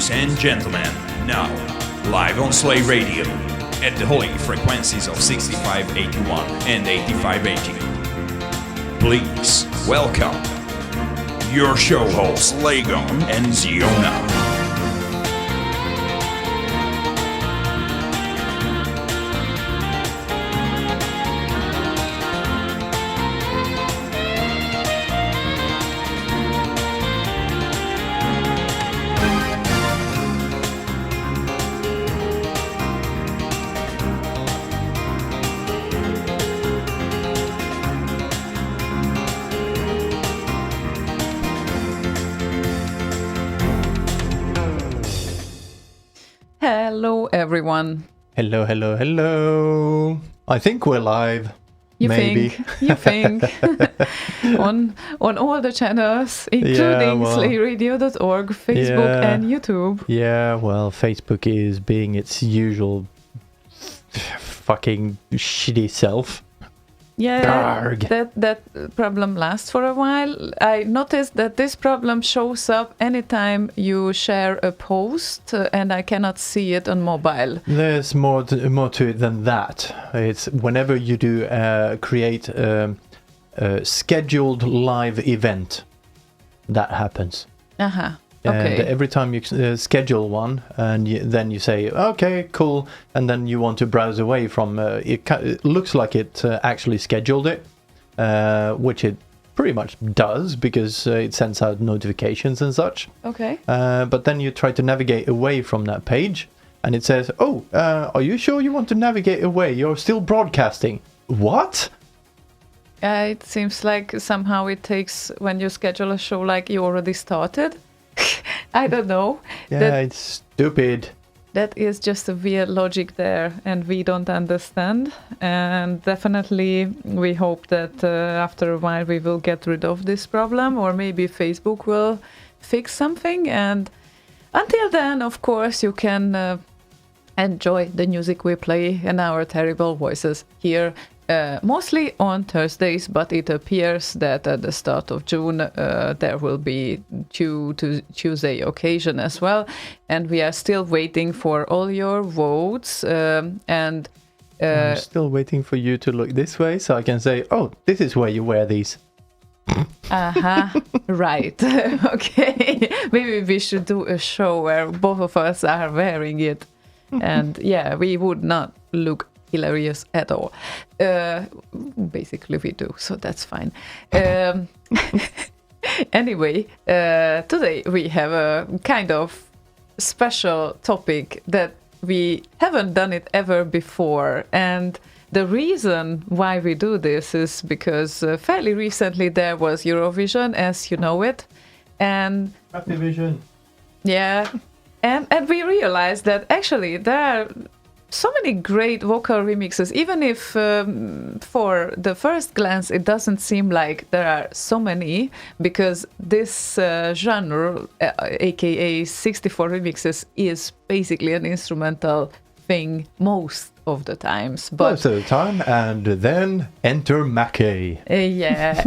Ladies and gentlemen, now, live on Slay Radio, at the holy frequencies of 6581 and 8580. Please welcome your show hosts Slaygon and Ziona. Hello, everyone. Hello. I think we're live. You Maybe. think on all the channels, including slayradio.org, Facebook, and YouTube. Yeah, well, Facebook is being its usual fucking shitty self. Yeah, that problem lasts for a while. I noticed that this problem shows up anytime you share a post, and I cannot see it on mobile. There's more to it than that. It's whenever you do create a scheduled live event, that happens. Okay. And every time you schedule one, and then you say, okay, cool, and then you want to browse away from it looks like it actually scheduled it, which it pretty much does, because it sends out notifications and such. Okay. But then you try to navigate away from that page, and it says, are you sure you want to navigate away? You're still broadcasting. What? It seems like somehow it takes, when you schedule a show, like you already started. I don't know. Yeah, it's stupid. That is just a weird logic there, and we don't understand. And definitely, we hope that after a while we will get rid of this problem, or maybe Facebook will fix something. And until then, of course, you can enjoy the music we play and our terrible voices here. Mostly on Thursdays, but it appears that at the start of June there will be Tuesday occasion as well, and we are still waiting for all your votes. And I'm still waiting for you to look this way so I can say, oh, this is where you wear these. Right. Okay. Maybe we should do a show where both of us are wearing it, and yeah, we would not look hilarious at all. Basically we do, so that's fine. Anyway, today we have a kind of special topic that we haven't done it ever before, and the reason why we do this is because fairly recently there was Eurovision, as you know it, and Activision. Yeah, and we realized that actually there are so many great vocal remixes, even if for the first glance it doesn't seem like there are so many, because this genre, aka 64 remixes, is basically an instrumental thing most of the times. But most of the time, and then enter Mackey. There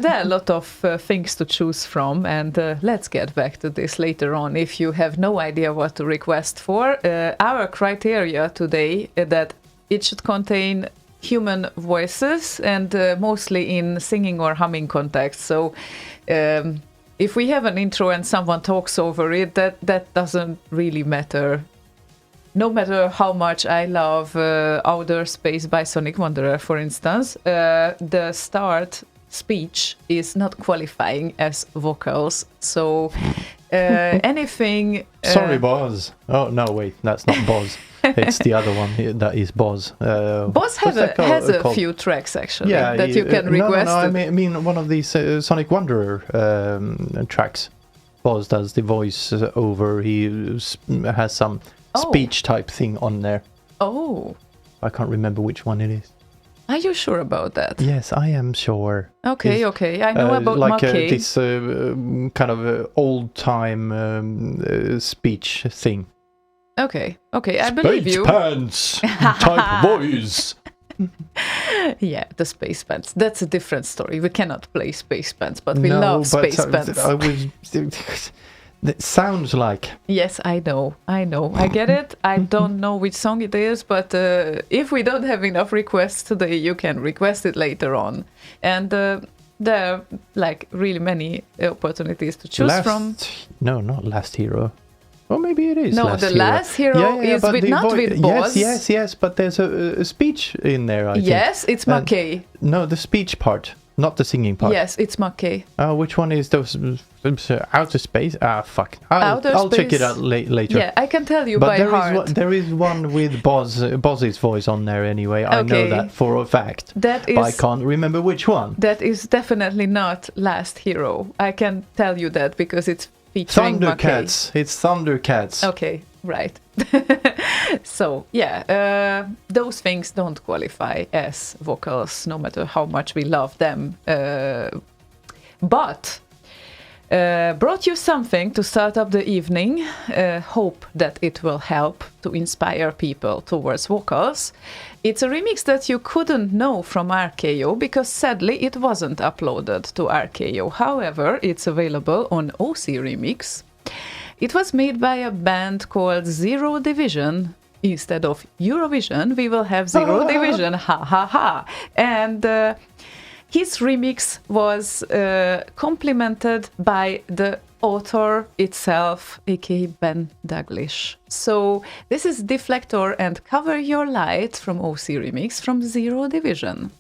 are a lot of things to choose from, and let's get back to this later on. If you have no idea what to request for, our criteria today that it should contain human voices, and mostly in singing or humming context. So if we have an intro and someone talks over it, that doesn't really matter. No matter how much I love Outer Space by Sonic Wanderer, for instance, the start speech is not qualifying as vocals. So anything... Sorry, Boz. Oh, no, wait, that's not Boz. It's the other one. That is Boz. Boz has a few tracks, actually, that you can request. No, I mean one of these Sonic Wanderer tracks. Boz does the voice over. He has some speech type thing on there. Oh. I can't remember which one it is. Are you sure about that? Yes, I am sure. Okay. I know about like Mackey. This kind of old-time speech thing. Okay, I believe you. Space pants type voice. Yeah, the space pants. That's a different story. We cannot play space pants, but we love space pants. It sounds like. Yes, I know. I get it. I don't know which song it is, but if we don't have enough requests today, you can request it later on. And there are like really many opportunities to choose from. No, not Last Hero. Or maybe it is. No, Last the Hero. Last Hero is but with the not with Boz. Yes, but there's a speech in there, I think. Yes, it's McKay. No, the speech part, not the singing part. Yes, it's McKay. Which one is those? Outer Space? Fuck. I'll check it out later. Yeah, I can tell you but by heart. There is one with Boz's voice on there anyway. I know that for a fact. That is, but I can't remember which one. That is definitely not Last Hero. I can tell you that because it's featuring Thundercats. McKay. It's Thundercats. Okay, right. So, yeah, those things don't qualify as vocals, no matter how much we love them. But brought you something to start up the evening. Hope that it will help to inspire people towards vocals. It's a remix that you couldn't know from RKO because sadly it wasn't uploaded to RKO. However, it's available on OC Remix. It was made by a band called Zero Division. Instead of Eurovision, we will have Zero Division. Ha ha ha. And his remix was complemented by the author itself, aka Ben Daglish. So this is Deflector and Cover Your Light from OC Remix from Zero Division.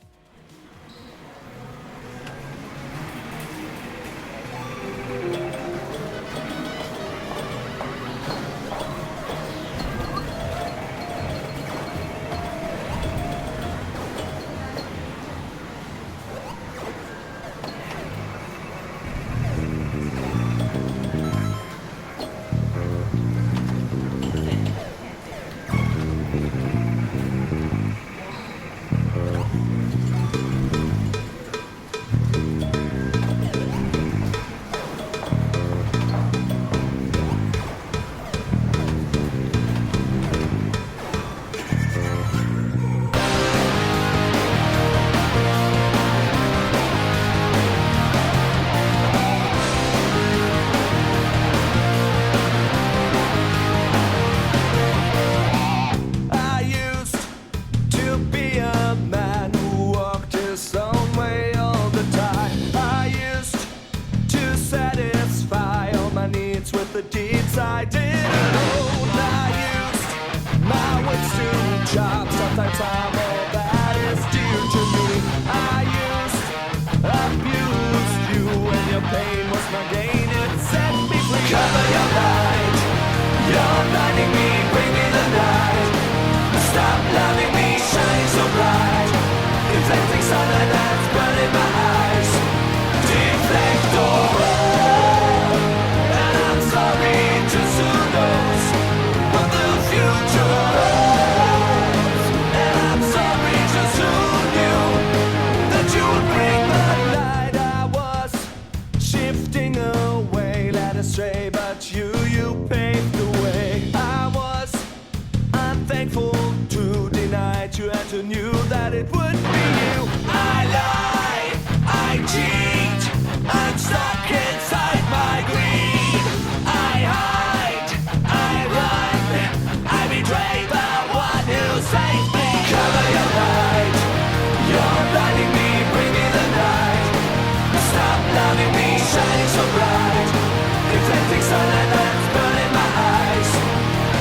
Sun and burning my eyes.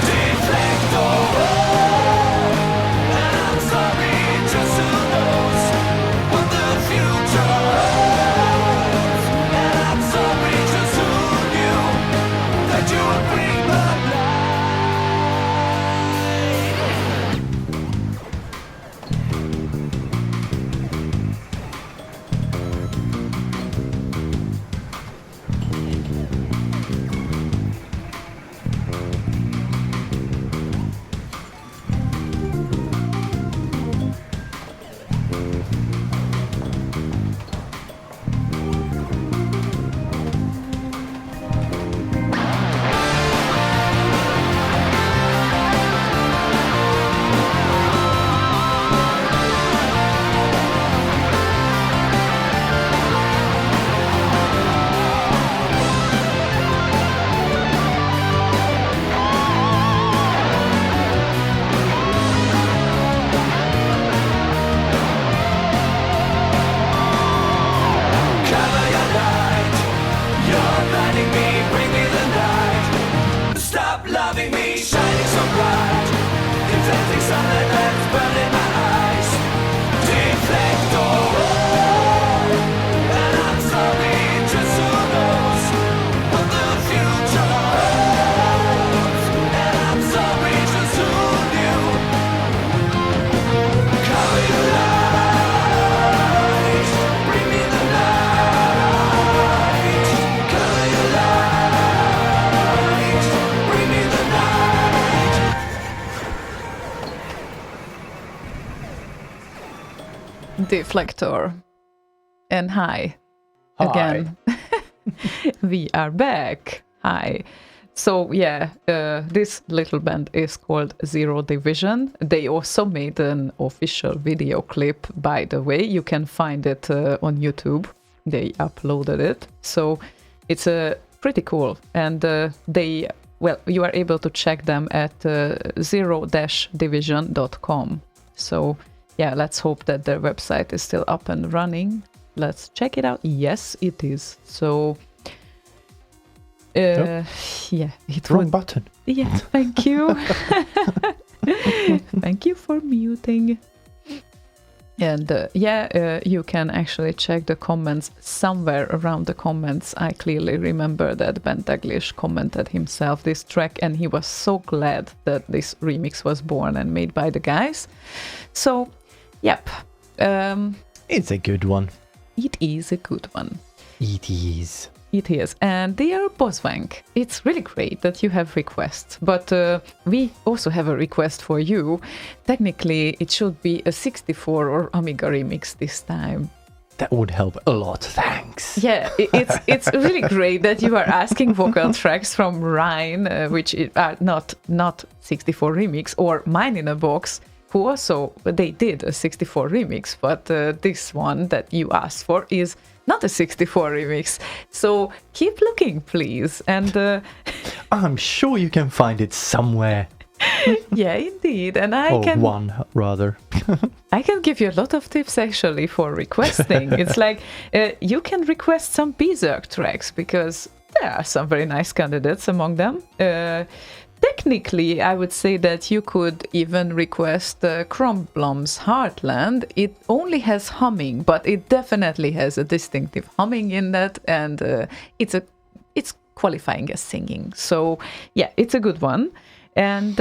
Deflector. Setting sunlight that's burning my eyes. Deflector. And I'm sorry, just who knows what the future holds. And I'm sorry, just who knew. Come in light, bring me the night. Come in light, bring me the night. Deflector. And hi. Hi. Again. We are back. Hi. So yeah, this little band is called Zero Division. They also made an official video clip, by the way. You can find it on YouTube. They uploaded it. So it's pretty cool. And you are able to check them at zero-division.com. So yeah, let's hope that their website is still up and running. Let's check it out. Yes, it is. So Nope. yeah, it Wrong would. button. Yes, thank you. Thank you for muting. And you can actually check the comments somewhere around the comments. I clearly remember that Ben Daglish commented himself this track, and he was so glad that this remix was born and made by the guys. So, yep, It's a good one. it is a good one. It is. It is. And dear Boswank, it's really great that you have requests, but we also have a request for you. Technically, it should be a 64 or Amiga remix this time. That would help a lot. Thanks. Yeah, it's really great that you are asking vocal tracks from Rhine, which are not 64 remix, or Mine in a Box, who also, they did a 64 remix, but this one that you asked for is not a 64 remix. So keep looking, please. And I'm sure you can find it somewhere. yeah, indeed. And I Or can one, rather. I can give you a lot of tips actually for requesting. It's like you can request some Berserk tracks because there are some very nice candidates among them. Technically, I would say that you could even request Kromblom's Heartland. It only has humming, but it definitely has a distinctive humming in that, and it's qualifying as singing. So yeah, it's a good one. And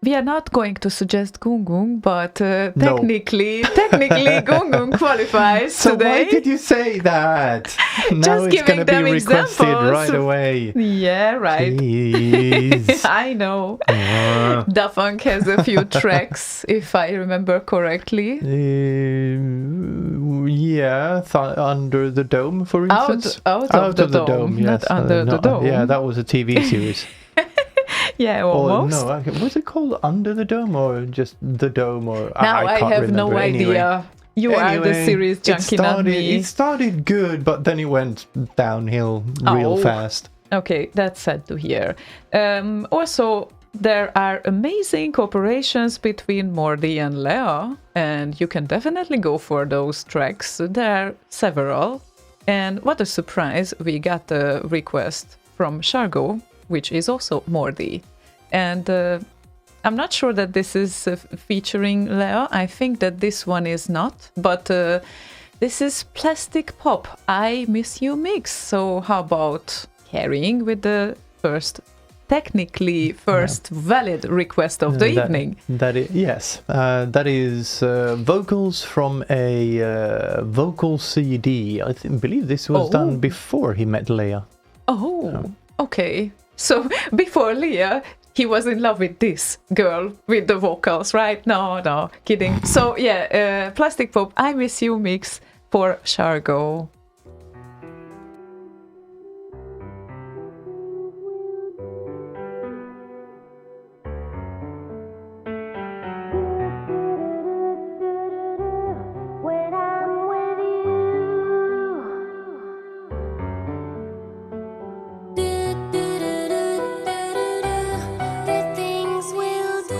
we are not going to suggest Gung Gung, but technically Gung Gung qualifies So today. why did you say that? Now Just it's giving going to be them requested examples. right away. Yeah, right. Please. I know. Da Funk has a few tracks, if I remember correctly. Yeah, Under the Dome, for instance. Out of the dome, yes. not Under the Dome. Yeah, that was a TV series. Yeah, Or almost. no, was it called Under the Dome or just The Dome? Or Now I can't have no remember. idea. You are the series junkie, not me. It started good, but then it went downhill real Oh. fast. Okay, that's sad to hear. Also, there are amazing cooperations between Mordi and Lea, and you can definitely go for those tracks. There are several. And what a surprise, we got a request from Shargo, which is also Mordi. And I'm not sure that this is featuring Leo. I think that this one is not, but this is Plastic Pop, I Miss You mix. So how about carrying with the first valid request of the evening? That is vocals from a vocal CD. I believe this was done before he met Leia. Oh, okay. So before Leah, he was in love with this girl with the vocals, right? No, kidding. So yeah, Plastic Pop, I Miss You mix for Shargo. When I'm with you, the things we'll do.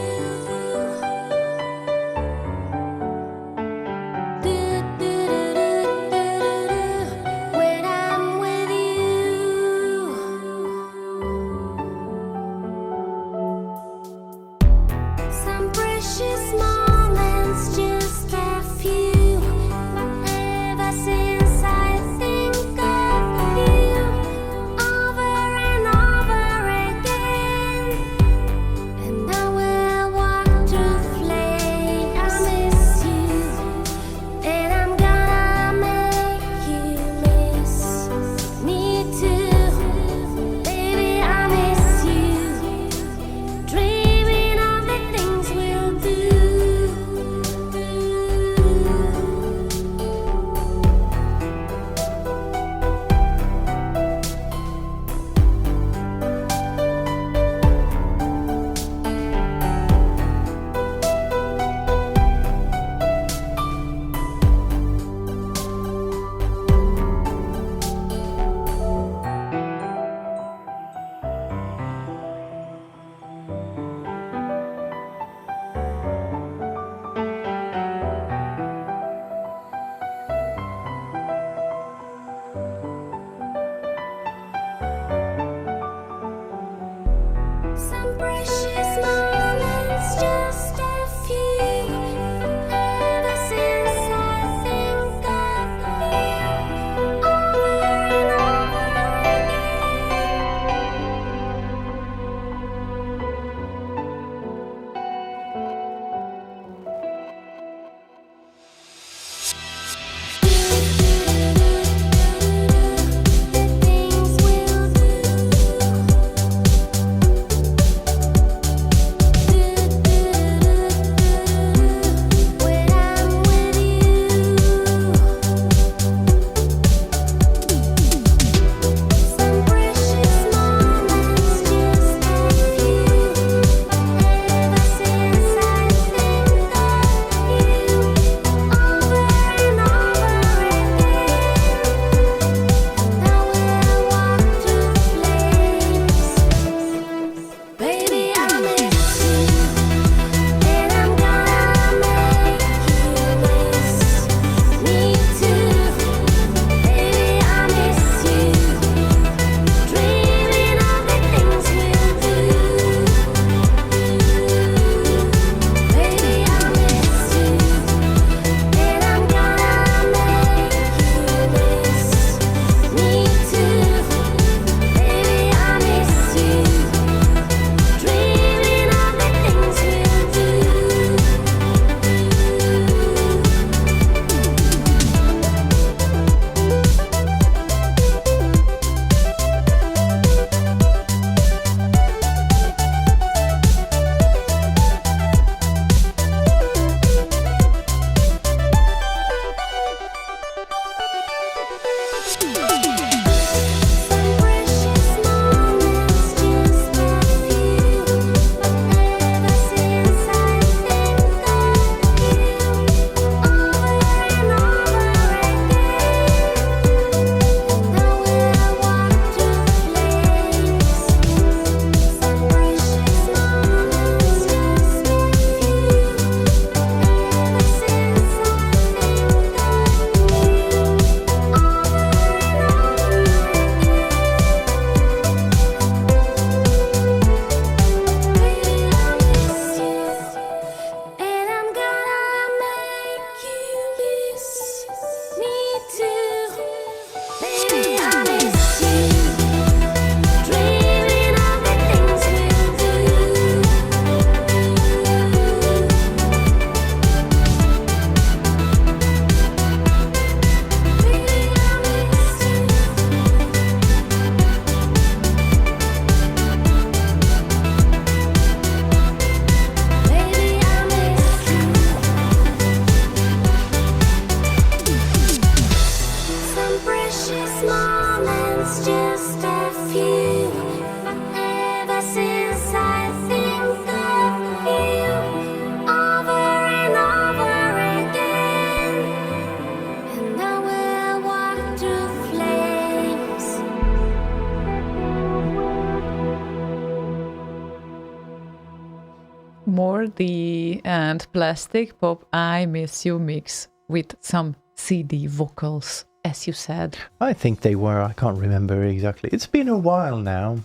Morty and Plastic Pop I Miss You mix with some CD vocals, as you said. I think they were. I can't remember exactly. It's been a while now.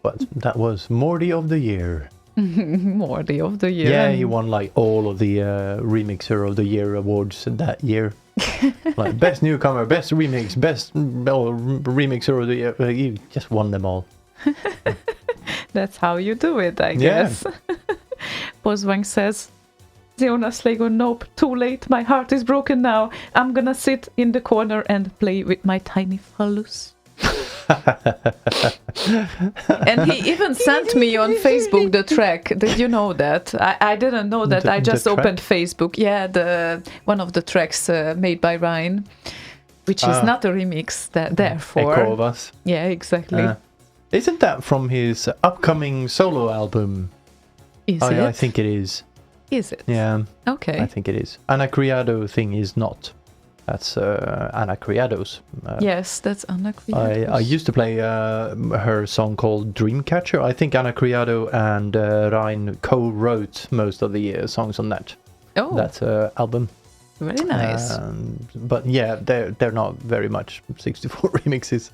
But that was Morty of the Year. Morty of the Year. Yeah, he won like all of the Remixer of the Year awards that year. Like best newcomer, best remix, best remixer of the year. He just won them all. That's how you do it, I Yeah. guess. Boswang says, Ziona, Slaygon, nope, too late. My heart is broken now. I'm gonna sit in the corner and play with my tiny phallus. And he even sent me on Facebook the track. Did you know that? I didn't know that. I just track? opened Facebook. Yeah, the one of the tracks made by Ryan, which is not a remix. Therefore, Echo of Us. yeah, exactly. Isn't that from his upcoming solo album? Is I it? think it is. Is it? Yeah, Okay. I think it is. Anna Criado thing is not. That's Anna Criado's. Yes, that's Anna Criados. I used to play her song called Dreamcatcher. I think Anna Criado and Ryan co-wrote most of the songs on that album. Very nice. But yeah, they're not very much 64 remixes.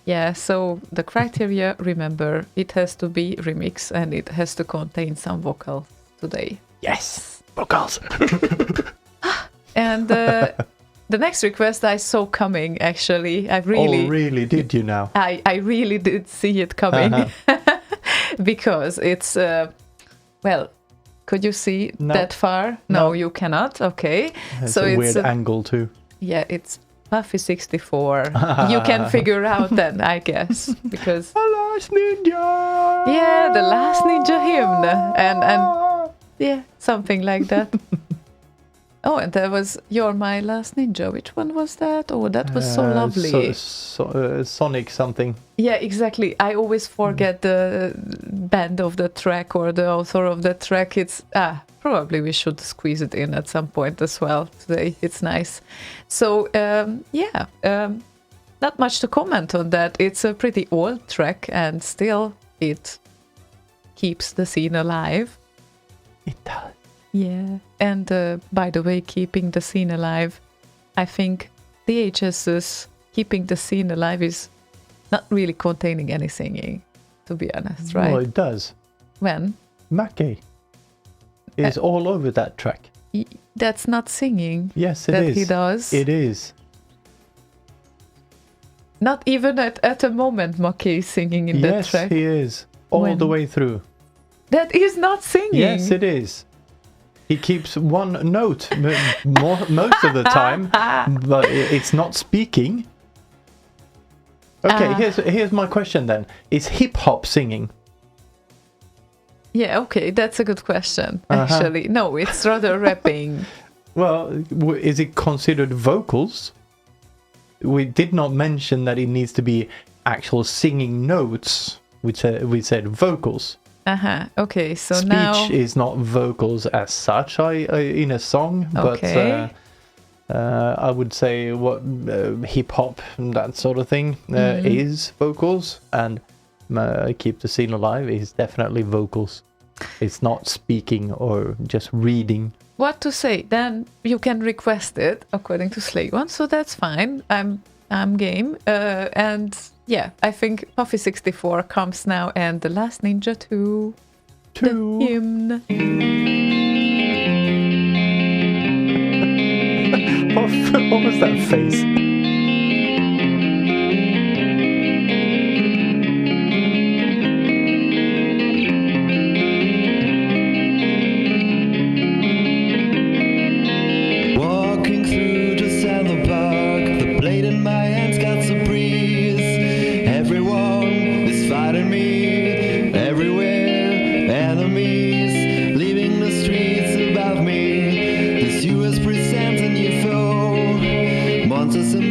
Yeah, so the criteria, remember, it has to be remix and it has to contain some vocal today. Yes, vocals. And the next request I saw coming, actually. I really... Oh, really? Did you now? I really did see it coming. Because it's... well, could you see No. that far? No. No, you cannot. Okay. It's So a it's weird angle too. Yeah, it's Puffy 64. You can figure out then, I guess, because The Last Ninja! yeah, the Last Ninja hymn, and yeah, something like that. Oh, and there was You're My Last Ninja. Which one was that? Oh, that was so lovely. Sonic something. Yeah, exactly. I always forget the band of the track or the author of the track. It's probably we should squeeze it in at some point as well today. It's nice. So not much to comment on that. It's a pretty old track and still it keeps the scene alive. It does. Yeah. And by the way, keeping the scene alive, I think DHS's Keeping the Scene Alive is not really containing any singing, to be honest, right? Well, it does. When? Mackie is all over that track. That's not singing. Yes, it that is. he does. It is. Not even at a moment Maki is singing in that Yes, track. he is. All When? the way through. That is not singing. Yes, it is. He keeps one note most of the time, but it's not speaking. Okay, here's my question then. Is hip hop singing? Yeah, okay, that's a good question, actually. No, it's rather rapping. Well, is it considered vocals? We did not mention that it needs to be actual singing notes. We said vocals. Okay, so Speech now... is not vocals as such in a song, Okay. but I would say what hip hop and that sort of thing is vocals, and Keep the Scene Alive is definitely vocals. It's not speaking or just reading. What to say? Then you can request it according to Slaygon, so that's fine. I'm game. And yeah, I think Puffy 64 comes now, and The Last Ninja 2. The hymn. What was that face? Walking through the Central Park, the blade in my hand's got some breeze. Everyone is fighting me, everywhere enemies, leaving the streets above me. This US presents a new foe, monsters in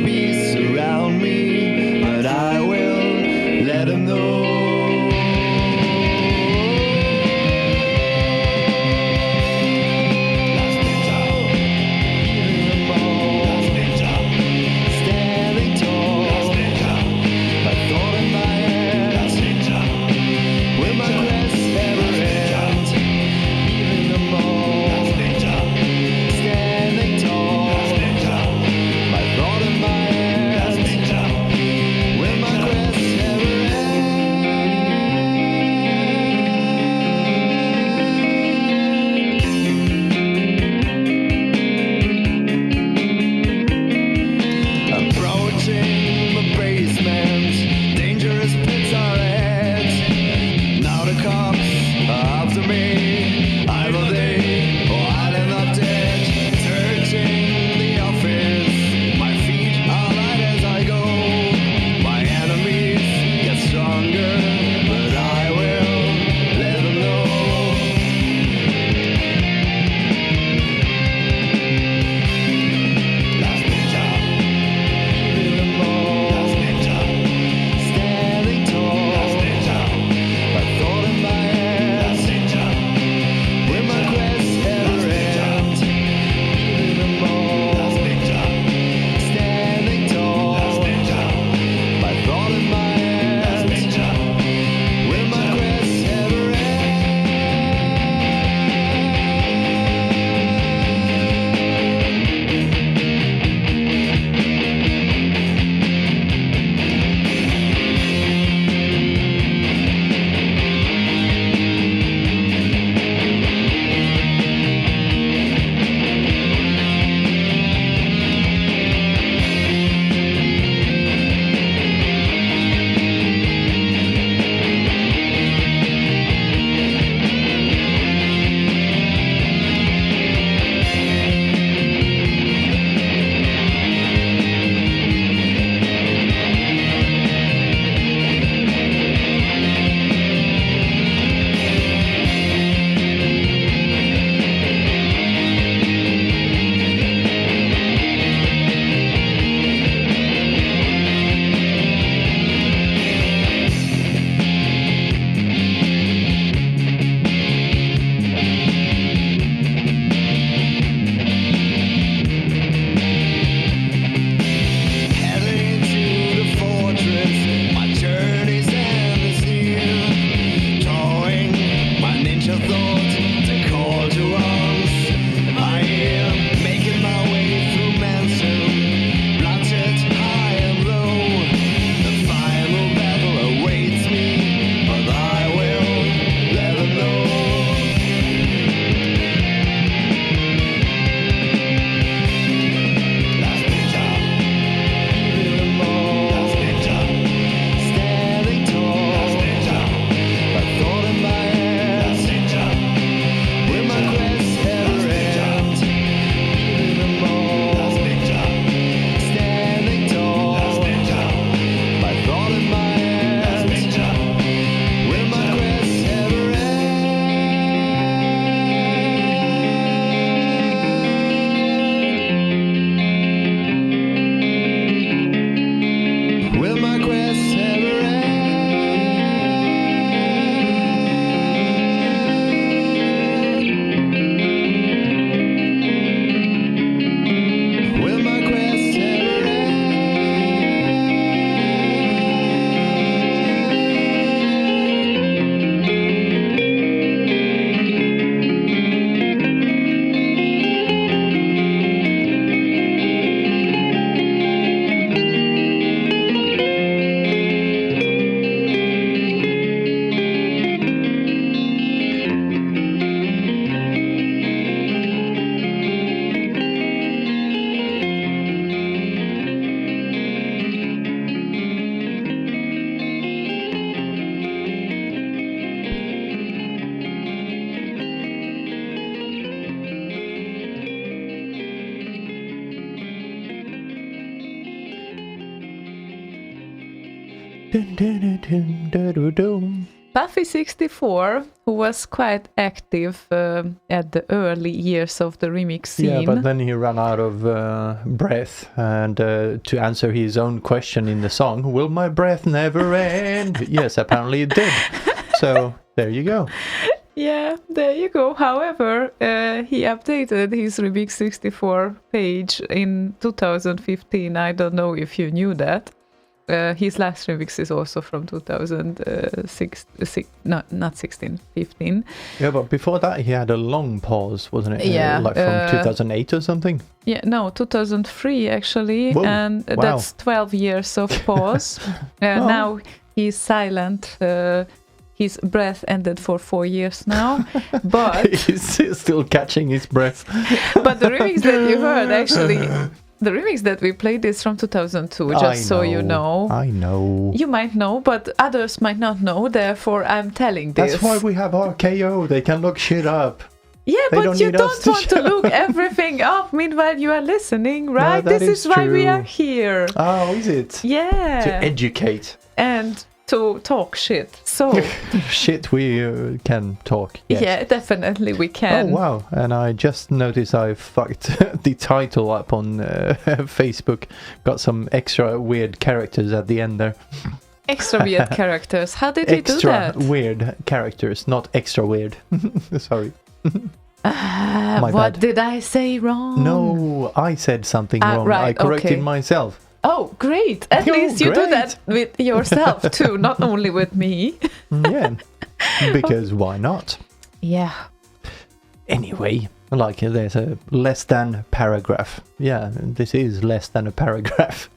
Dun, dun, dun, dun, dun, dun, dun. Puffy64, who was quite active at the early years of the remix scene. Yeah, but then he ran out of breath, and to answer his own question in the song, will my breath never end? Yes, apparently it did. So there you go. Yeah, there you go. However, he updated his Remix 64 page in 2015. I don't know if you knew that. His last remix is also from 15. Yeah, but before that he had a long pause, wasn't it? Yeah, like from 2008 or something. Yeah, no, 2003 actually. Whoa, And wow. that's 12 years of pause. Oh. Now he's silent. His breath ended for 4 years now. But He's still catching his breath. but the remix that you heard actually, the remix that we played is from 2002, just so you know. I know. You might know, but others might not know, therefore I'm telling this. That's why we have RKO. They can look shit up. Yeah, They but don't you need us don't to want to show. look everything up meanwhile you are listening, right? that This is is why we true. are here. Oh, is it? Yeah. To educate. And to talk shit. So, Shit, we can talk. Yes. yeah, definitely we Oh, can. wow. And I just noticed I fucked the title up on Facebook. Got some extra weird characters at the end there. Extra weird characters. How did you do Extra that? weird characters, not extra weird. Sorry. My What bad. did I say wrong? No, I said something wrong. right, I corrected okay. myself. Oh, great. At Oh, least you do great. that with yourself too, not only with me. Yeah. Because why not? Yeah. Anyway, like there's a less than paragraph. Yeah, this is less than a paragraph.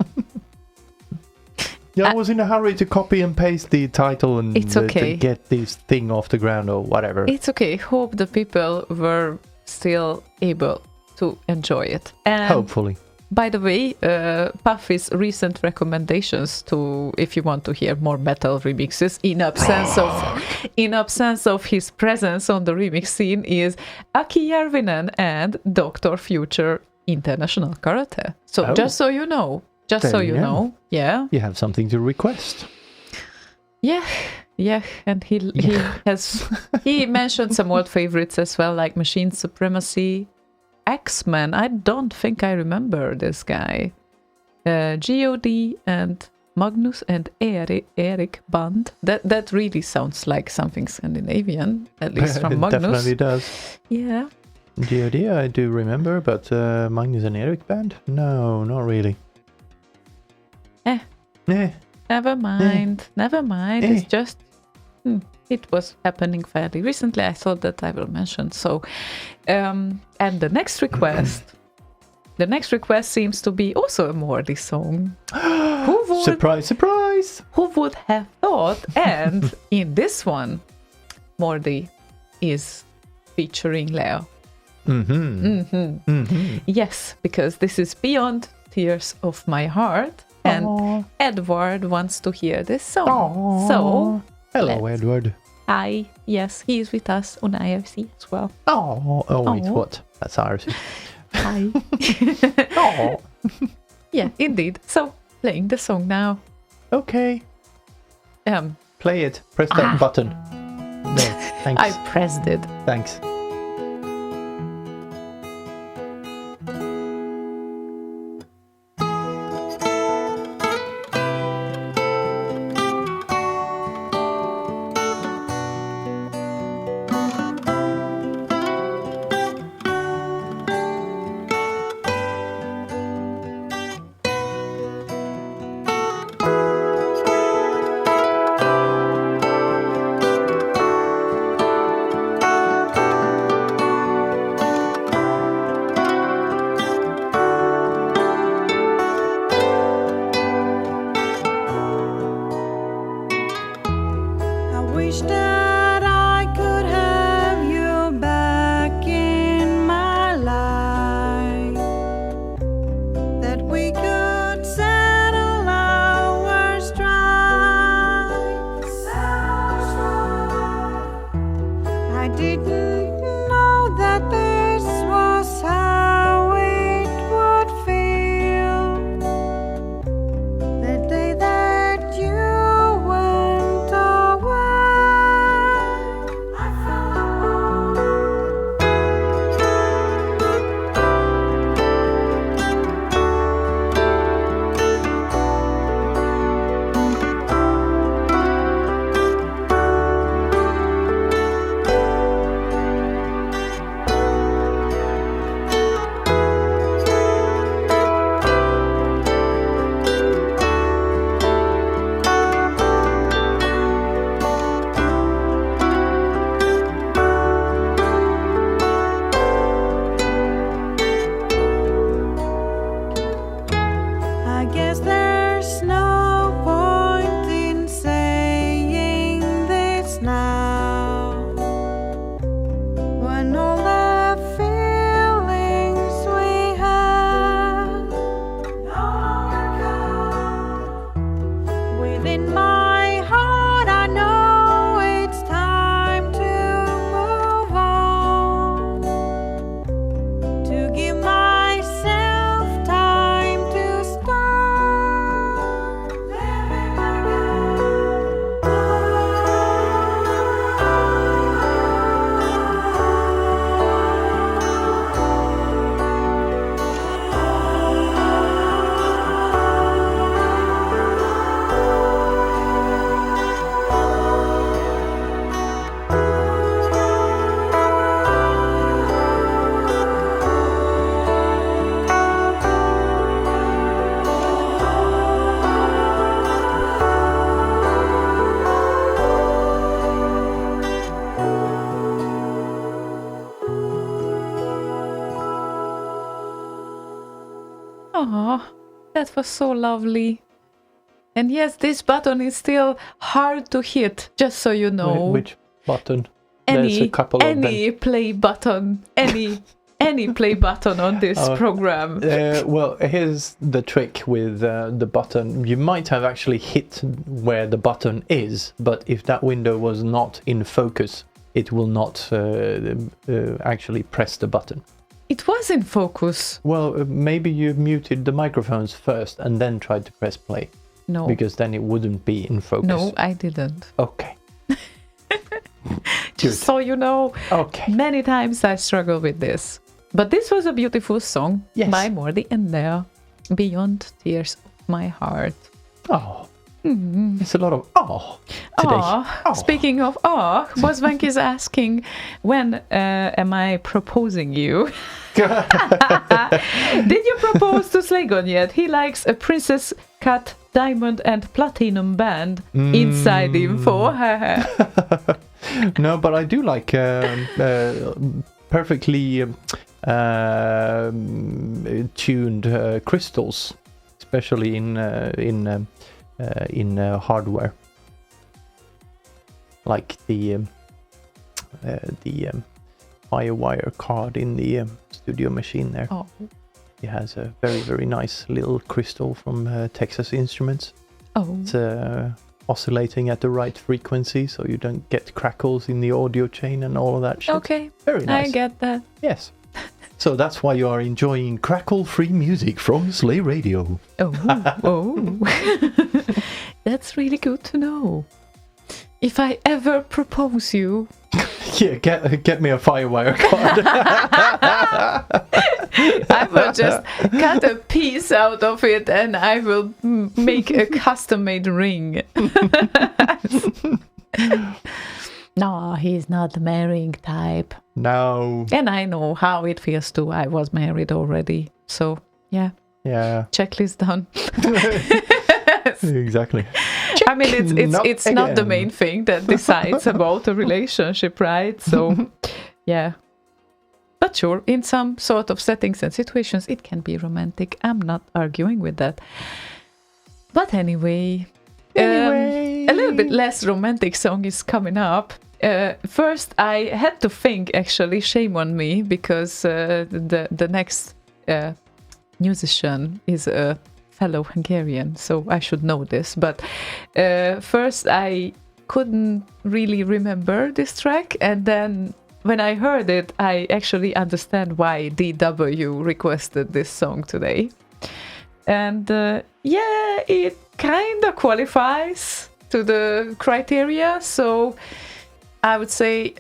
Yeah, I was in a hurry to copy and paste the title and It's okay. to get this thing off the ground or whatever. It's okay. Hope the people were still able to enjoy it. And Hopefully. by the way, Puffy's recent recommendations to, if you want to hear more metal remixes, in absence of his presence on the remix scene, is Aki Järvinen and Dr. Future International Karate. So Oh. just so you know, There you go. know, yeah, You have something to request. yeah, and he he mentioned some old favorites as well, like Machine Supremacy, X-Men. I don't think I remember this guy. God and Magnus and Erik Band. That really sounds like something Scandinavian, at least from It Magnus. definitely does. Yeah. God, I do remember, but Magnus and Eric band? No, not really. Eh. Eh. Never mind. It's just it was happening fairly recently. I thought that I will mention. So, and the next request seems to be also a Morty song. Surprise, surprise! Who would have thought? And in this one, Morty is featuring Leo. Yes, because this is Beyond Tears of My Heart, and Edward wants to hear this song. So, Hello, let's- Edward. hi, yes, he is with us on IFC as well. Wait, Aw. what? That's Iris. Hi. Oh, Yeah, indeed. So, playing the song now. okay. Play it. Press that button. There. Thanks. I pressed it. Thanks. Oh, that was so lovely. And yes, this button is still hard to hit, just so you know. Which button? There's a couple of them. Any play button, any play button on this program. Well, here's the trick with the button. You might have actually hit where the button is, but if that window was not in focus, it will not actually press the button. It was in focus. Well, maybe you muted the microphones first and then tried to press play. No. Because then it wouldn't be in focus. No, I didn't. Okay. Just so you know, Okay. many times I struggle with this. But this was a beautiful song Yes. by Mordi and Lea, Beyond Tears of My Heart. Oh. It's a lot of today. Aw. Speaking of Bosbank is asking, when am I proposing you? Did you propose to Slaygon yet? He likes a princess cut diamond and platinum band. Inside info. No, but I do like perfectly tuned crystals, especially in hardware, like the Firewire card in the studio machine there. Oh. It has a very, very nice little crystal from Texas Instruments. Oh. It's oscillating at the right frequency, so you don't get crackles in the audio chain and all of that shit. Okay. Very nice. I get that. Yes. So that's why you are enjoying crackle-free music from Slay Radio. Oh. That's really good to know. If I ever propose you, Yeah, get me a Firewire card. I will just cut a piece out of it and I will make a custom-made ring. No, he's not the marrying type. No. And I know how it feels too. I was married already. So, yeah, Yeah. checklist done. Exactly. I mean, it's not the again. main thing that decides about a relationship, right? So, yeah. But sure, in some sort of settings and situations, it can be romantic. I'm not arguing with that. But anyway, a little bit less romantic song is coming up. First, I had to think, actually, shame on me, because the next musician is a fellow Hungarian, so I should know this. But first, I couldn't really remember this track, and then when I heard it, I actually understand why DW requested this song today. And yeah, it kind of qualifies to the criteria, so I would say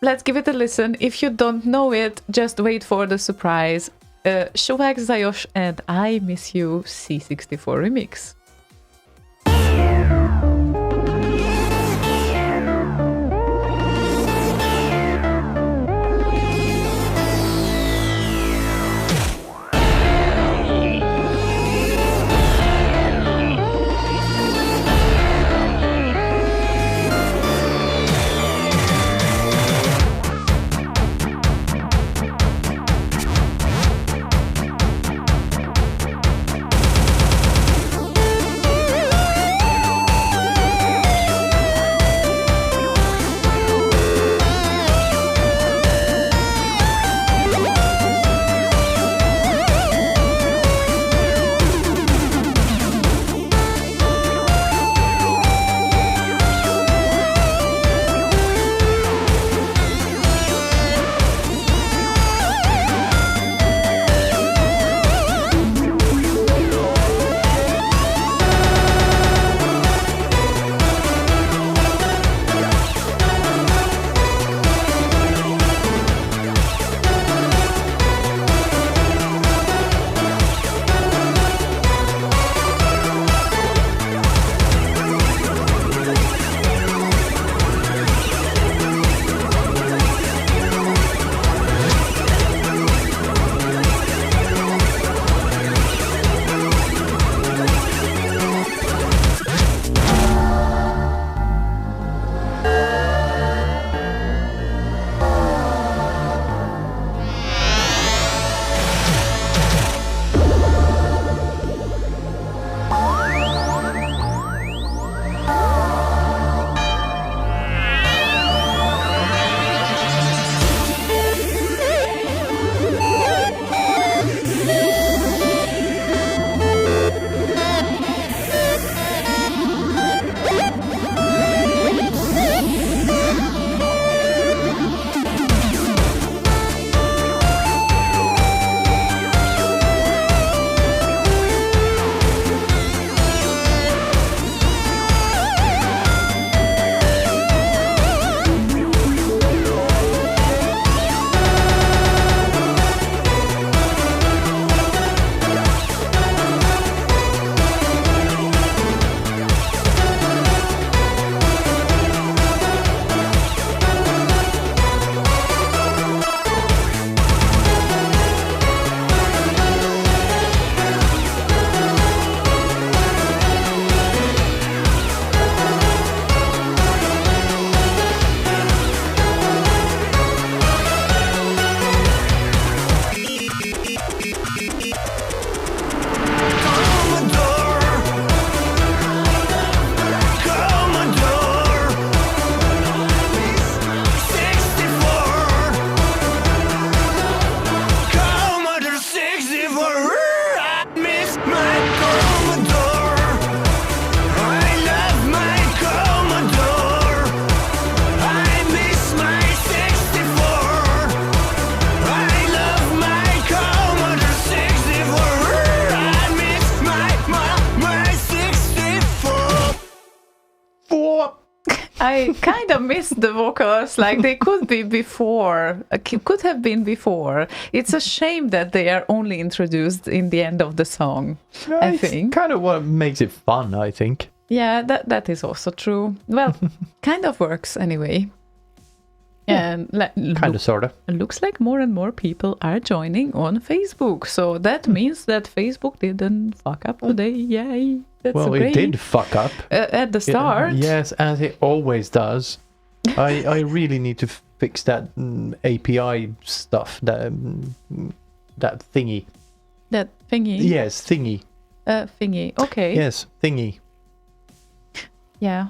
let's give it a listen. If you don't know it, just wait for the surprise. Shovák Zajos and I Miss You C64 remix. I kind of missed the vocals. Like they could be before, could have been before. It's a shame that they are only introduced in the end of the song. I think. Kind of what makes it fun, I think. Yeah, that is also true. Well, kind of works anyway. And Kind of, sort of. looks like more and more people are joining on Facebook. So that means that Facebook didn't fuck up today. Yay. That's Well, great. it did fuck up. At the start. Yes, as it always does. I really need to fix that API stuff, that thingy. That thingy. Yes, thingy. Thingy. Okay. Yes, thingy. Yeah.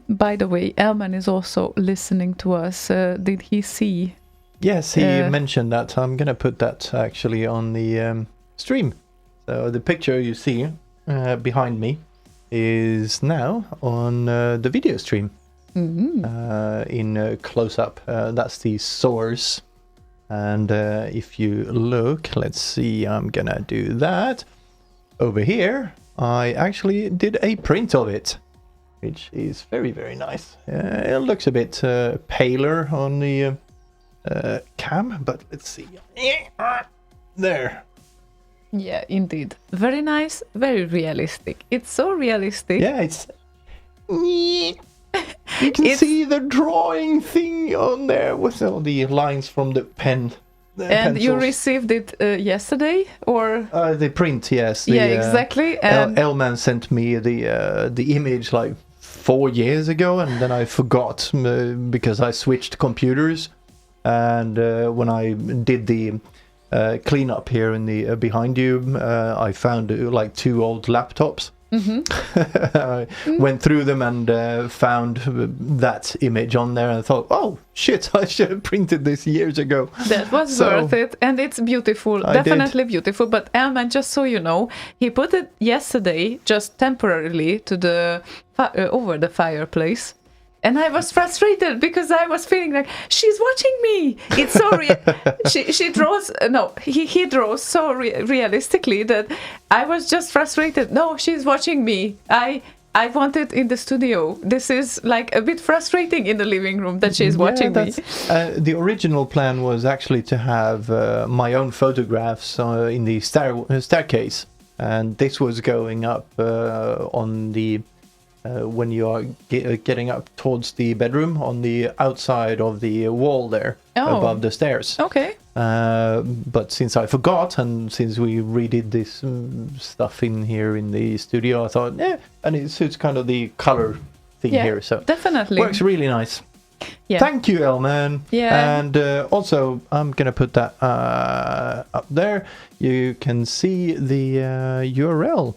By the way, Elman is also listening to us. Did he see? Yes, he mentioned that. I'm going to put that actually on the stream. So the picture you see behind me is now on the video stream in close-up. That's the source. And if you look, let's see, I'm going to do that. Over here, I actually did a print of it, which is very, very nice. It looks a bit paler on the cam, but let's see. There. Yeah, indeed. Very nice, very realistic. It's so realistic. Yeah, it's... You can see the drawing thing on there with all the lines from the pen. And you received it yesterday, or? The print, yes. Yeah, exactly. And Elman sent me the image like 4 years ago, and then I forgot because I switched computers. And when I did the cleanup here in the behind you, I found like 2 old laptops. I went through them and found that image on there, and I thought, oh shit, I should have printed this years ago. That was worth it, and it's beautiful. Definitely beautiful. But Elman, just so you know, he put it yesterday just temporarily to the over the fireplace. And I was frustrated because I was feeling like she's watching me. It's so she draws. No, he draws so realistically that I was just frustrated. No, she's watching me. I want it in the studio. This is like a bit frustrating in the living room that she's watching me. The original plan was actually to have my own photographs in the staircase, and this was going up on the. When you are getting up towards the bedroom on the outside of the wall there above the stairs. Okay. But since I forgot, and since we redid this stuff in here in the studio, I thought, and it suits kind of the color thing here. So definitely works really nice. Yeah. Thank you, Elman. Yeah. And also, I'm going to put that up there. You can see the URL.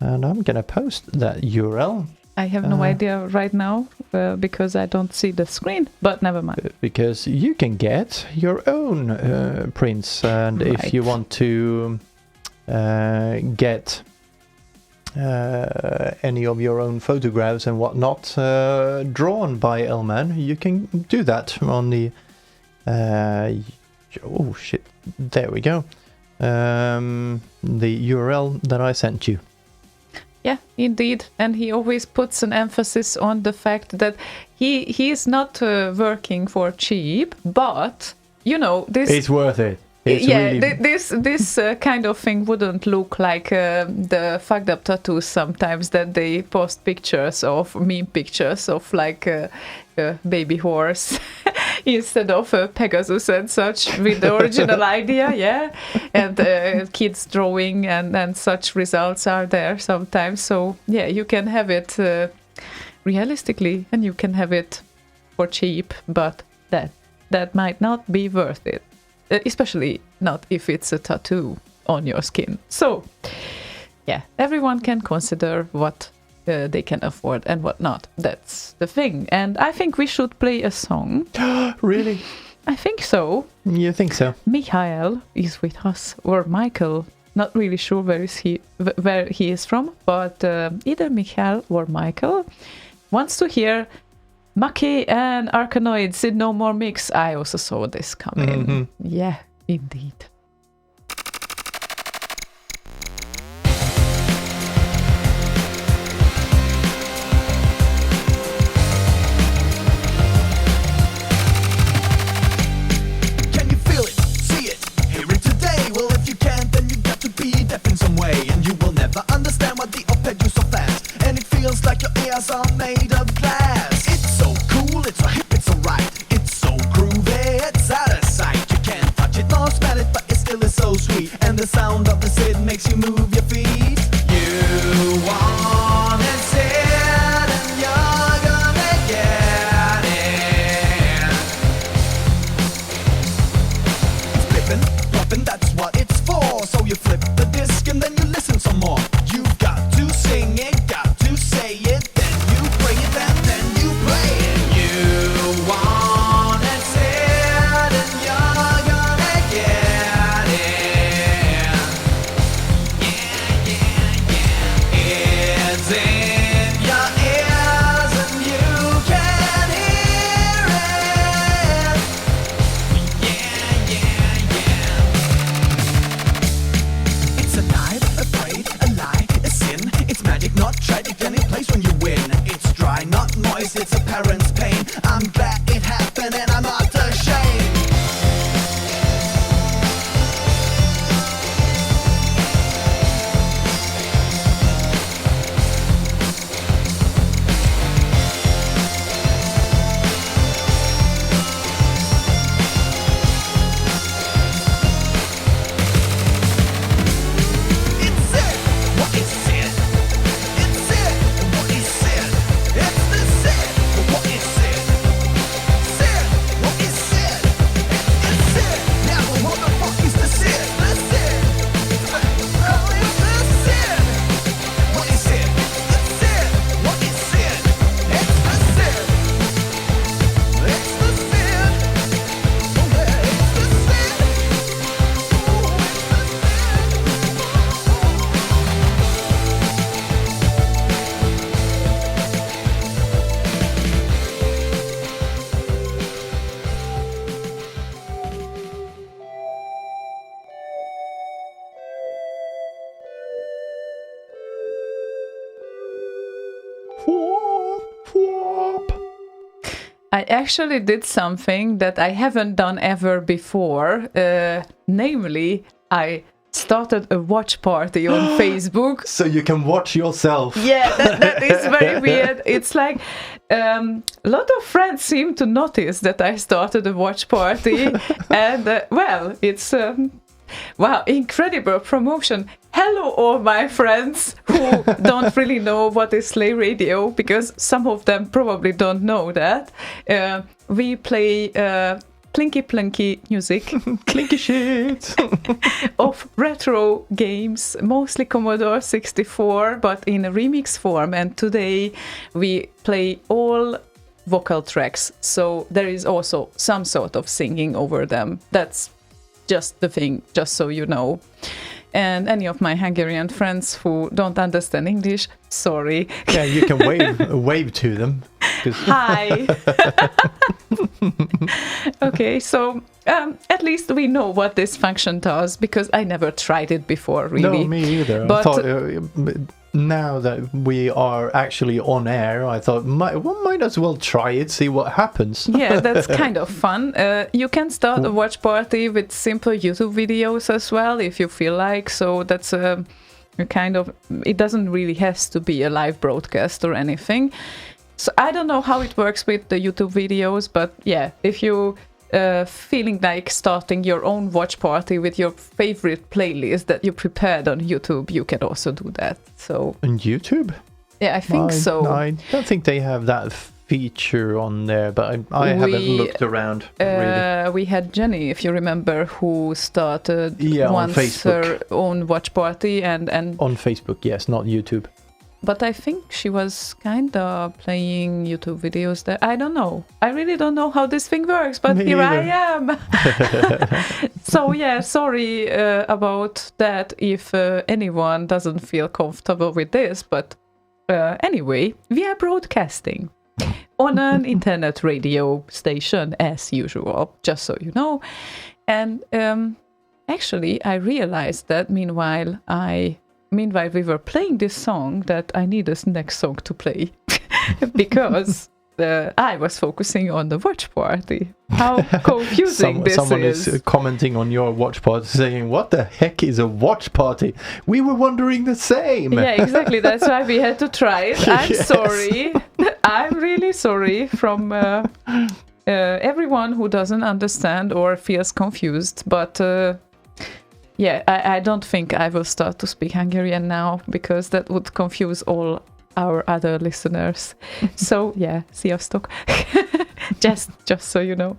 And I'm going to post that URL. I have no idea right now because I don't see the screen, but never mind. Because you can get your own prints. And if you want to get any of your own photographs and whatnot drawn by Elman, you can do that on the... oh, shit. There we go. The URL that I sent you. Yeah, indeed. And he always puts an emphasis on the fact that he is not working for cheap, but, you know, this... It's worth it. It's really... this kind of thing wouldn't look like the fucked up tattoos sometimes that they post pictures of, meme pictures of like a baby horse instead of a Pegasus and such with the original idea, yeah. And kids drawing and such results are there sometimes. So yeah, you can have it realistically and you can have it for cheap, but that might not be worth it. Especially not if it's a tattoo on your skin. So, yeah, everyone can consider what they can afford and what not. That's the thing. And I think we should play a song. Really? I think so. You think so? Michael is with us, or Michael. Not really sure where he is from, but either Michael or Michael wants to hear Maki and Arkanoids in No More Mix. I also saw this coming. Mm-hmm. Yeah, indeed. the sound of the Sid makes you move your feet. You want it, Sid, and you're gonna get it. It's flipping, flopping, that's what it's for. So you flip the disc and then you listen some more. You've got to sing it, got to say it, then you bring it, and then you play it. You want it, Sid, and you're gonna get it. Yeah, yeah, yeah. It's in your ears and you can hear it. Yeah, yeah, yeah. It's a knife, a braid, a lie, a sin. It's magic, not tragic, and it plays when you win. It's dry, not moist, it's a parent's pain. I'm glad it happened and I'm not ashamed. It's it, what is it? It's it, what is it? It's the Sid, what is it? Sid, what is it? It's it, now what the fuck is the Sid? The Sid, oh, it's the Sid. What is it? It's it, what is it? It's the Sid. It's the Sid. Oh, yeah, it's the Sid. Oh, Whoop, whoop. I actually did something that I haven't done ever before. Namely, I started a watch party on Facebook. So you can watch yourself. Yeah, that is very weird. It's like a lot of friends seem to notice that I started a watch party, and well, it's wow, incredible promotion. Hello, all my friends who don't really know what is Slay Radio, because some of them probably don't know that. We play plinky plunky music. Clinky shit. Of retro games, mostly Commodore 64, but in a remix form. And today we play all vocal tracks, so there is also some sort of singing over them. That's just the thing, just so you know. And any of my Hungarian friends who don't understand English, sorry. Yeah, you can wave to them. 'Cause Hi. Okay, so at least we know what this function does, because I never tried it before, really. No, me either. But I thought now that we are actually on air, I thought might as well try it, see what happens. Yeah, that's kind of fun. You can start a watch party with simple YouTube videos as well, if you feel like. So that's a kind of, it doesn't really has to be a live broadcast or anything. So I don't know how it works with the YouTube videos, but yeah, if you feeling like starting your own watch party with your favorite playlist that you prepared on YouTube, you can also do that. So On YouTube? yeah, I think so. I don't think they have that feature on there, but I haven't looked around really. We had Jenny, if you remember, who started On once Facebook. her own watch party, and On Facebook, yes, not YouTube. but I think she was kind of playing YouTube videos there. I don't know. I really don't know how this thing works, but Me here I either. am. So yeah, sorry about that if anyone doesn't feel comfortable with this, but anyway, we are broadcasting on an internet radio station as usual, just so you know. And actually, I realized that meanwhile we were playing this song, that I need this next song to play because I was focusing on the watch party. How confusing this Someone is. is commenting on your watch party saying, what the heck is a watch party? We were wondering the same. Yeah, exactly. That's why we had to try it. I'm Yes. sorry. I'm really sorry from everyone who doesn't understand or feels confused. But Yeah, I don't think I will start to speak Hungarian now because that would confuse all our other listeners. So yeah, sziasztok. just so you know.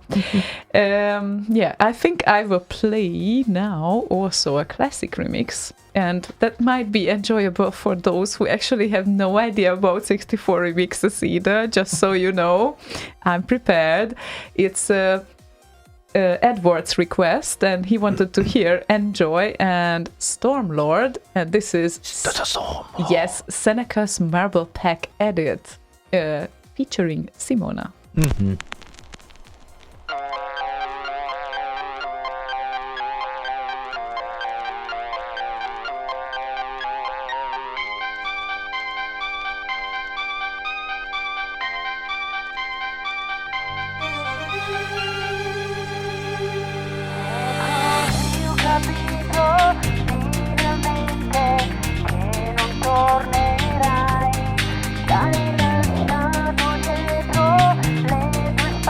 Yeah, I think I will play now also a classic remix, and that might be enjoyable for those who actually have no idea about 64 remixes either. Just so you know, I'm prepared. It's Edward's request, and he wanted to hear Enjoy and Stormlord, and this is yes, Seneca's Marble Pack edit featuring Simona. Mm-hmm. Ho capito finalmente che non tornerai. Stai lasciato dietro le tue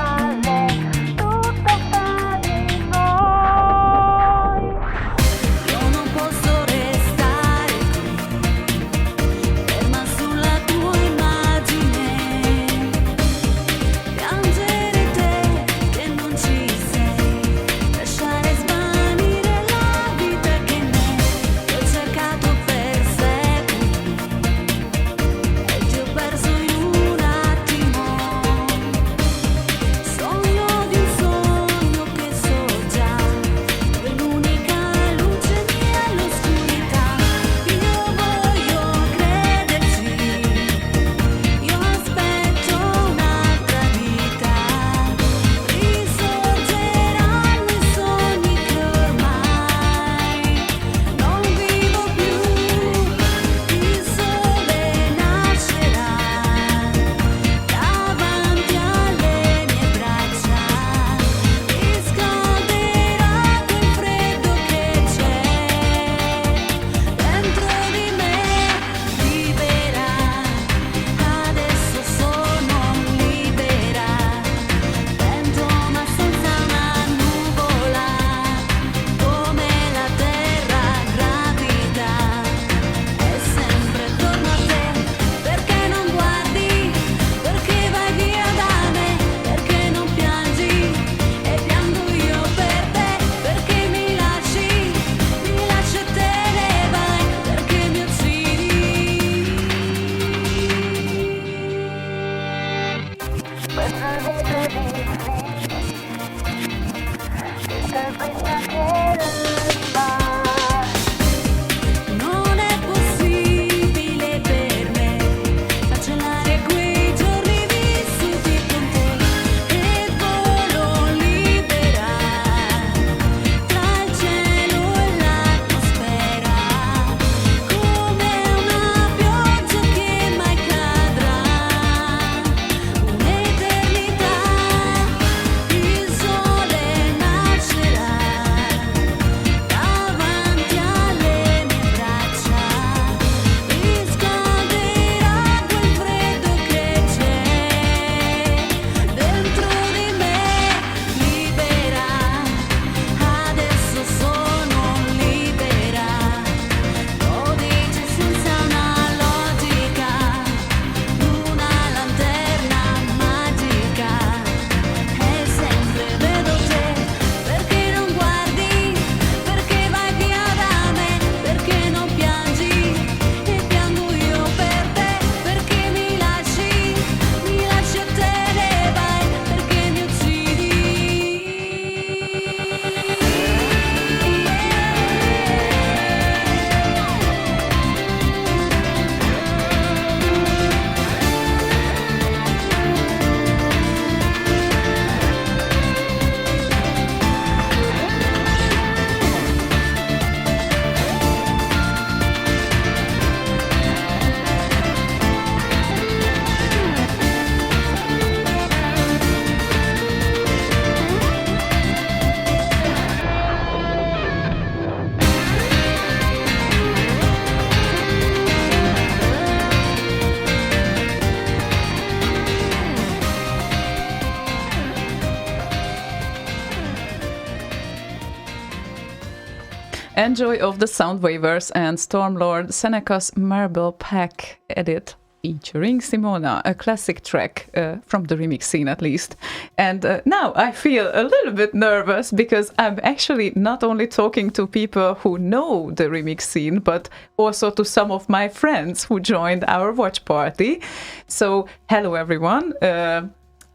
Enjoy of the Soundwavers and Stormlord Seneca's Marble Pack edit featuring Simona, a classic track from the remix scene at least. And now I feel a little bit nervous because I'm actually not only talking to people who know the remix scene, but also to some of my friends who joined our watch party. So hello everyone,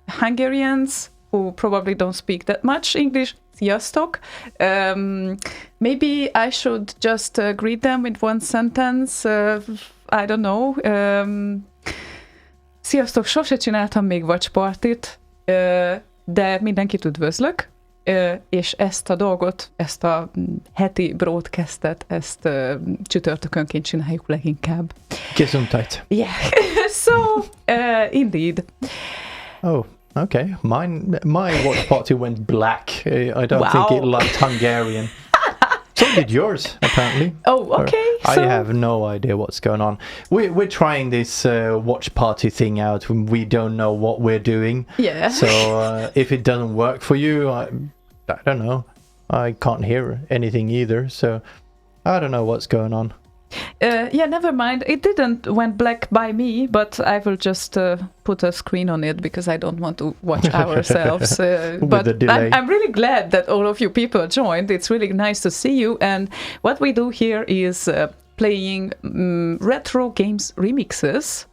Hungarians who probably don't speak that much English, sziasztok. Maybe I should just greet them with one sentence. I don't know. Sziasztok, sose csináltam még watch partit, de mindenkit üdvözlök, és ezt a dolgot, ezt a heti broadcastet, ezt csütörtökönként csináljuk leginkább. Gesundheit. Yeah. So, indeed. Oh, okay. My watch party went black. I don't think it liked Hungarian. So did yours, apparently. Oh, okay. I have no idea what's going on. We're trying this watch party thing out. We don't know what we're doing. Yeah. So if it doesn't work for you, I don't know. I can't hear anything either. So I don't know what's going on. Yeah, never mind. It didn't went black by me, but I will just put a screen on it because I don't want to watch ourselves. But the delay. I'm really glad that all of you people joined. It's really nice to see you. And what we do here is playing retro games remixes.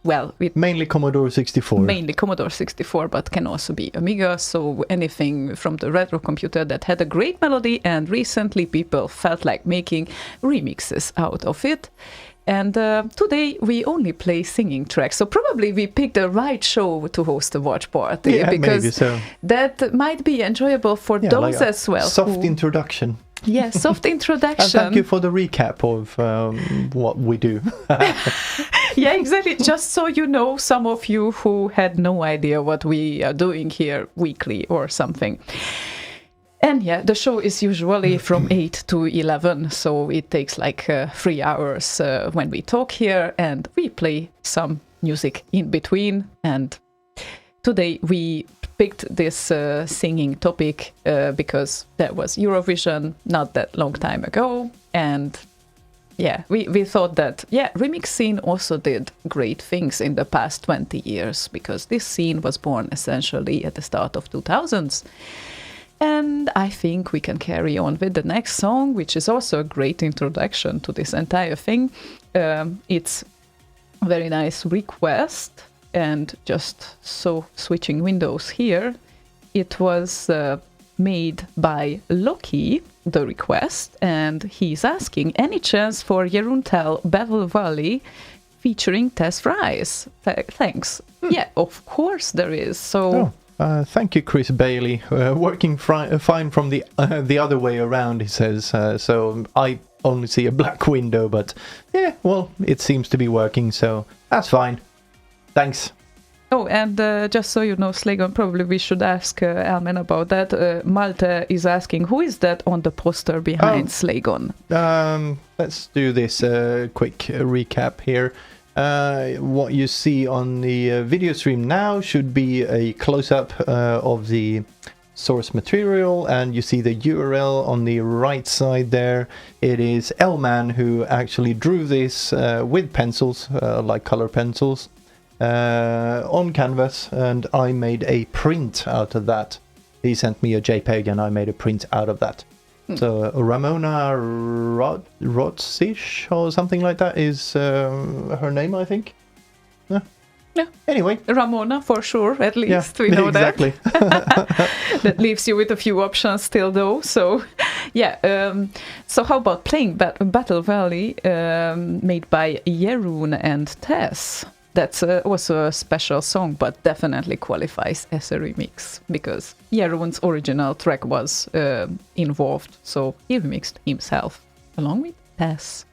With mainly Commodore 64. Mainly Commodore 64, but can also be Amiga, so anything from the retro computer that had a great melody, and recently people felt like making remixes out of it. And today we only play singing tracks, so probably we picked the right show to host a watch party, because maybe so. That might be enjoyable for those like as well. Soft introduction. Yeah, soft introduction. And thank you for the recap of what we do. Yeah, exactly. Just so you know, some of you who had no idea what we are doing here weekly or something. And yeah, the show is usually from 8 to 11, so it takes like 3 hours when we talk here, and we play some music in between. And today we picked this singing topic because there was Eurovision not that long time ago, and yeah, we thought that, remix scene also did great things in the past 20 years, because this scene was born essentially at the start of 2000s. And I think we can carry on with the next song, which is also a great introduction to this entire thing. It's a very nice request, and just so switching windows here, it was made by Loki, the request, and he's asking, any chance for Jeruntel Bevel Valley featuring Tess Rice? Thanks. Yeah, of course there is. So thank you, Chris Bailey. Working fine from the other way around, he says. So I only see a black window, but yeah, well, it seems to be working, so that's fine. Thanks. Oh, and just so you know, Slaygon, probably we should ask Alman about that. Malte is asking, who is that on the poster behind Slaygon? Let's do this quick recap here. What you see on the video stream now should be a close-up of the source material, and you see the URL on the right side there. It is Elman who actually drew this with pencils, like color pencils, on canvas, and I made a print out of that. He sent me a JPEG and I made a print out of that. So Ramona Rotsish or something like that is her name, I think. Yeah. Anyway. Ramona, for sure, at least. We know exactly. that. That leaves you with a few options still, though. So, yeah. So how about playing Battle Valley, made by Jeroen and Tess? That's also a special song, but definitely qualifies as a remix, because Jeroen's original track was involved, so he remixed himself along with Tess.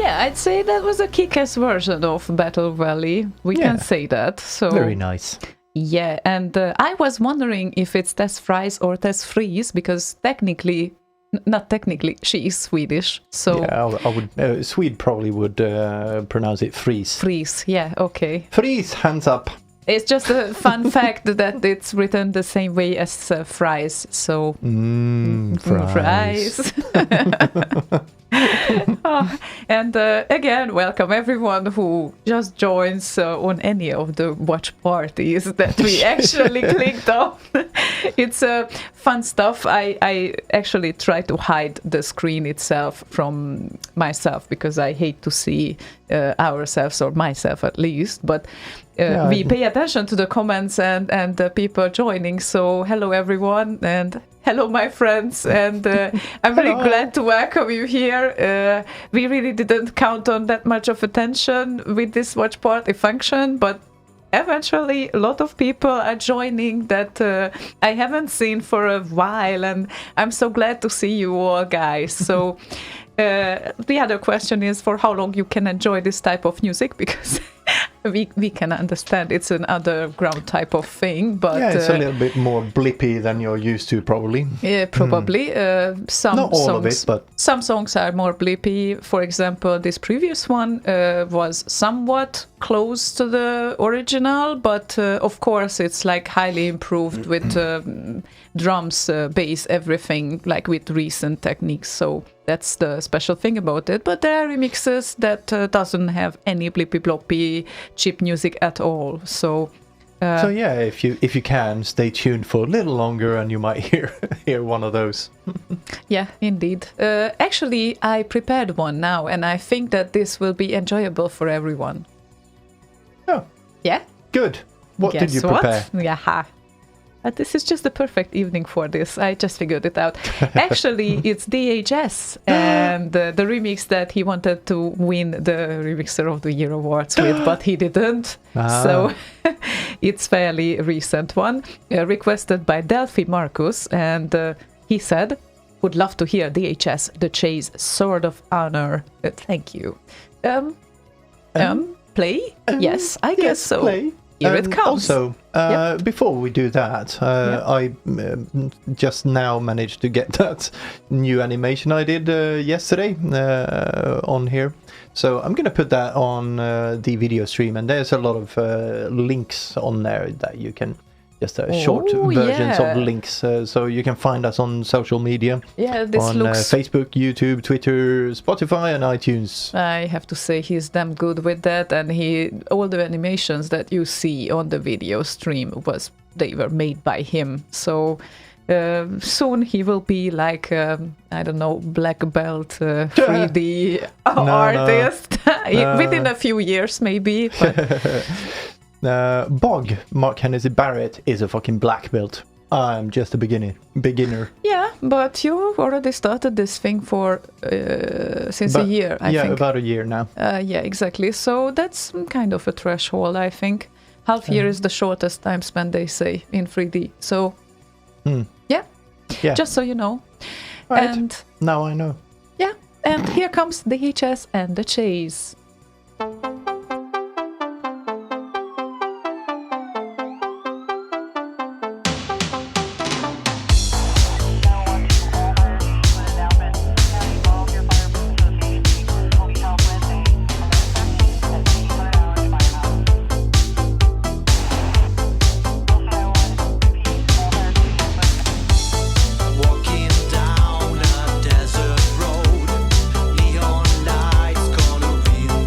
Yeah, I'd say that was a kick-ass version of Battle Valley. We Yeah. can say that. So Very nice. yeah, and I was wondering if it's Tess Fries or Tess Fries, because technically, not technically, she is Swedish. So Yeah, I would. Swede probably would pronounce it Fries. Fries, yeah, okay. Fries, hands up. It's just a fun fact that it's written the same way as fries. So Fries. Oh, and again, welcome everyone who just joins on any of the watch parties that we actually clicked on. It's fun stuff. I actually try to hide the screen itself from myself because I hate to see ourselves, or myself at least, but we pay attention to the comments and the people joining. So hello everyone, and hello my friends, and I'm really glad to welcome you here. We really didn't count on that much of attention with this watch party function, but eventually a lot of people are joining that I haven't seen for a while, and I'm so glad to see you all, guys. So the other question is for how long you can enjoy this type of music, because we can understand it's an underground type of thing, but Yeah, it's a little bit more blippy than you're used to, probably. yeah, probably. Some Not all songs, of it, but some songs are more blippy. For example, this previous one was somewhat close to the original, but of course it's like highly improved with drums, bass, everything, like with recent techniques. So that's the special thing about it. But there are remixes that doesn't have any blippy bloppy cheap music at all. So so yeah, if you can stay tuned for a little longer, and you might hear one of those. yeah, indeed. Actually, I prepared one now, and I think that this will be enjoyable for everyone. Oh, Yeah. good. What did you prepare? What? Yeah. This is just the perfect evening for this. I just figured it out. Actually, it's DHS and the remix that he wanted to win the Remixer of the Year awards with, but he didn't. So it's fairly recent one, requested by Delphi Marcus, and he said, would love to hear DHS, The Chase, Sword of Honor. Thank you. Play? Yes, I guess so. Play. Here it comes. Also, before we do that, I just now managed to get that new animation I did yesterday on here. So I'm going to put that on the video stream, and there's a lot of links on there that you can just short versions of links, so you can find us on social media. Yeah, this on looks Facebook, YouTube, Twitter, Spotify, and iTunes. I have to say he's damn good with that, and all the animations that you see on the video stream they were made by him. So soon he will be like I don't know, black belt 3D artist within a few years maybe. But Bog, Mark Hennessy Barrett, is a fucking black belt. I'm just a beginner. yeah, but you already started this thing for since a year, I think. About a year now. Yeah, exactly. So that's kind of a threshold, I think. Half year is the shortest time span, they say, in 3D. So, yeah, just so you know. Right. And Now I know. yeah, and here comes the HS and the Chase. Walking down a desert road, neon lights gonna real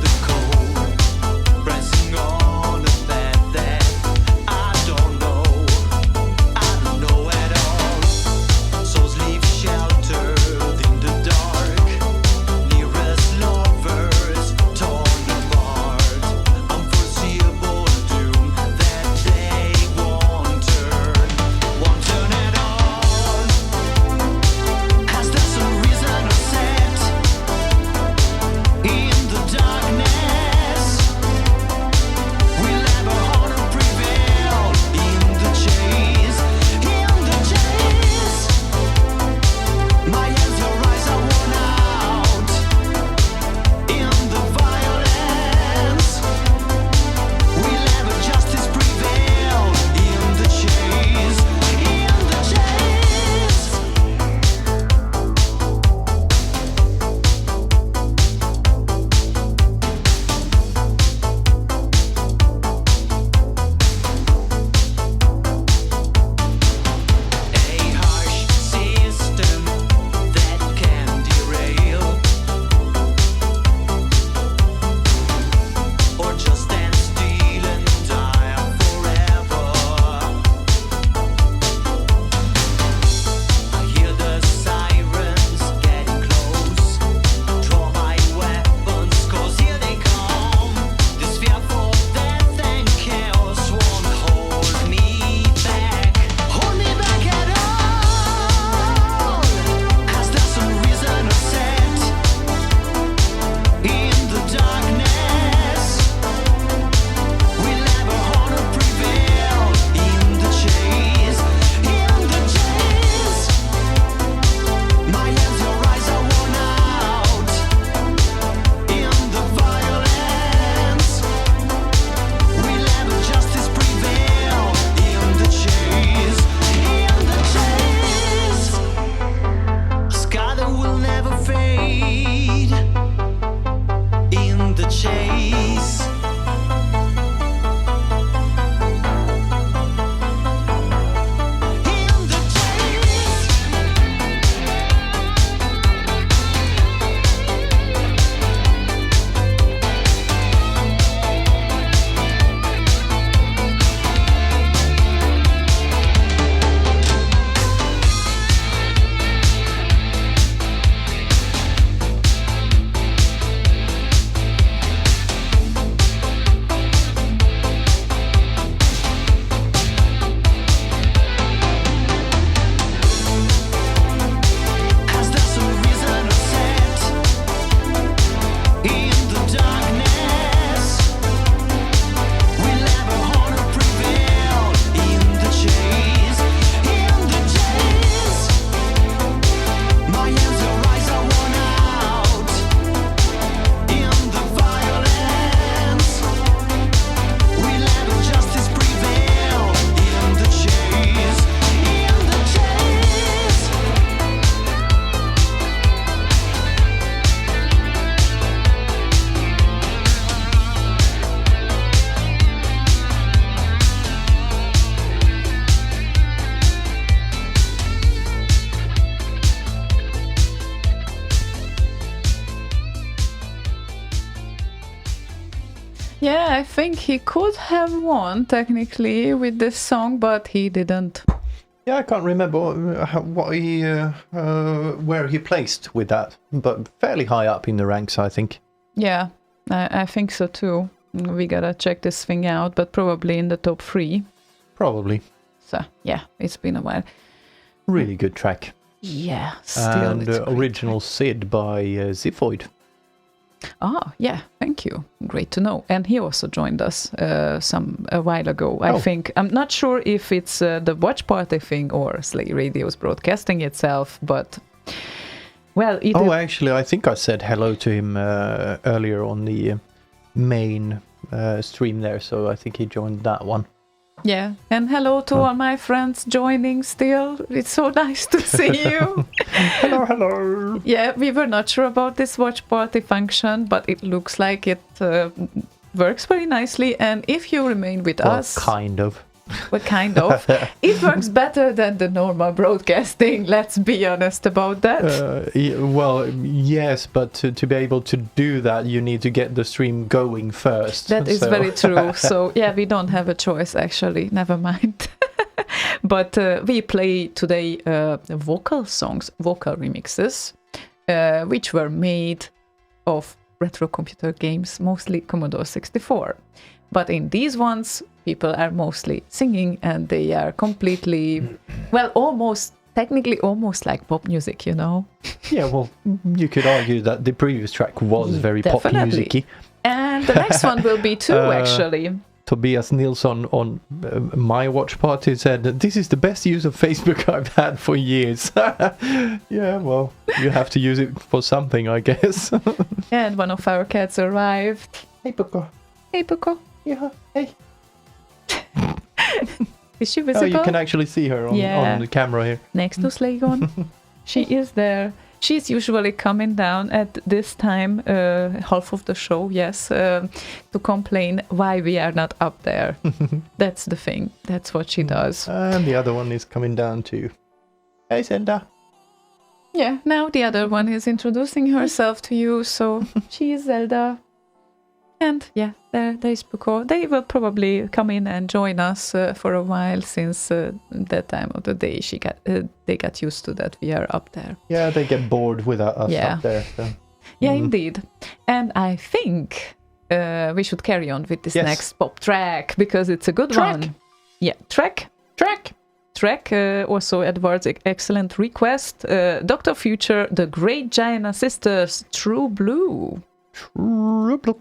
Yeah, I think he could have won technically with this song, but he didn't. Yeah, I can't remember where he placed with that, but fairly high up in the ranks, I think. Yeah, I think so too. We gotta check this thing out, but probably in the top 3. Probably. So yeah, it's been a while. Really good track. Yeah, still. And it's a great original Sid by Ziphoid. track. Ah, yeah, thank you. Great to know. And he also joined us a while ago. I think I'm not sure if it's the watch party thing or Slay Radio's broadcasting itself, but well, Actually, I think I said hello to him earlier on the main stream there, so I think he joined that one. Yeah, and hello to all my friends joining still. It's so nice to see you. Hello. Yeah, we were not sure about this watch party function, but it looks like it works very nicely. And if you remain with us... Kind of. Well, kind of. It works better than the normal broadcasting, let's be honest about that. Yes, but to be able to do that, you need to get the stream going first. That is very true. So, yeah, we don't have a choice, actually. Never mind. But we play today vocal songs, vocal remixes, which were made of retro computer games, mostly Commodore 64. But in these ones, people are mostly singing, and they are completely, technically almost like pop music, you know? Yeah, well, you could argue that the previous track was very pop music-y. And the next one will be too, actually. Tobias Nilsson on my watch party said, "This is the best use of Facebook I've had for years." Yeah, well, you have to use it for something, I guess. And one of our cats arrived. Hey, Pucko. Hey, Pucko. Yeah, hey. Is she visible? Oh, you can actually see her on the camera here. Next to Slaygon. She is there. She's usually coming down at this time, half of the show, yes, to complain why we are not up there. That's the thing. That's what she does. And the other one is coming down too. Hey, Zelda. Yeah, now the other one is introducing herself to you, so she is Zelda. And yeah, there's Puko. They will probably come in and join us for a while, since that time of the day they got used to that we are up there. Yeah, they get bored without us up there. So. Yeah, indeed. And I think we should carry on with this next pop track, because it's a good one. Yeah, track. Also Edward's excellent request. Dr. Future, the Great Giant Sisters, True Blue. True Blue.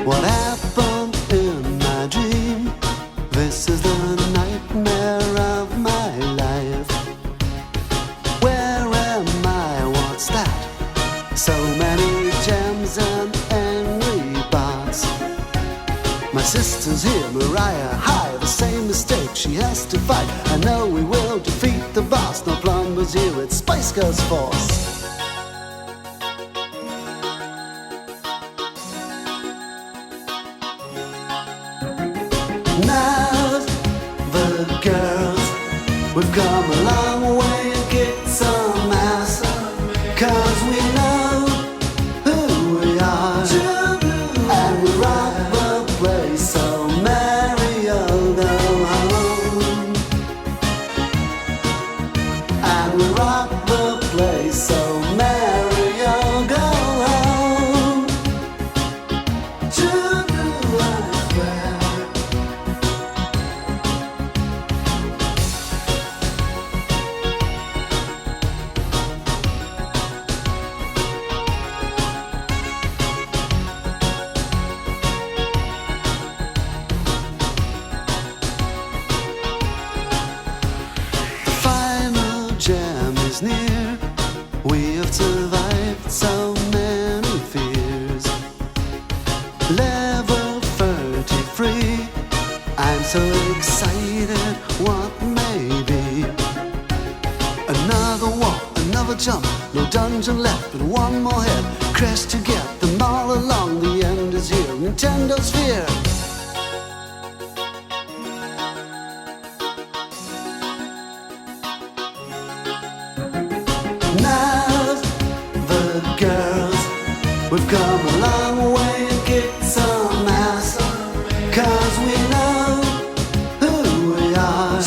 What happened in my dream? This is the nightmare of my life. Where am I? What's that? So many gems and angry bars. My sister's here, Mariah High. The same mistake she has to fight. I know we will defeat the boss. No plumbers here, it's Spice Girls Force. Now the girls, we've come a long way and kicked some ass, 'cause we know who we are, and we rock the place, so Mario, go home. And we rock the place, so Mario, go home. True blue, I swear. Jam is near. We have survived so many fears. Level 33. I'm so excited, what may be. Another war, another a jump, no dungeon left, but one more head. Crest to get them all along, the end is here. Nintendo Sphere. Now the girls, we've come a long way and kicked some ass, 'cause we know who we are,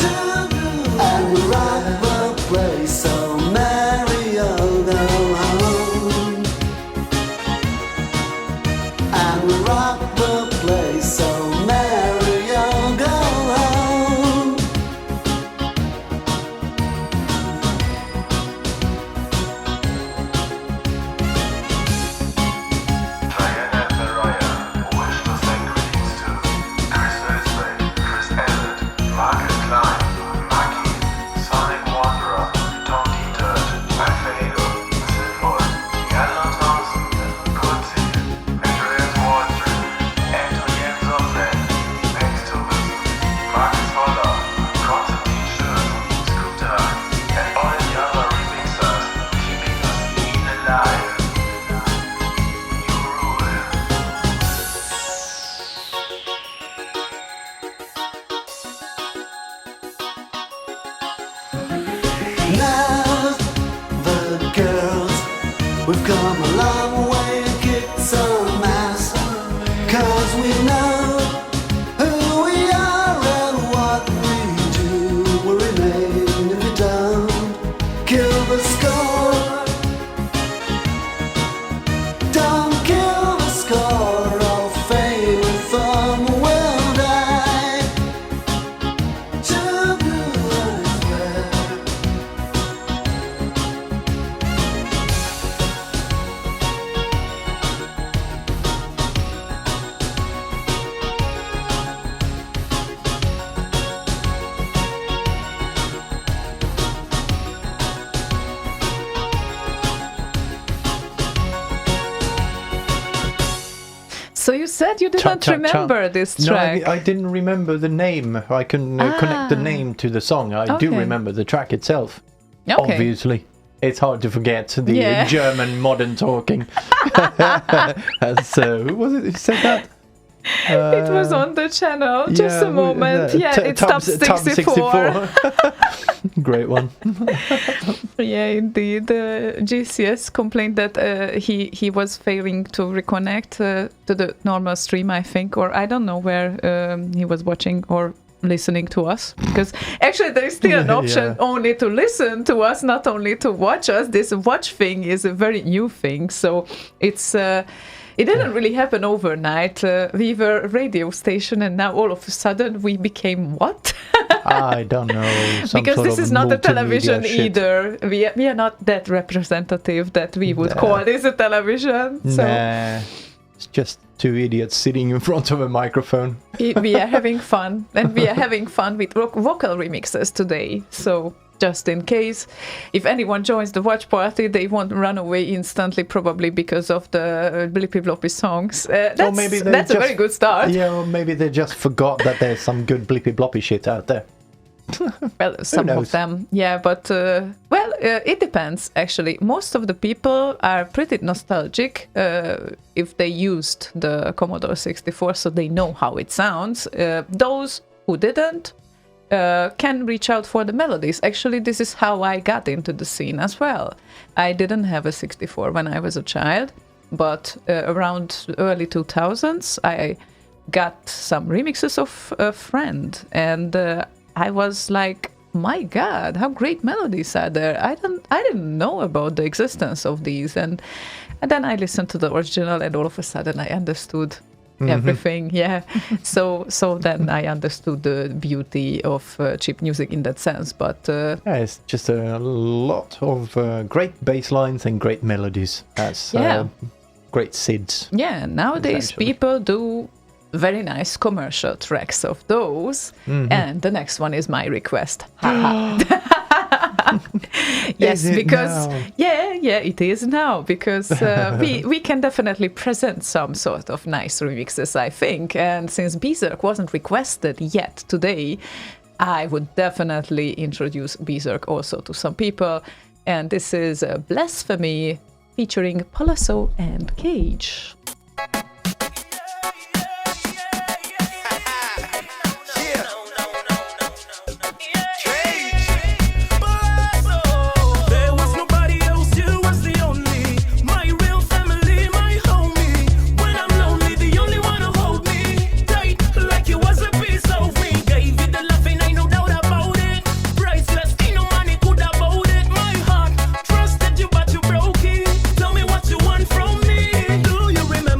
and we rock the place, so Mario go home. And we rock the place, so Mario go home. Diana Ferraya, wish to say greetings to Chris Osprey, Chris Everett, Margaret Klein, Maggie, Sonic Wanderer, Tom Dietert, Alfredo, Silver, Jan Thompson, Kutzi, Andreas Waldron, Antoine Zoffen, Max Thomas, Marcus Holler, Constantine Schön, Scooter, and all the other remixers keeping the scene alive. You rule. Now the girls, we've come a long way and kicked some ass, 'cause we know who we are and what we do. We'll remain if we don't kill the score. Don't kill the score, all fame and fun will die. To blue and red. So you said you didn't remember this No, track. I didn't remember the name. I can connect the name to the song. I do Okay. remember the track itself. Okay. Obviously. It's hard to forget the Yeah. German modern talking. As, who was it who said that? It was on the channel. Just a moment. It's top 64. Great one. Yeah, indeed. GCS complained that he was failing to reconnect to the normal stream, I think, or I don't know where he was watching or listening to us, because actually there is still an option Yeah. only to listen to us, not only to watch us. This watch thing is a very new thing, so it's it didn't really happen overnight. We were a radio station and now all of a sudden we became what? I don't know. Some Because sort this of is not a multimedia television shit. either. We are not that representative that we would call this a television. So Nah, it's just two idiots sitting in front of a microphone. we are having fun, and we are having fun with vocal remixes today. So just in case, if anyone joins the watch party, they won't run away instantly, probably because of the Blippy Bloppy songs. That's a very good start. Yeah, or maybe they just forgot that there's some good Blippy Bloppy shit out there. Well, some of knows? them, yeah, but it depends. Actually, most of the people are pretty nostalgic if they used the Commodore 64, so they know how it sounds. Those who didn't can reach out for the melodies. Actually, this is how I got into the scene as well. I didn't have a 64 when I was a child, but around early 2000s, I got some remixes of a friend, and I was like, my God, how great melodies are there! I didn't know about the existence of these, and then I listened to the original, and all of a sudden I understood everything. Yeah, so then I understood the beauty of cheap music in that sense. But Yeah, it's just a lot of great bass lines and great melodies. That's great SIDs. yeah, nowadays Essentially. people do very nice commercial tracks of those, and the next one is my request. Yes, Is it because now? yeah, it is now, because we can definitely present some sort of nice remixes, I think. And since Berserk wasn't requested yet today, I would definitely introduce Berserk also to some people. And this is Blasphemy featuring Palasso and Cage. There was nobody else, you was the only, my real family, my homie. When I'm lonely, the only one who hold me tight, like you was a piece of me. Gave you the loving, ain't no doubt about it. Priceless, ain't no money could have bought it. My heart trusted you, but you broke it. Tell me what you want from me. Do you remember?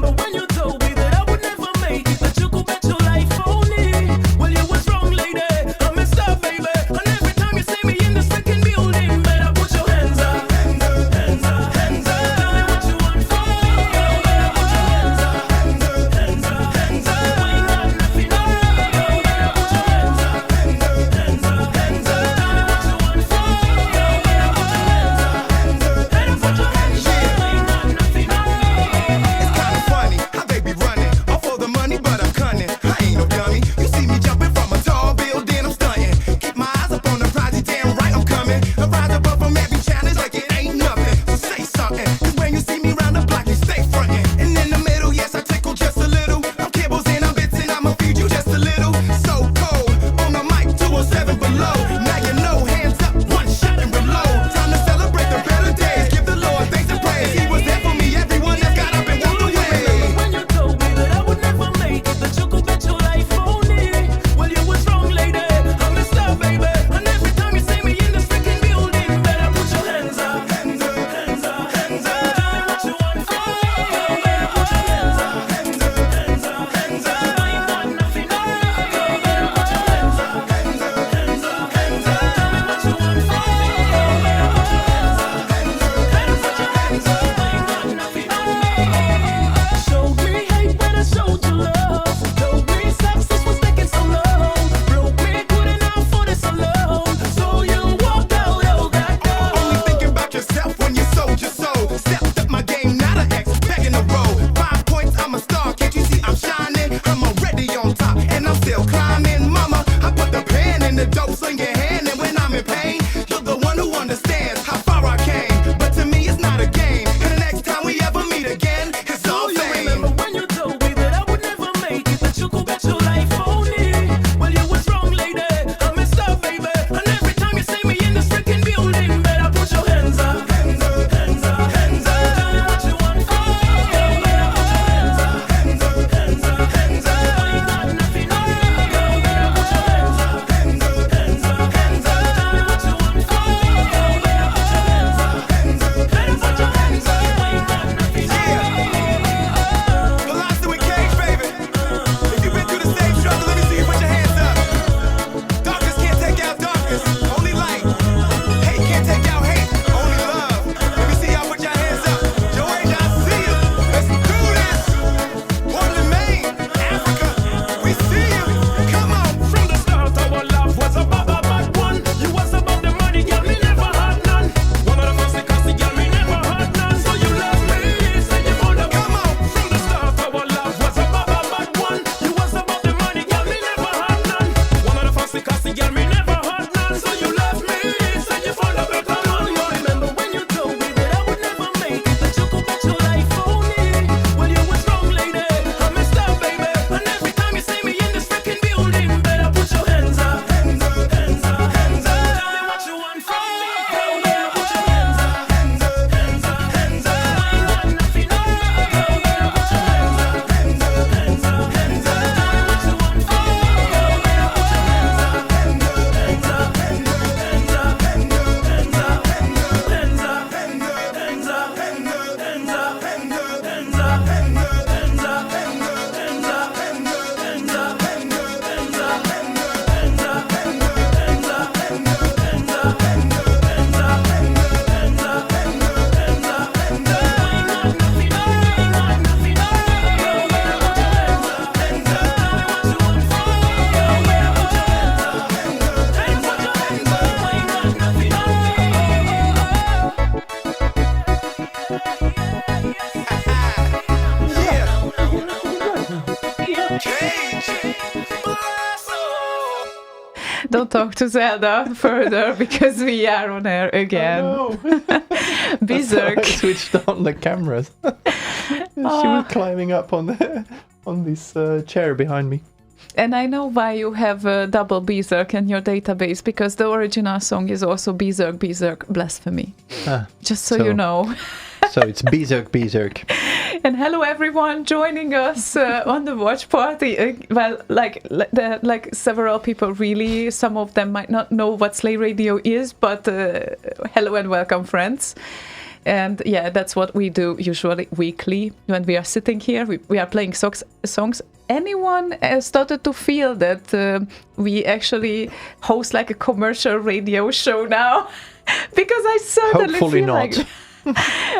Don't talk to Zelda further because we are on air again. Oh, I Berserk. switched on the cameras. She was climbing up on this chair behind me. And I know why you have a double Berserk in your database, because the original song is also Berserk, Berserk, Blasphemy. Just so you know. So it's Berserk. And hello everyone joining us on the watch party. Well, like several people really, some of them might not know what Slay Radio is, but hello and welcome, friends. And yeah, that's what we do usually weekly when we are sitting here. We are playing songs. Anyone started to feel that we actually host like a commercial radio show now? Because I certainly Hopefully feel not. like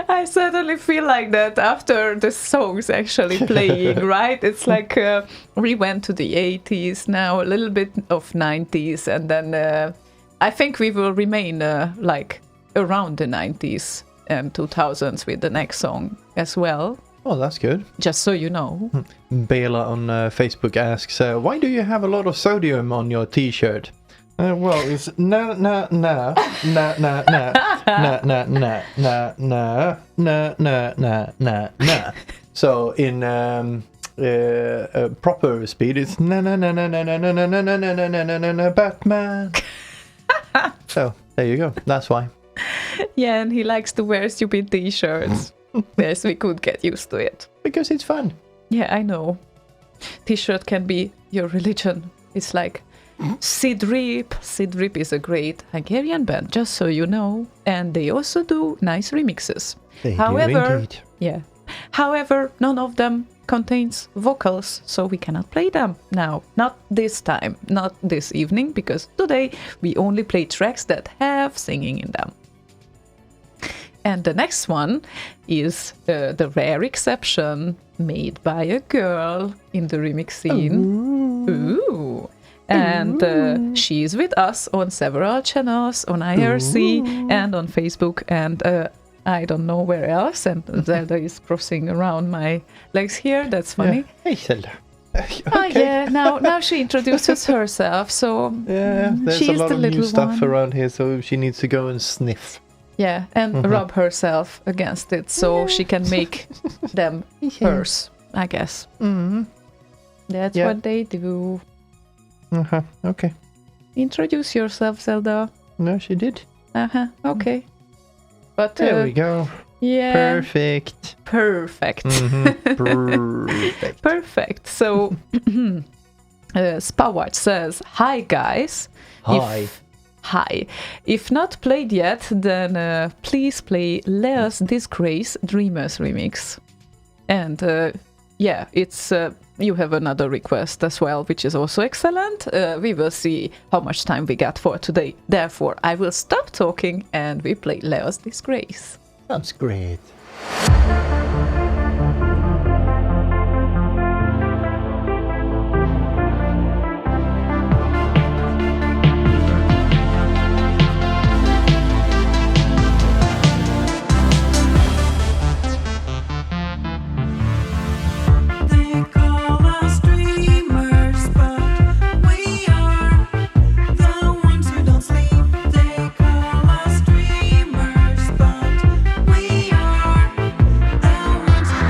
I certainly feel like that after the songs actually playing, right? It's like we went to the 80s, now a little bit of 90s, and then I think we will remain like around the 90s and 2000s with the next song as well. Oh, that's good. Just so you know. Bela on Facebook asks, why do you have a lot of sodium on your t-shirt? Well, it's na. So in proper speed, it's na Batman. So there you go. That's why. Yeah, and he likes to wear stupid t-shirts. Yes, we could get used to it. Because it's fun. Yeah, I know. T-shirt can be your religion. It's like Sidrip. Sidrip is a great Hungarian band, just so you know. And they also do nice remixes. They do indeed. Yeah. However, none of them contains vocals, so we cannot play them now. Not this time, not this evening, because today we only play tracks that have singing in them. And the next one is the rare exception made by a girl in the remix scene. Ooh. And she's with us on several channels, on IRC and on Facebook, and I don't know where else. And Zelda is crossing around my legs here. That's funny. Yeah. Hey, Zelda. Yeah. Now she introduces herself. So yeah, there's she's a lot the of little new stuff one. around here, so she needs to go and sniff. Yeah, and rub herself against it so she can make them hers, I guess. That's what they do. Okay. Introduce yourself, Zelda. No, she did. Okay. But There we go. yeah, Perfect. perfect. Perfect. Perfect. So Spawatch says, "Hi guys. Hi. Hi. If not played yet, then please play Leo's Disgrace Dreamers remix." And yeah, it's you have another request as well, which is also excellent. We will see how much time we got for today. Therefore, I will stop talking and we play Leo's Disgrace. That's great. They call us dreamers, but we are the ones who don't sleep. They call us dreamers, but we are the ones who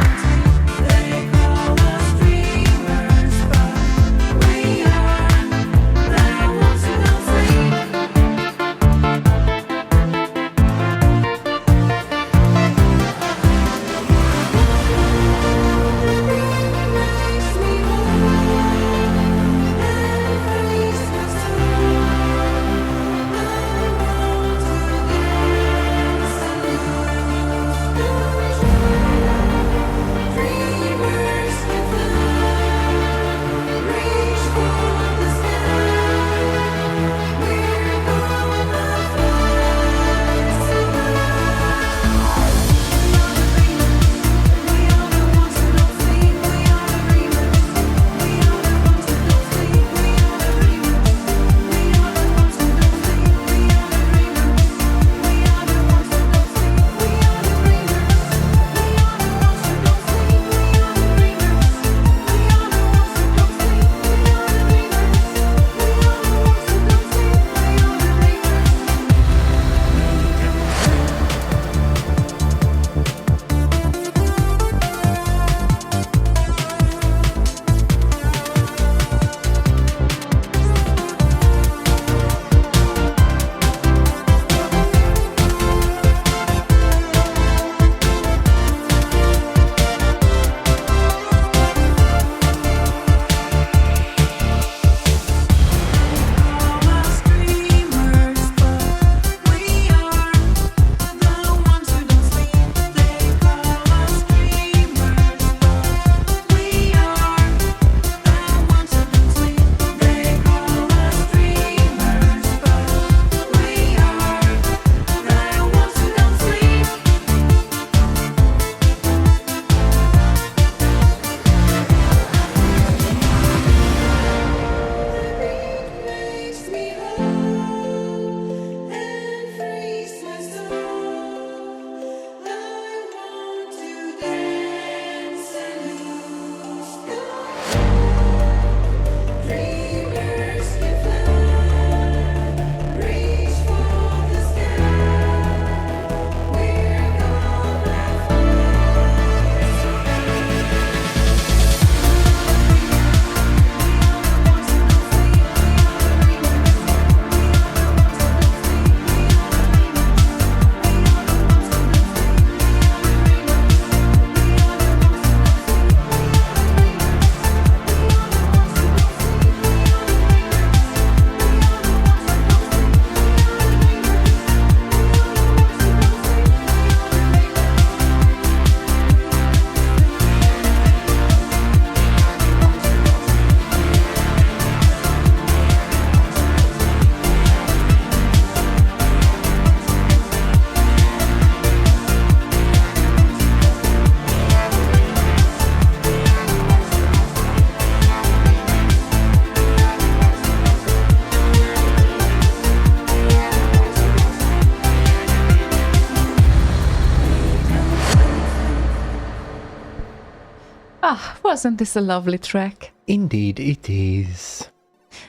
Wasn't this a lovely track? Indeed, it is.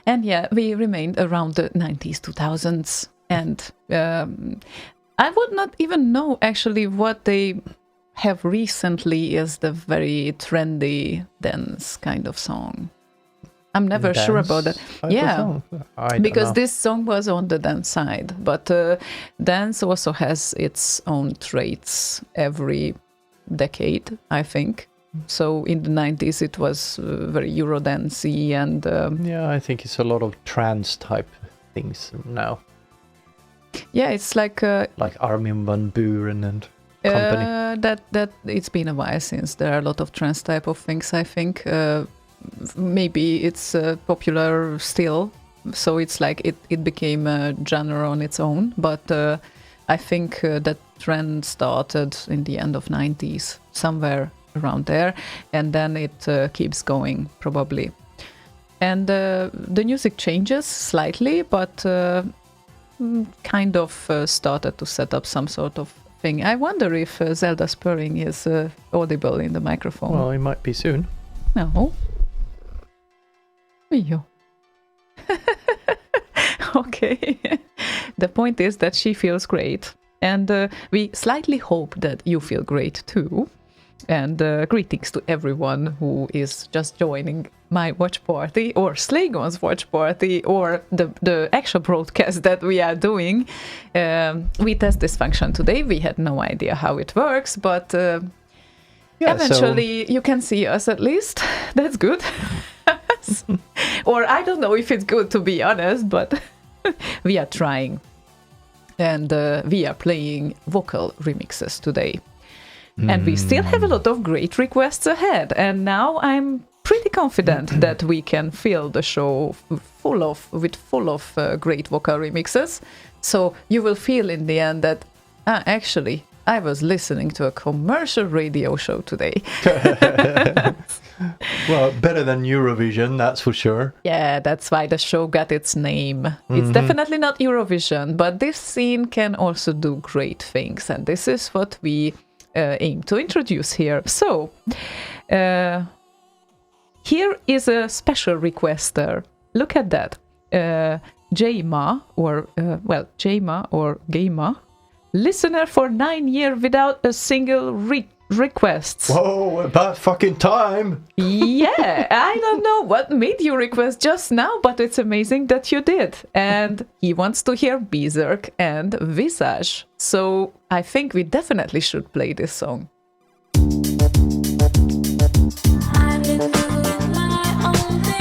And yeah, we remained around the 90s, 2000s. And I would not even know actually what they have recently is the very trendy dance kind of song. I'm never sure about that. Yeah, because this song was on the dance side, but dance also has its own traits every decade, I think. So in the 90s it was very Eurodancey and... yeah, I think it's a lot of trance type things now. Yeah, it's like... Armin van Buuren and company. That it's been a while since there are a lot of trance type of things, I think. Maybe it's popular still, so it's like it became a genre on its own, but I think that trend started in the end of 90s, somewhere around there, and then it keeps going probably. And the music changes slightly, but kind of started to set up some sort of thing. I wonder if Zelda's purring is audible in the microphone. Well, it might be soon. No. Yo. Okay. The point is that she feels great. And we slightly hope that you feel great too. And greetings to everyone who is just joining my watch party or Slaygon's watch party or the actual broadcast that we are doing. We test this function today. We had no idea how it works, but eventually you can see us at least. That's good. Or I don't know if it's good, to be honest, but we are trying. And we are playing vocal remixes today. And we still have a lot of great requests ahead. And now I'm pretty confident that we can fill the show full of great vocal remixes. So you will feel in the end that, actually, I was listening to a commercial radio show today. Well, better than Eurovision, that's for sure. Yeah, that's why the show got its name. It's definitely not Eurovision, but this scene can also do great things. And this is what we aim to introduce here. So, here is a special requester. Look at that. Jama or Gama, listener for 9 years without a single request. Whoa, about fucking time! Yeah, I don't know what made you request just now, but it's amazing that you did. And he wants to hear Berserk and Visage. So I think we definitely should play this song. I've been doing my own thing.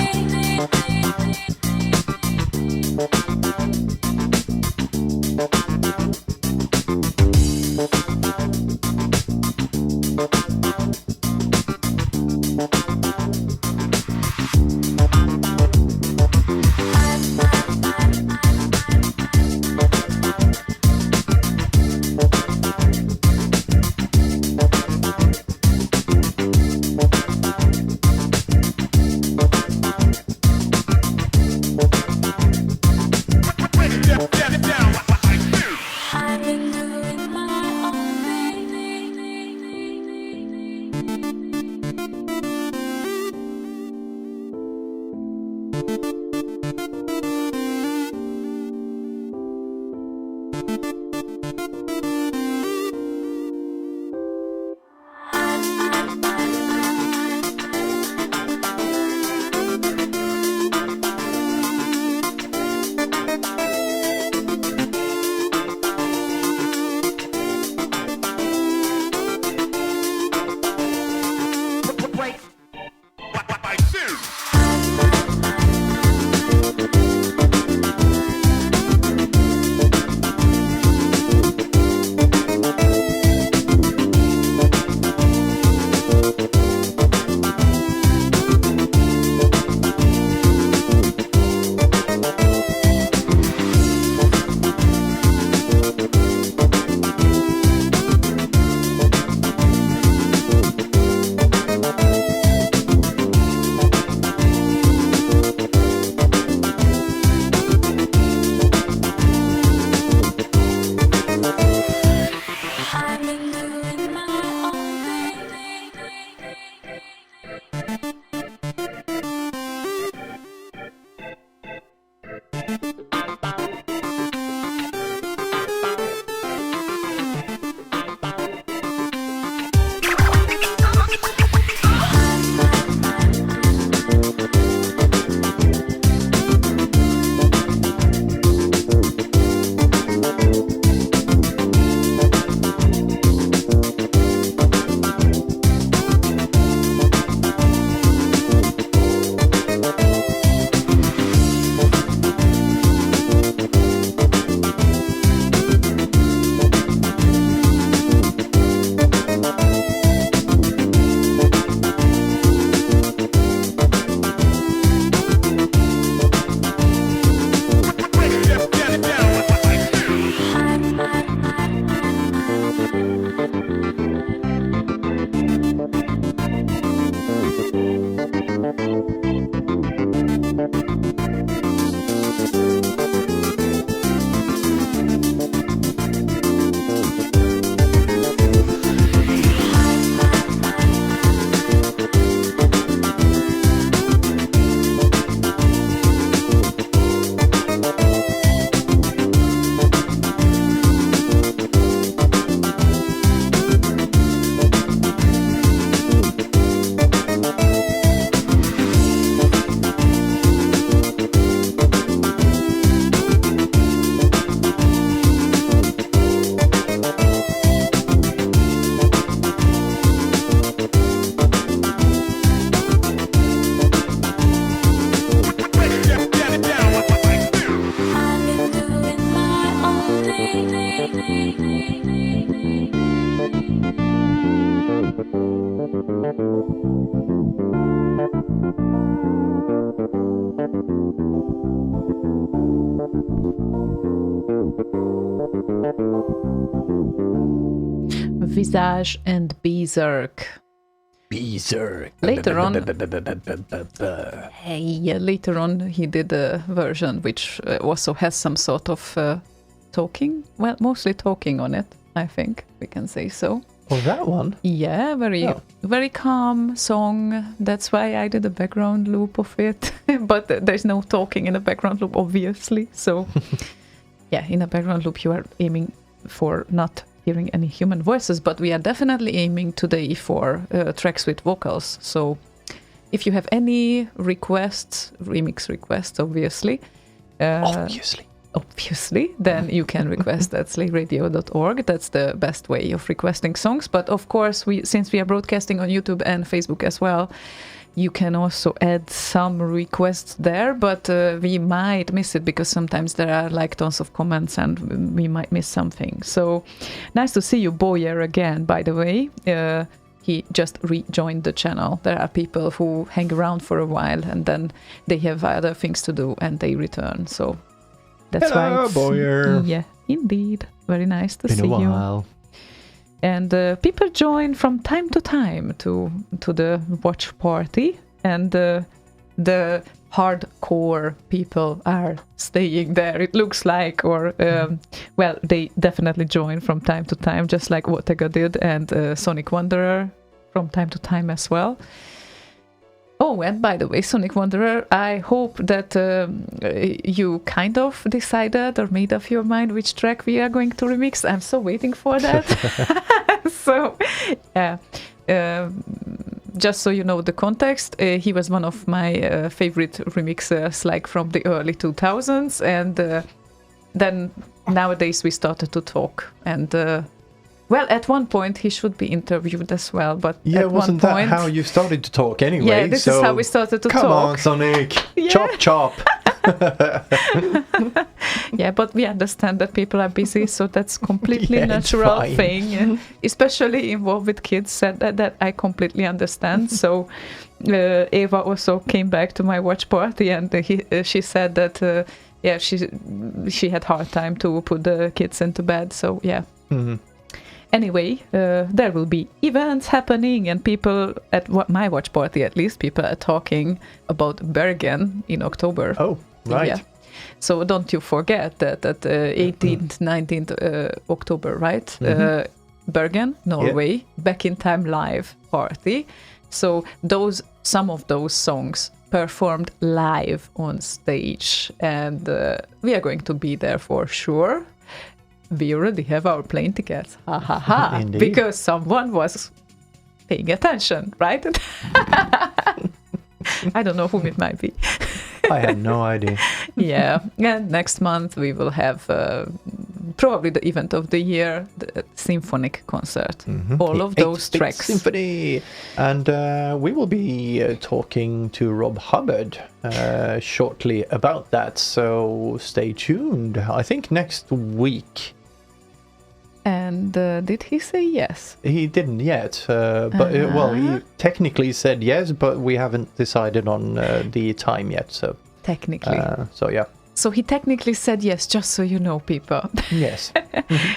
Visage and Berserk. Berserk. Later on, later on he did a version which also has some sort of talking. Well, mostly talking on it, I think we can say so. Oh, that one? Yeah, very calm song. That's why I did a background loop of it. But there's no talking in a background loop, obviously. So, yeah, in a background loop, you are aiming for not hearing any human voices. But we are definitely aiming today for tracks with vocals. So, if you have any requests, remix requests, obviously. Obviously, then you can request at slayradio.org. That's the best way of requesting songs. But of course, since we are broadcasting on YouTube and Facebook as well, you can also add some requests there. But we might miss it because sometimes there are like tons of comments and we might miss something. So nice to see you, Boyer, again, by the way. He just rejoined the channel. There are people who hang around for a while and then they have other things to do and they return. So that's Hello, right. Boyer. Yeah, indeed. Very nice to Been see a you. while. And people join from time to time to the watch party. And the hardcore people are staying there, it looks like. Or, well, they definitely join from time to time, just like Wotega did, and Sonic Wanderer from time to time as well. Oh, and by the way, Sonic Wanderer, I hope that you kind of decided or made up your mind which track we are going to remix. I'm so waiting for that. So, yeah. Just so you know the context, he was one of my favorite remixers, like from the early 2000s. And then nowadays we started to talk. And well, at one point he should be interviewed as well, but Yeah, at wasn't one point, that how you started to talk anyway? Yeah, this is how we started to come talk. on, Sonic. Yeah. Chop, chop. Yeah, but we understand that people are busy, so that's completely Yeah, it's natural fine. thing, and especially involved with kids. Said that I completely understand. So Eva also came back to my watch party, and she said that yeah, she had hard time to put the kids into bed. So yeah. Mhm. Anyway, there will be events happening, and people at my watch party, at least, people are talking about Bergen in October. Oh, right. Yeah. So don't you forget that 18th, 19th October, right? Bergen, Norway, Back in Time live party. So some of those songs performed live on stage, and we are going to be there for sure. We already have our plane tickets. Ha ha ha. Indeed. Because someone was paying attention, right? I don't know whom it might be. I had no idea. Yeah. And next month we will have probably the event of the year, the symphonic concert. All of those 8-bit tracks. Symphony. And we will be talking to Rob Hubbard shortly about that. So stay tuned. I think next week. And did he say yes? He didn't yet, but well, he technically said yes, but we haven't decided on the time yet. So Technically. so yeah, So he technically said yes, just so you know, people. yes.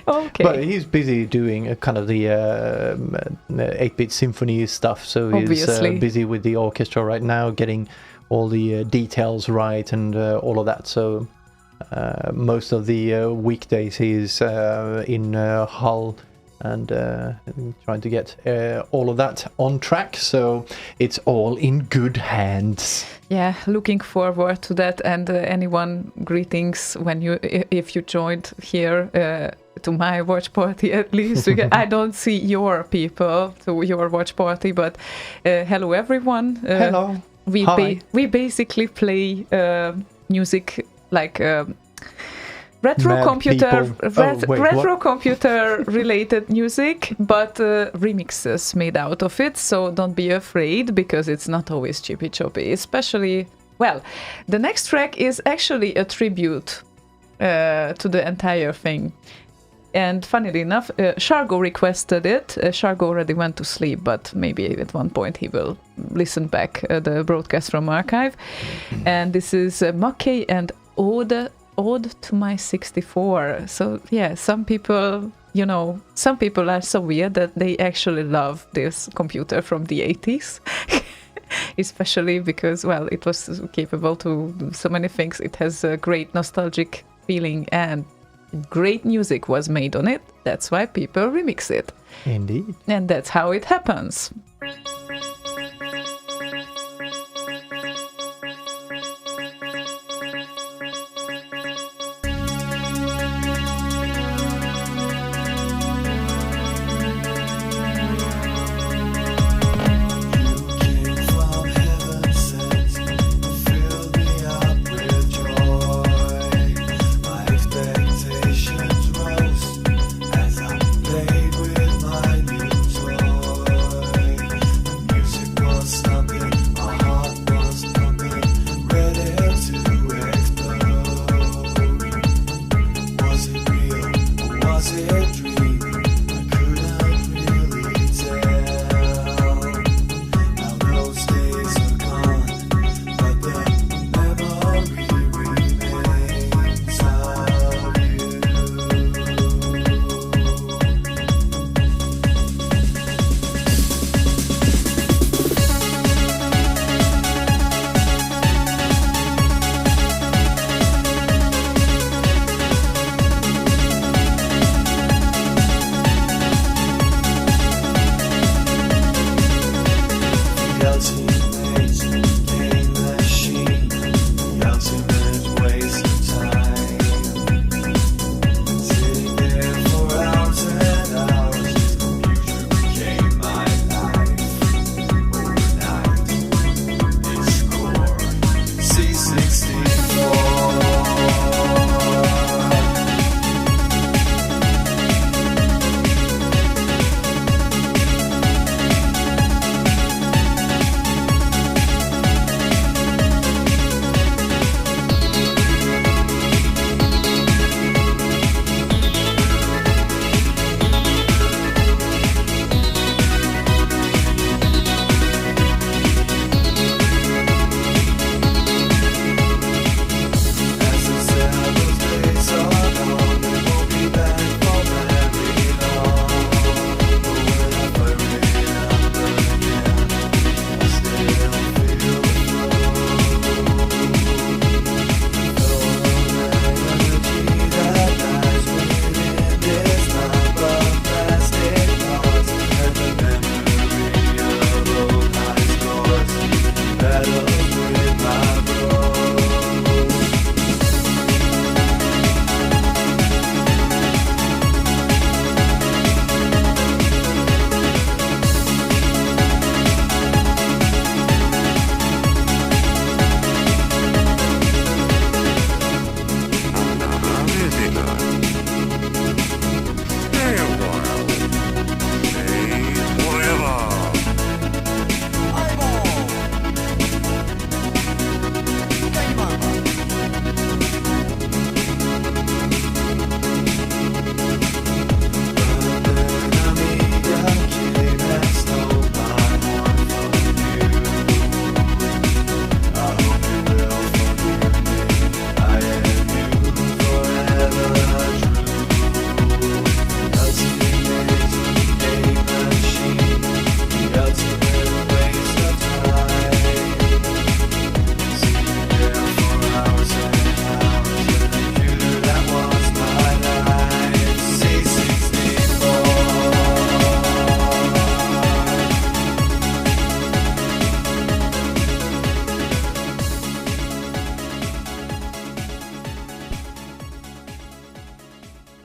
Okay. But he's busy doing kind of the 8-bit symphony stuff, so he's Obviously. busy with the orchestra right now, getting all the details right and all of that. So most of the weekdays he's in Hull and trying to get all of that on track. So it's all in good hands. Yeah, looking forward to that. And anyone, greetings when if you joined here to my watch party, at least. I don't see your people to your watch party, but hello everyone. Hello. We basically play music like retro Mad computer people. Oh, wait, retro what? computer related music, but remixes made out of it. So don't be afraid, because it's not always chippy choppy. Especially, well, the next track is actually a tribute to the entire thing. And funnily enough, Shargo requested it. Shargo already went to sleep, but maybe at one point he will listen back the broadcast from archive. And this is Mackey and Ode to My 64. So yeah, some people, some people are so weird that they actually love this computer from the 80s. Especially because, well, it was capable to do so many things. It has a great nostalgic feeling and great music was made on it. That's why people remix it. Indeed. And that's how it happens.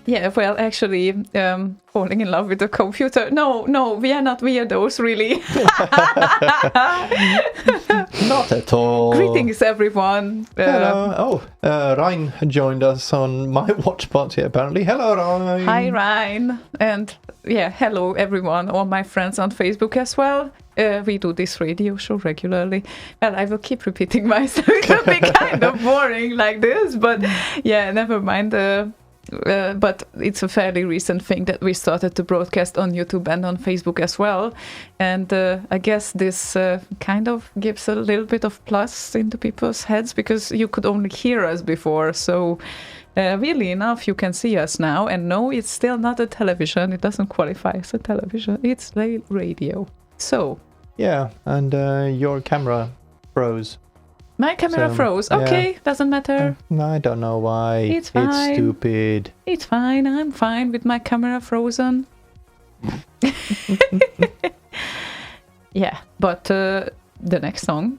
Yeah, well, actually, falling in love with a computer. No, we are not weirdos, really. Not at all. Greetings, everyone. Hello. Ryan joined us on my watch party, apparently. Hello, Ryan. Hi, Ryan. And yeah, hello, everyone, all my friends on Facebook as well. We do this radio show regularly. Well, I will keep repeating myself. It will be kind of boring like this, but yeah, never mind. but it's a fairly recent thing that we started to broadcast on YouTube and on Facebook as well. And I guess this kind of gives a little bit of plus into people's heads, because you could only hear us before. So really enough, you can see us now. And no, it's still not a television. It doesn't qualify as a television. It's a radio. So Yeah, and your camera froze. my camera So, froze. yeah. Okay, doesn't matter. I don't know why. It's fine. Stupid. It's fine. I'm fine with my camera frozen. Yeah, but the next song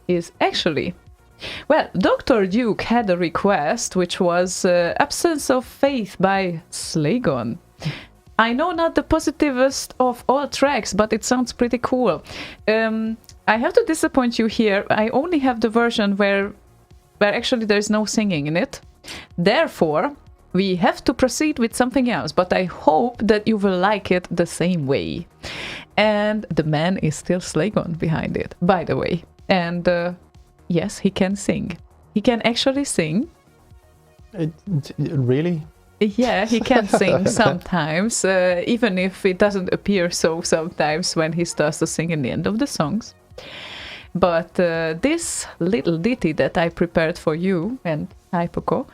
is actually... Well, Dr. Duke had a request, which was Absence of Faith by Slaygon. I know not the positivest of all tracks, but it sounds pretty cool. I have to disappoint you here. I only have the version where actually there's no singing in it. Therefore, we have to proceed with something else, but I hope that you will like it the same way. And the man is still Slaygon behind it, by the way. And yes, he can sing. He can actually sing. Really? Yeah, he can sing sometimes, even if it doesn't appear so sometimes when he starts to sing in the end of the songs. But this little ditty that I prepared for you and Hypoko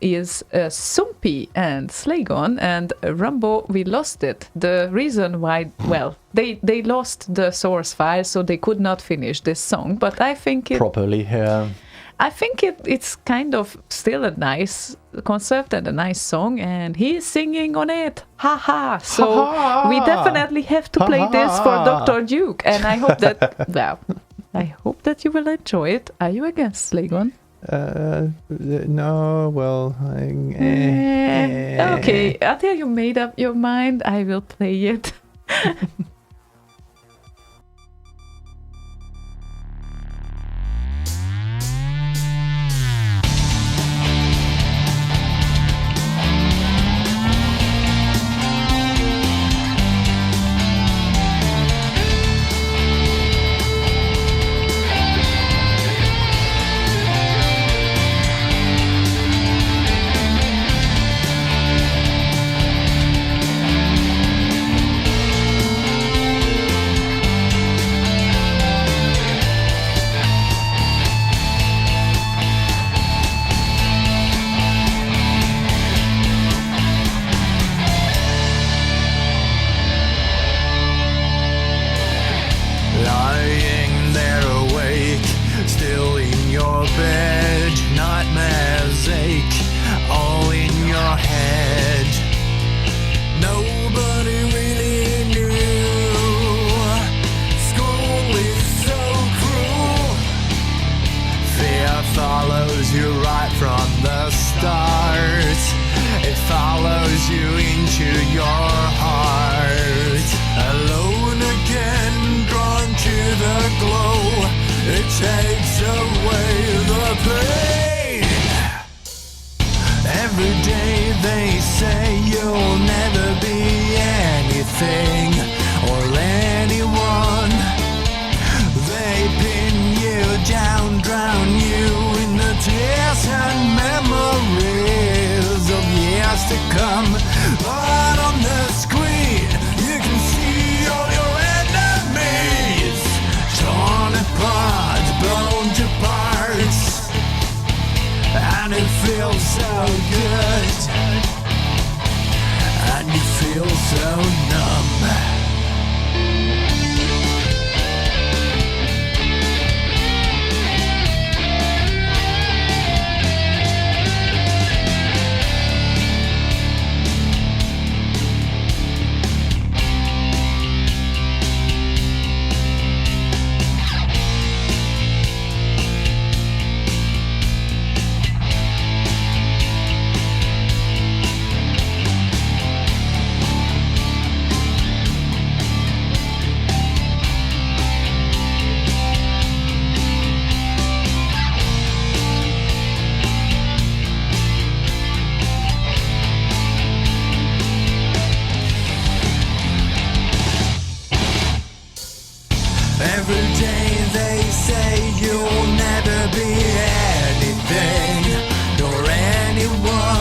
is Sumpi and Slaygon and Rambo. We lost it. The reason why, well, they lost the source file, so they could not finish this song. But I think it Properly, I think it's kind of still a nice concept and a nice song, and he's singing on it. Haha! So Ha-ha! we definitely have to play this for Ha-ha! Dr. Duke, and I hope that, well, I hope that you will enjoy it. Are you against Slaygon? No, well, Okay, until you made up your mind, I will play it. Lying there awake, still in your bed, nightmares ache, all in your head. Nobody really knew. School is so cruel. Fear follows you right from the start. It follows you into your heart. Alone again, drawn to the glow. It takes away the pain. Every day they say you'll never be anything or anyone. They pin you down, drown you in the tears and memories of years to come. But on the screen you can see all your enemies torn apart, blown to parts, and it feels so good, and you feel so numb. Every day they say you'll never be anything nor anyone.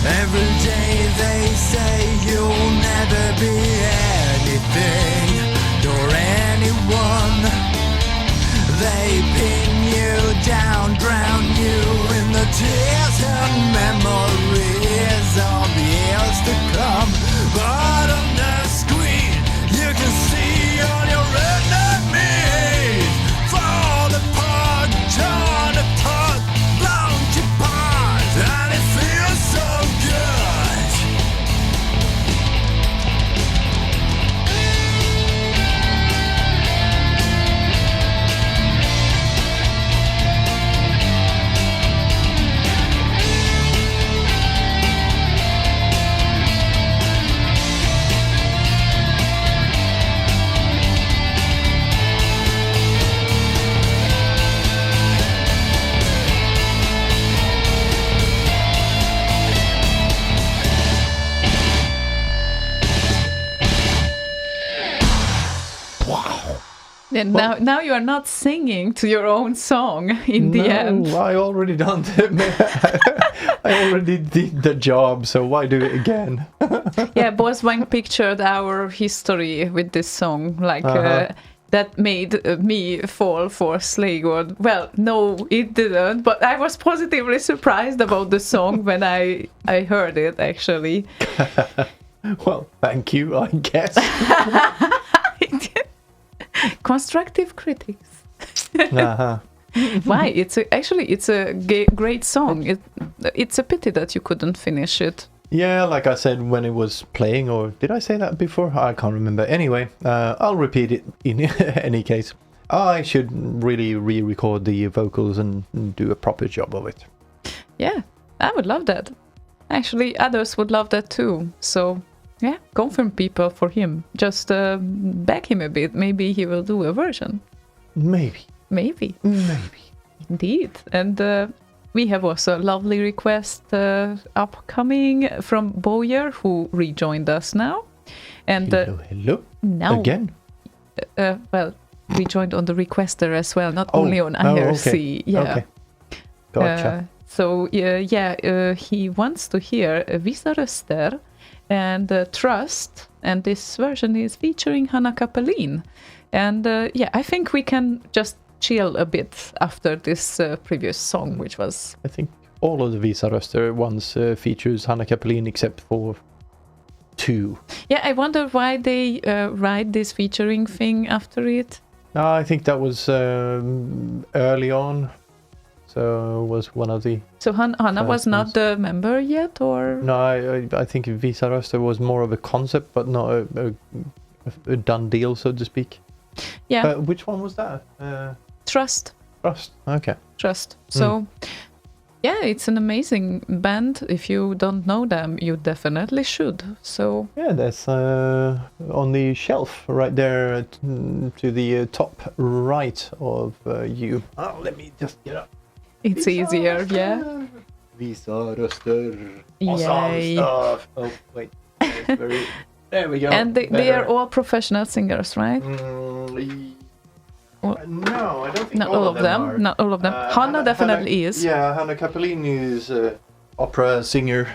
Every day they say you'll never be anything or anyone. They pin you down, drown you in the tears and memories of years to come. But on the screen you can see all your enemies fall apart, torn apart, blown to parts, and it feels so good. And now you are not singing to your own song in the end. I already done I already did the job, so why do it again? Yeah, Boswang pictured our history with this song, like that made me fall for Slaygon. Well, no, it didn't, but I was positively surprised about the song when I heard it, actually. Well, thank you, I guess. Constructive critics. Uh-huh. Why? It's a great song. It's a pity that you couldn't finish it. Yeah, like I said when it was playing, or did I say that before? I can't remember. Anyway, I'll repeat it in any case. I should really re-record the vocals and do a proper job of it. Yeah, I would love that. Actually, others would love that too. So, yeah, confirm people for him. Just back him a bit. Maybe he will do a version. Maybe. Indeed. And we have also a lovely request upcoming from Boyer, who rejoined us now. And Hello. now, Again? well, rejoined on the requester as well, not only on IRC. Okay. Yeah. Okay. Gotcha. So he wants to hear Visa Röster and Trust, and this version is featuring Hanna Kapelin. And I think we can just chill a bit after this previous song, which was... I think all of the Visa Röster ones features Hanna Kapelin except for 2. Yeah, I wonder why they write this featuring thing after it. I think that was early on. So was one of the... So Hanna was not the member yet, or...? No, I think Visa Röster was more of a concept, but not a done deal, so to speak. Yeah. Which one was that? Trust. Okay. Trust. So, yeah, it's an amazing band. If you don't know them, you definitely should. So yeah, that's on the shelf right there to the top right of you. Oh, let me just get up. it's easier, yeah. Visa Röster. Yay. Awesome stuff. Oh, wait. There we go. And they are all professional singers, right? No, I don't think Not all of them. are. Not all of them. Hanna definitely is. Yeah, Hanna Kapelin is opera singer.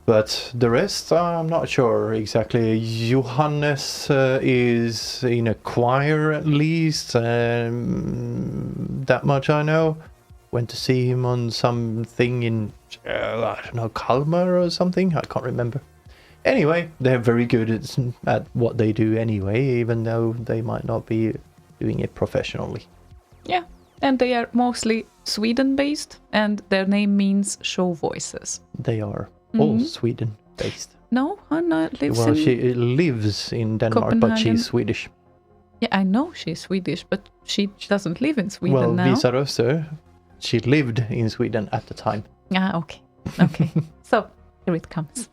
But the rest, I'm not sure exactly. Johannes is in a choir at least. That much I know. Went to see him on something in, I don't know, Kalmar or something. I can't remember. Anyway, they're very good at what they do anyway, even though they might not be doing it professionally. Yeah, and they are mostly Sweden-based, and their name means show voices. They are all Sweden-based. No, Hanna lives Well, in... she lives in Denmark, but Copenhagen. she's Swedish. Yeah, I know she's Swedish, but she doesn't live in Sweden Well, now. Visa Röster, she lived in Sweden at the time. Ah, okay. Okay. So, here it comes.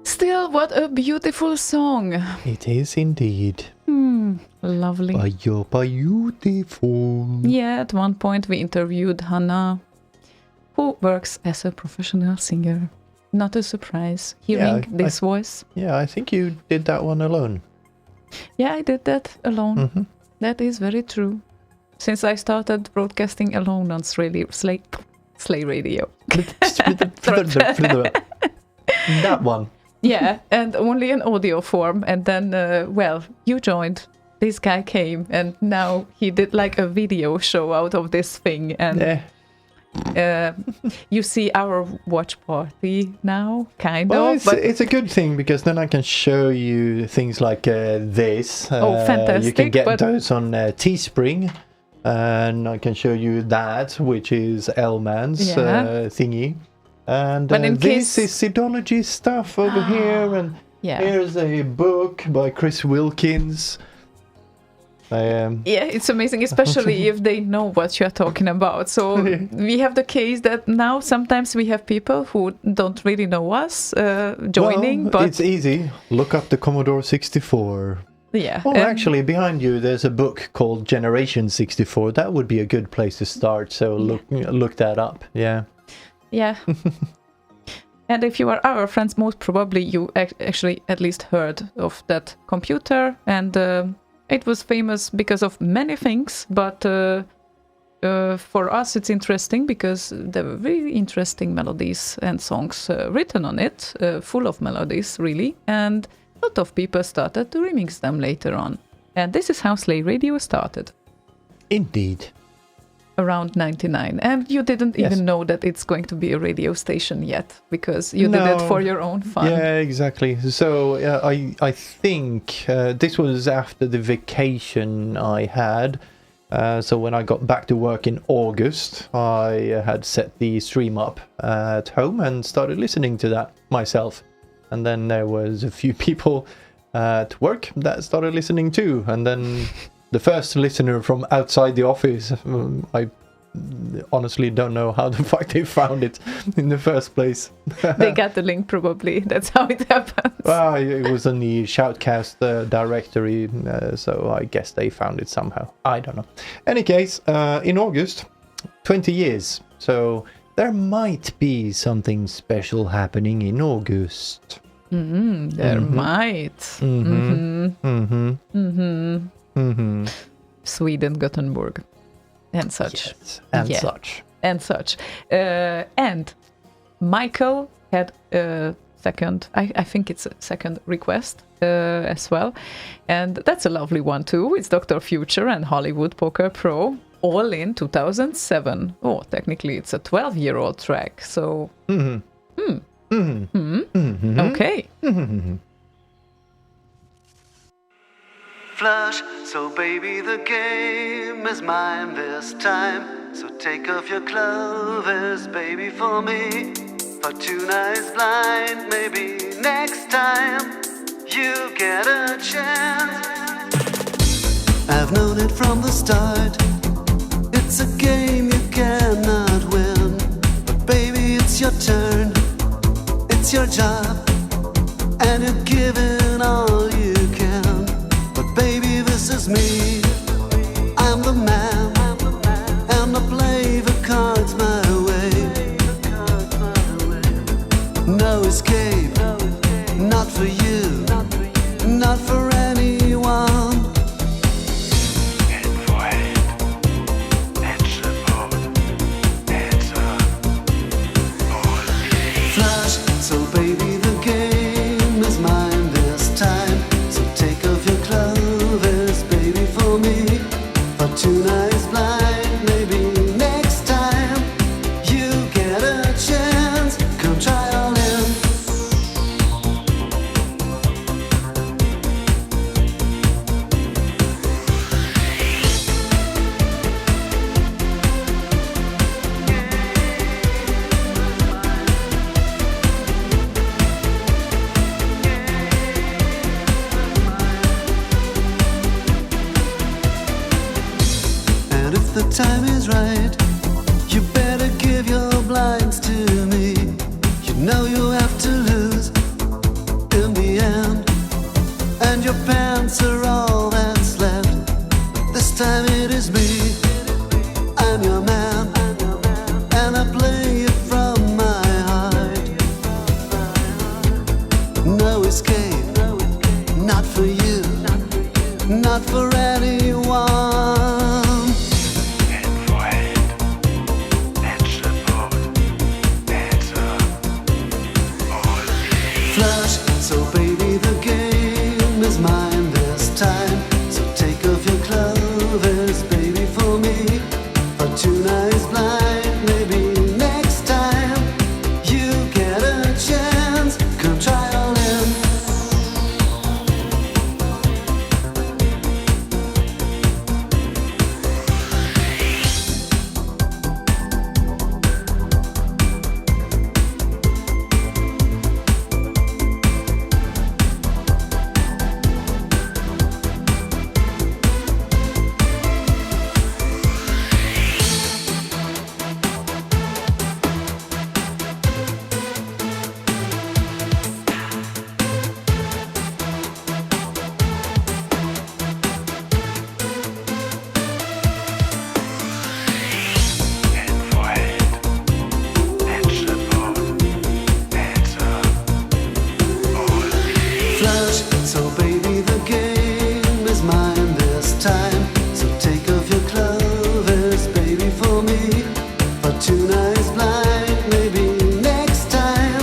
Still, what a beautiful song. It is indeed. Lovely. But you're beautiful. Yeah, at one point we interviewed Hannah, who works as a professional singer. Not a surprise hearing Yeah, this voice. Yeah, I think you did that one alone. Yeah, I did that alone. Mm-hmm. That is very true. Since I started broadcasting alone on Slay Radio. That one. Yeah, and only in audio form. And then, well, you joined. This guy came, and now he did like a video show out of this thing. And you see our watch party now, kind Well, of. But it's a good thing because then I can show you things like this. Oh, fantastic, You can get but- those on Teespring. And I can show you that, which is Elman's Yeah. thingy. And But in this case- is Sidology stuff over here. And yeah. here's a book by Chris Wilkins. Yeah, it's amazing, especially if they know what you're talking about. So we have the case that now sometimes we have people who don't really know us joining, Well, but it's easy. Look up the Commodore 64. yeah. Oh, and- actually, behind you, there's a book called Generation 64. That would be a good place to start. So look that up. Yeah. Yeah. And if you are our friends, most probably you actually at least heard of that computer. And it was famous because of many things. But for us, it's interesting because there were very interesting melodies and songs written on it, full of melodies, really. And a lot of people started to remix them later on. And this is how Slay Radio started. Indeed. Around 99, and you didn't Yes. even know that it's going to be a radio station yet because you did it No. for your own fun. Yeah, exactly. So I think this was after the vacation I had. So when I got back to work in August, I had set the stream up at home and started listening to that myself. And then there was a few people at work that started listening too. And then the first listener from outside the office, I honestly don't know how the fuck they found it in the first place. They got the link probably. That's how it happens. Well, it was in the Shoutcast directory, so I guess they found it somehow. I don't know. Any case, in August, 20 years. So there might be something special happening in August. There might. Sweden, Gothenburg, and such. Yes, and Yeah. such. And such. And Michael had a second, I think it's a second request as well. And that's a lovely one too. It's Dr. Future and Hollywood Poker Pro, all in 2007. Oh, technically it's a 12-year-old track. So, okay. Flush, so baby, the game is mine this time. So take off your clothes, baby, for me. For 2 nights blind, maybe next time you get a chance. I've known it from the start. It's a game you cannot win. But baby, it's your turn. It's your job. And you're giving all you can. But baby, this is me. I'm the man. And I play the cards my way. No escape. Not for you. Not for anyone. Flush, so baby, the And if the time is right, you better give your blinds to me. You know you have to lose in the end, and your pants are all that's left. This time it is me, I'm your man, and I play it from my heart. No escape, not for you, not for anyone. Flush, so baby the game is mine this time. So take off your clothes, baby, for me. But tonight's blind, maybe next time you get a chance. Come try all in. Flush, so baby the game is mine this time. So take off your clothes, baby, for me. But tonight's blind, maybe next time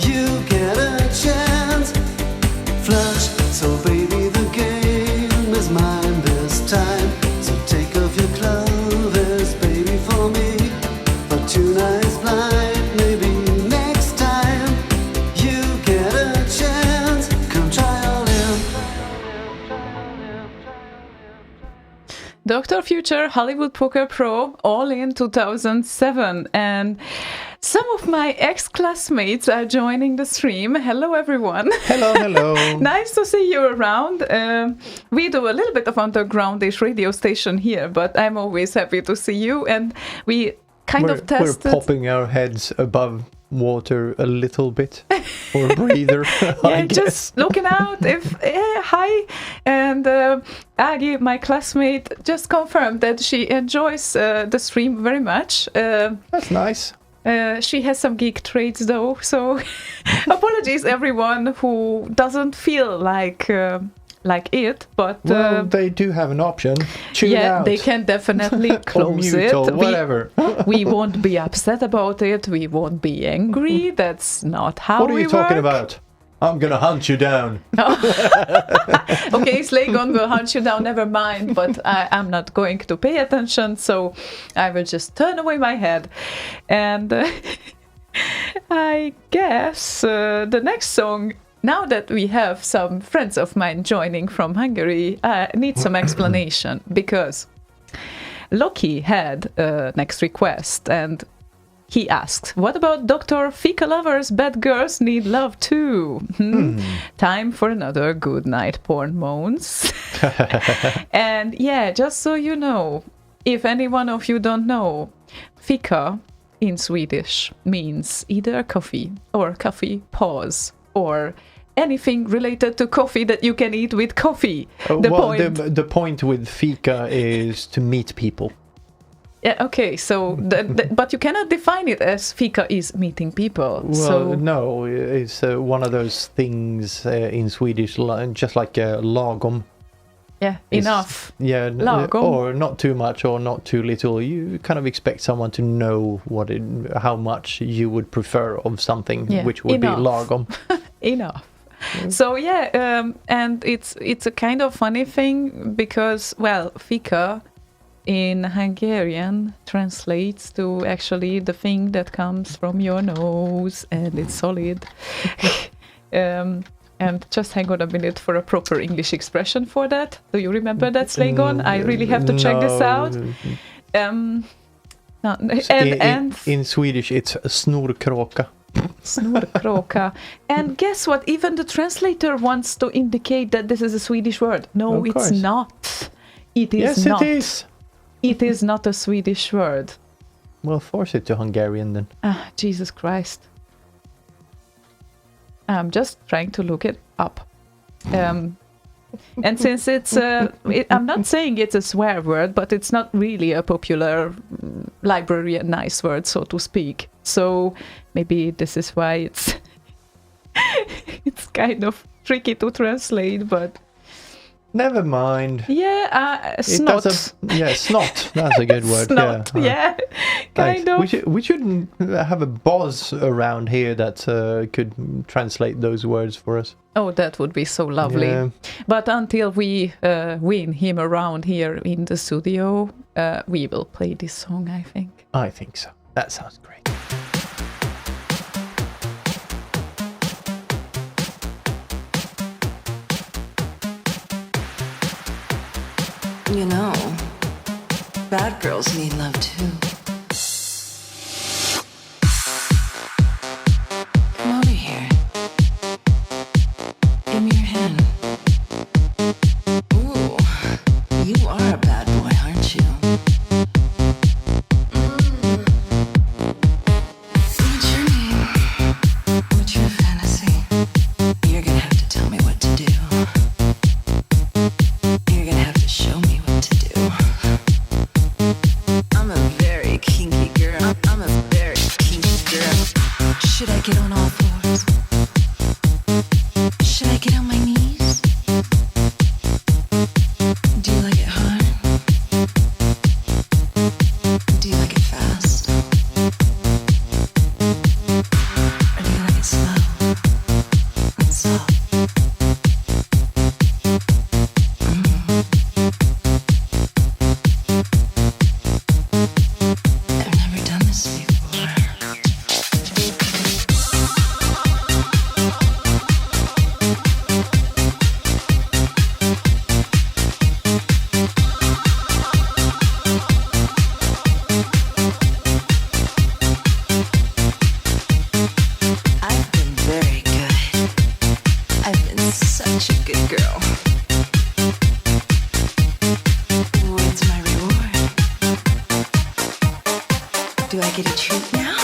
you get a chance. Flush, so baby the game is mine this time. So take off your clothes, baby, for me. But tonight's blind, maybe next time you get a chance. Come try all in. Dr. Future Hollywood Poker Pro All in 2007, and some of my ex-classmates are joining the stream. Hello everyone. Hello, hello. Nice to see you around. We do a little bit of undergroundish radio station here, but I'm always happy to see you, and we kind of We're tested. popping our heads above water a little bit, or a breather, I Yeah, guess. just looking out. Hi, and Aggie, my classmate, just confirmed that she enjoys the stream very much. That's nice. She has some geek traits though, so apologies everyone who doesn't feel like it, but Well, they do have an option. Tune yeah, out. they can definitely or close mute it. or whatever. We won't be upset about it. We won't be angry. That's not how What are we you talking work. about? I'm gonna hunt you down. Okay, Slaygon will hunt you down, never mind, but I'm not going to pay attention, so I will just turn away my head. And I guess the next song, now that we have some friends of mine joining from Hungary, needs some explanation, because Loki had a next request, and he asked, what about Dr. Fika Lovers? Bad girls need love too. Time for another good night porn moans. And yeah, just so you know, if any one of you don't know, Fika in Swedish means either coffee or coffee pause or anything related to coffee that you can eat with coffee. The point with fika is to meet people. Yeah, okay, so but you cannot define it as fika is meeting people. Well, so no, it's one of those things in Swedish, just like lagom. yeah, It's- enough. Yeah, Lagom. or not too much or not too little. You kind of expect someone to know how much you would prefer of something, Yeah, which would enough. be lagom. Enough. So yeah, and it's a kind of funny thing because, well, fika in Hungarian translates to actually the thing that comes from your nose and it's solid. And just hang on a minute for a proper English expression for that. Do you remember that, Slaygon? I really have to check this out. No, and In Swedish, it's snorkråka. Snorkråka. And guess what? Even the translator wants to indicate that this is a Swedish word. No, Of it's course. not. It is Yes, not. it is. It is not a Swedish word. Well, force it to Hungarian then. Ah, Jesus Christ. I'm just trying to look it up. And since it's, I'm not saying it's a swear word, but it's not really a popular library and nice word, so to speak. So maybe this is why it's it's kind of tricky to translate, but Never mind. yeah, It snot. does snot. That's a good word. Snot, yeah, Thanks. kind of. We should have a boss around here that could translate those words for us. Oh, that would be so lovely. Yeah. But until we win him around here in the studio, we will play this song, I think. I think so. That sounds great. You know, bad girls need love too. Come over here. Give me your hand. Ooh, you are a bad boy, aren't you? What's your name? What's your fantasy? You're gonna have to tell me what to do. You're gonna have to show me what to do. I'm a very kinky girl. I'm a very kinky girl. Should I get on all fours? Should I get on my knees? Do you like it hard? Do you like it fast? Or do you like it slow and soft? I've never done this before. I've been very good. I've been such a good girl. What's my reward? Do I get a treat now?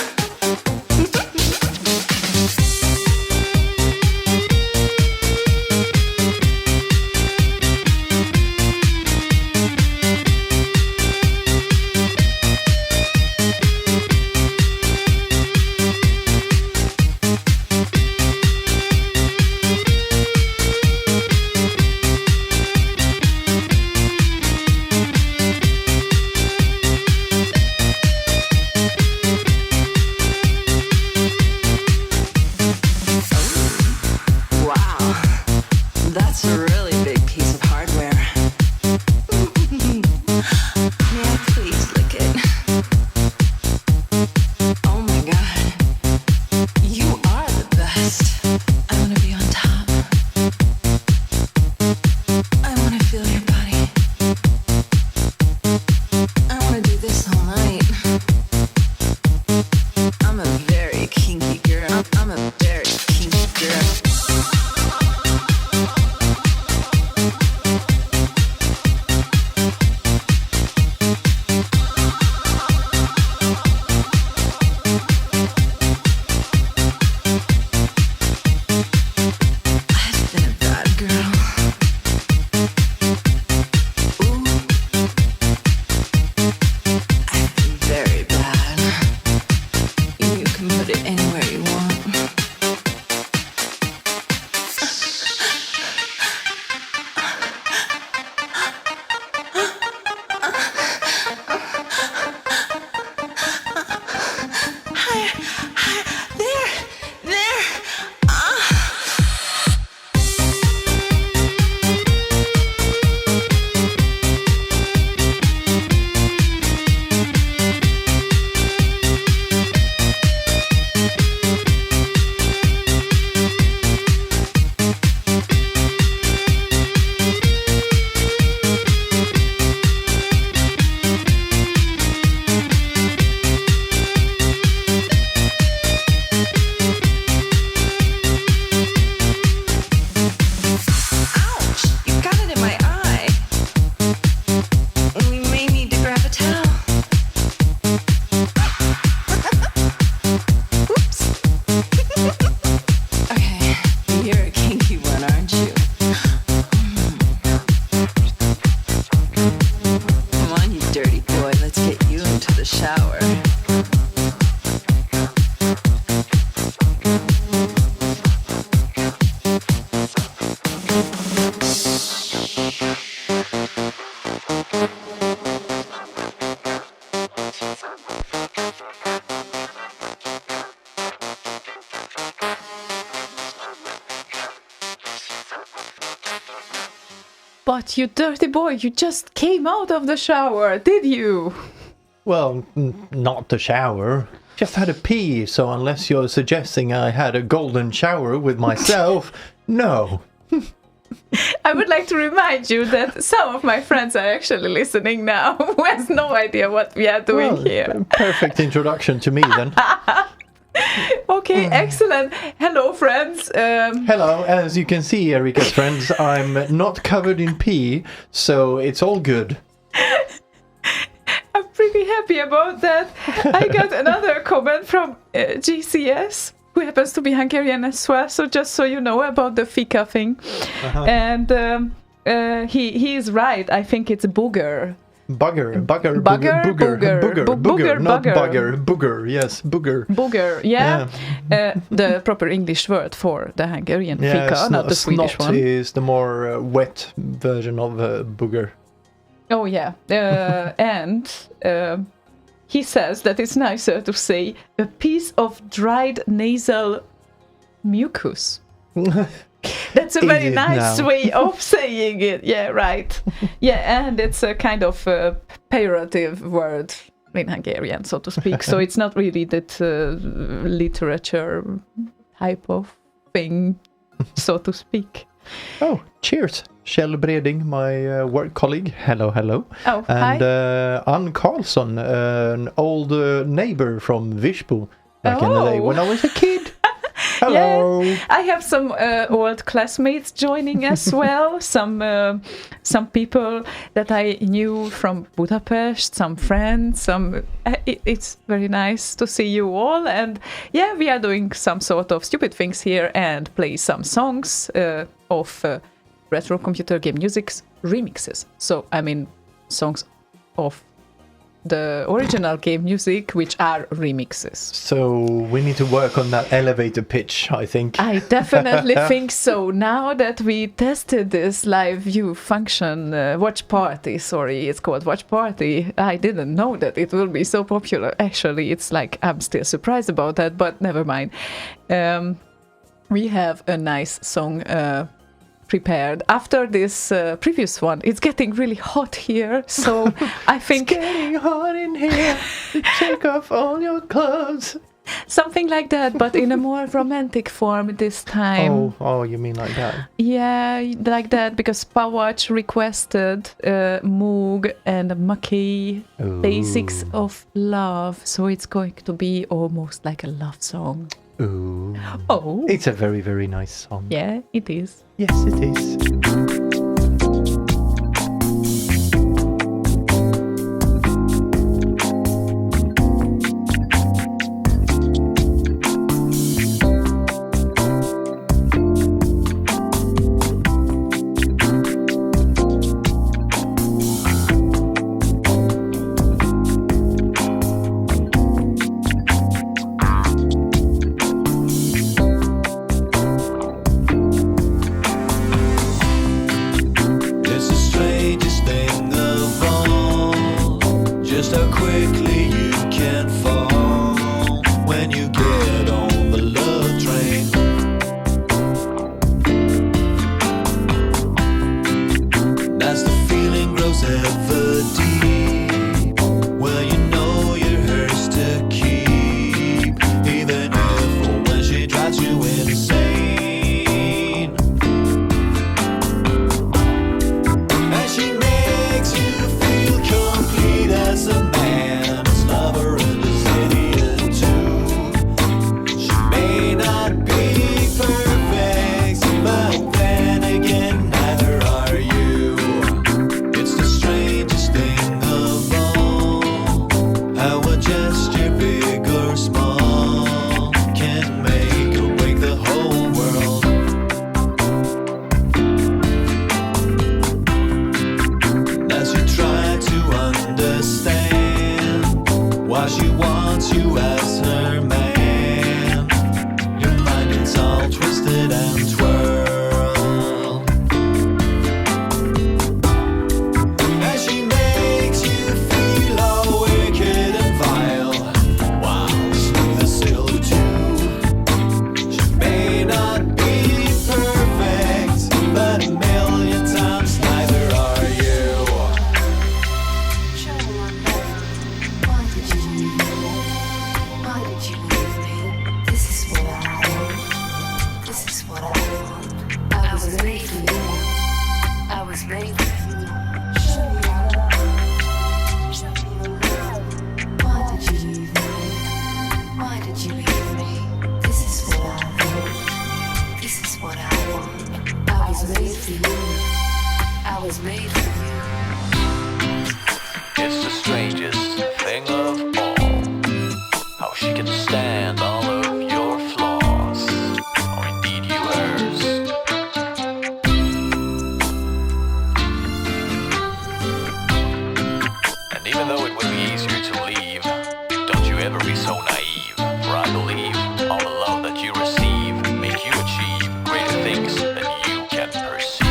shower. But you dirty boy, you just came out of the shower, did you? Well, not the shower. Just had a pee, so unless you're suggesting I had a golden shower with myself, no. I would like to remind you that some of my friends are actually listening now who has no idea what we are doing Well, here. Perfect introduction to me then. Okay, excellent. Hello, friends. Hello, as you can see, Erika's friends, I'm not covered in pee, so it's all good. I'm pretty happy about that. I got another comment from GCS, who happens to be Hungarian as well, so just so you know about the fika thing. And he is right. I think it's booger. Bugger, Booger, not bugger. bugger, booger, yes, booger. Booger, yeah. The proper English word for the Hungarian fika, not the Swedish snot one. is the more wet version of booger. Oh, yeah. And he says that it's nicer to say a piece of dried nasal mucus. That's a very Is it nice now? way of saying it. Yeah, right. Yeah, and it's a kind of pejorative word in Hungarian, so to speak. So it's not really that literature type of thing, so to speak. Oh, cheers. Kjell Breding, my work colleague. Hello, hello. Oh, And hi. Ann Karlsson, an old neighbor from Visbo back in the day when I was a kid. Hello. Yeah, I have some old classmates joining as well. Some people that I knew from Budapest, some friends. It's very nice to see you all. And yeah, we are doing some sort of stupid things here and play some songs of retro computer game music's remixes. So I mean, songs of the original game music, which are remixes. So we need to work on that elevator pitch, I think. I definitely think so. Now that we tested this live view function, watch party, it's called watch party. I didn't know that it will be so popular. Actually, it's like I'm still surprised about that, but never mind. We have a nice song prepared after this previous one. It's getting really hot here, so I think It's getting hot in here. Take off all your clothes. something like that, but in a more romantic form this time. Oh, you mean like that? Yeah, like that, because Pawach requested Moog and Maki, Basics of Love, so it's going to be almost like a love song. Ooh. Oh, It's a very, very nice song. yeah, it is. Yes, it is. It's the strangest thing of all, just how quickly you can fall when you get on the love train. As the feeling grows ever deep, well, you know you're hers to keep, even if or when she drives you insane. And she makes you feel complete as a man, as lover and as idiot too. why she wants you as her man. Your mind is all twisted and twirled as she makes you feel all wicked and vile. While smooth as silk too. She may not be perfect, but a million times neither are you. Why did you leave me? Why did you leave me? This is what I want. This is what I want. I was made for you. I was made for you. Show me your love. Show me your love. Why did you leave me? Why did you leave me? This is what I want. This is what I want. I was made for you. I was made for you. It's the strangest thing of all, how she can stand all of your flaws, or indeed you hers. And even though it would be easier to leave, don't you ever be so naive, for I believe all the love that you receive make you achieve greater things than you can perceive.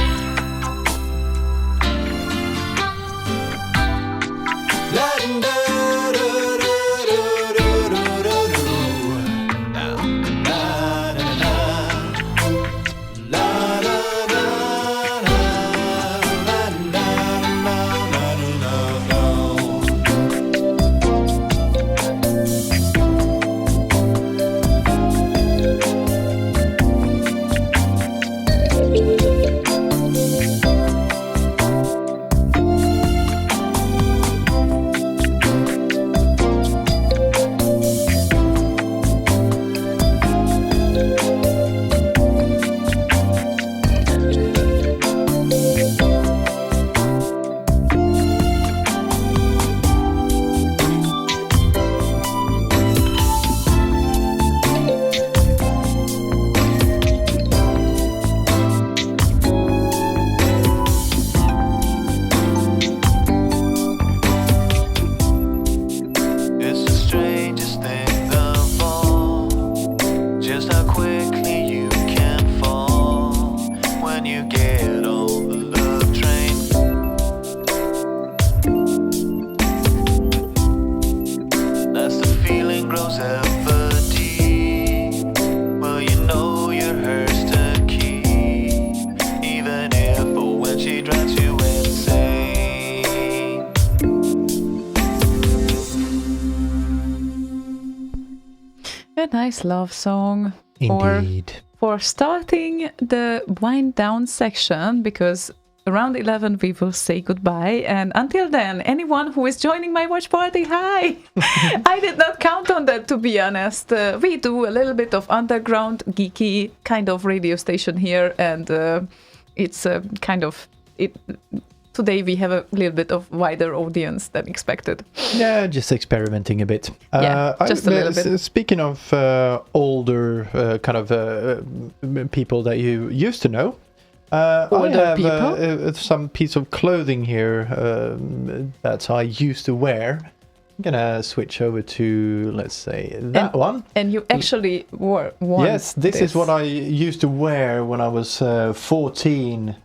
It's the strangest thing of all, just how quickly you can fall when you get on the love train. As the feeling grows ever deep, well, you know you're hers to keep, even if or when she drives you insane. A nice love song Indeed. for starting the wind down section, because around 11 we will say goodbye, and until then, anyone who is joining my watch party, hi. I did not count on that, to be honest. We do a little bit of underground geeky kind of radio station here, and it's kind of it. Today we have a little bit of wider audience than expected. Yeah, just experimenting a bit. Yeah, just a little bit. Speaking of older kind of people that you used to know, Older I have people? some piece of clothing here that I used to wear. I'm gonna switch over to, let's say, that one. And you actually wore one. Yes, this is what I used to wear when I was 14.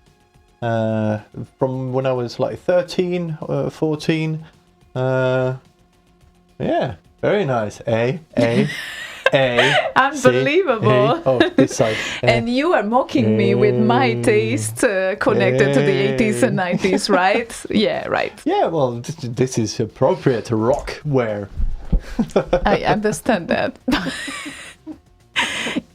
From when I was like 13, 14. Yeah, very nice. A. Unbelievable. C, A. Oh, this side. And you are mocking me with my taste connected to the 80s and 90s, right? Yeah, right. Yeah, well, this is appropriate rock wear. I understand that.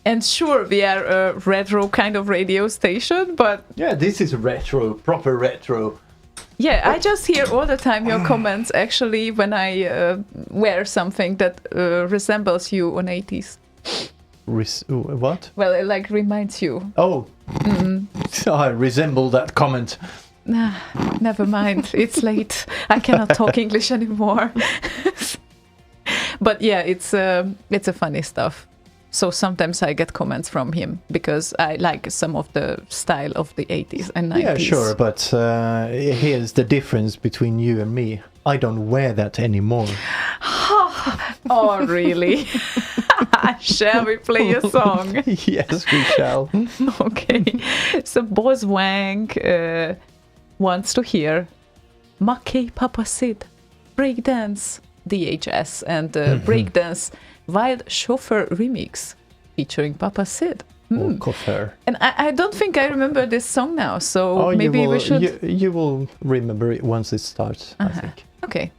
And sure, we are a retro kind of radio station, but Yeah, this is retro, proper retro. yeah, I just hear all the time your comments actually when I wear something that resembles you on 80s. What? Well, it like reminds you. Oh, I resemble that comment. Nah, never mind. It's late. I cannot talk English anymore. But yeah, it's a funny stuff. So sometimes I get comments from him because I like some of the style of the 80s and 90s. Yeah, sure, but here's the difference between you and me. I don't wear that anymore. Oh, really? Shall we play a song? Yes, we shall. Okay. So Boz Wang wants to hear Make Papa Sid, Breakdance DHS, and Breakdance Wild Chauffeur remix featuring Papa Sid. Or Chauffeur. And I don't think I remember this song now, so Oh, maybe you will, we should... You will remember it once it starts, I think. Okay.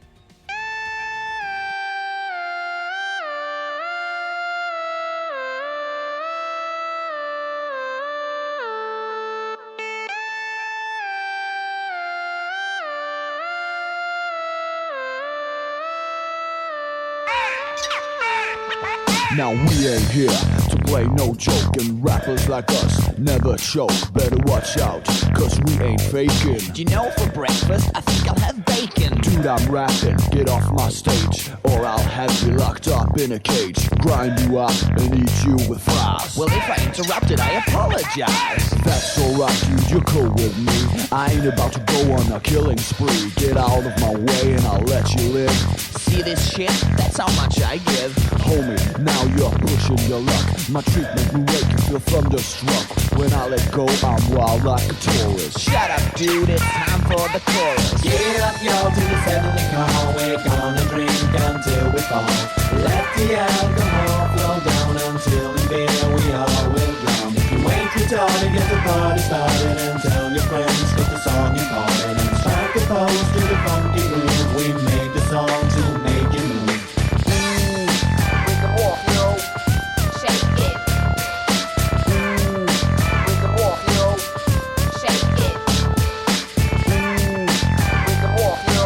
Now we ain't here to play no joke, and rappers like us never choke. Better watch out, cause we ain't faking. Do you know, for breakfast, I think I'll have bacon. Dude, I'm rapping, get off my stage, or I'll have you locked up in a cage, grind you up and eat you with fries. Well, if I interrupted, I apologize. That's alright, dude, you're cool with me. I ain't about to go on a killing spree. Get out of my way and I'll let you live. See this shit? That's how much I give. Homie, now you're pushing your luck. My treatment will make you feel thunderstruck. When I let go, I'm wild like a tourist. Shut up, dude, it's time for the chorus. Get up, y'all, to the 7 call. We're gonna drink until we fall. Let the alcohol flow down until in beer we all will drown. If you ain't retarded, get the party started and tell your friends, get the song important and strike a pose to the funky groove. We made the song to make you move. Break 'em off, yo. Shake it. Break 'em off, yo. Shake it. Break 'em off, yo.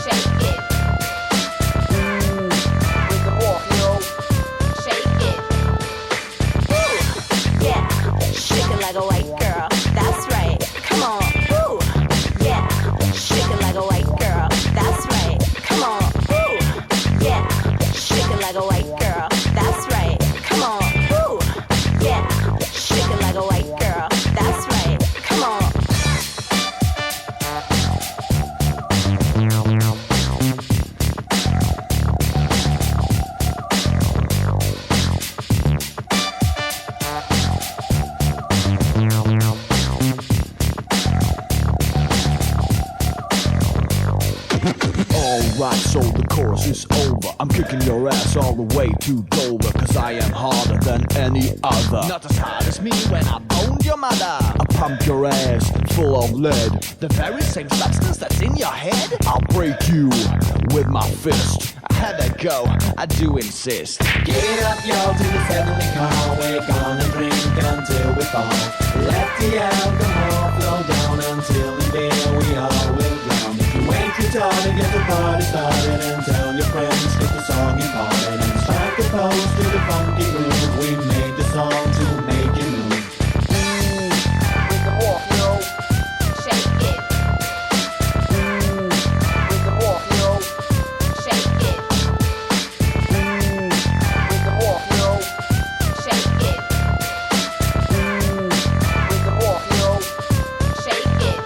Shake it. Break 'em off, yo. Shake it. Ooh, yeah. Shake it like a white girl. That's right. Come on. Ooh, yeah. Shake it like a white girl. That's right. Come on. Ooh, yeah. Shake it like a white girl. That's right. Come on. Ooh, yeah. Shake it like a white girl. That's right. Come on. Alright, so the chorus is over. I'm kicking your ass all the way to Dover, cause I am harder than any other. Not as hard as me when I boned your mother. I pump your ass full of lead. The very same substance that's in your head? I'll break you with my fist. I had to go, I do insist. Get up, y'all, to the 7 call. We're gonna drink until we fall. Let the alcohol flow down until in beer we all will drown. If you ain't retarded, get the party started and tell your friends, get the song important and strike a pose to the funky groove. We made the song to make you move. Break 'em off, yo. Shake it. Break 'em off, yo. Shake it. Break 'em off, yo. Shake it. Break 'em off, yo. Shake it.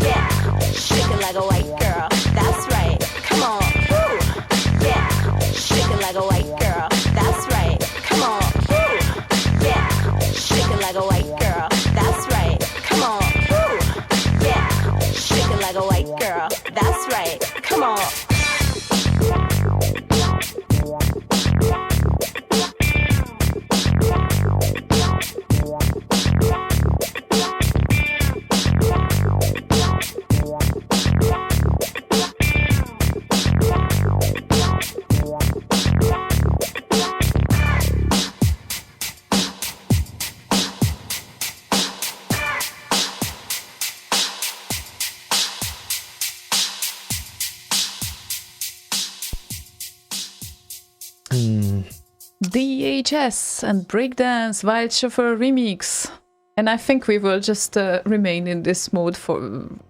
Yeah, shake it like a white girl. That's right. Come on. Ooh, yeah, shake it like a white girl. That's right. Come on. Ooh, yeah, shake it like a white girl. That's right. Come on. Ooh, yeah, shake it like a white girl. That's right. Come on. DHS and Breakdance Wild Chauffeur remix. And I think we will just remain in this mood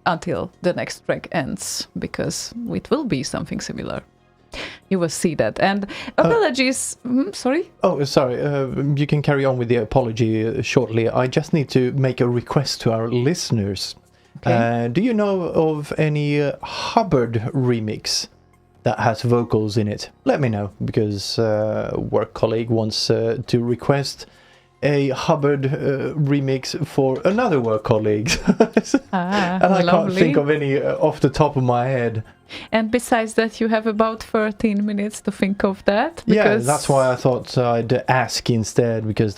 until the next track ends, because it will be something similar. You will see that. And apologies. Sorry? Oh, sorry. You can carry on with the apology shortly. I just need to make a request to our listeners. Okay. Do you know of any Hubbard remix that has vocals in it? Let me know, because a work colleague wants to request a Hubbard remix for another work colleague. And I can't think of any off the top of my head. And besides that, you have about 13 minutes to think of that. Yeah, that's why I thought I'd ask instead, because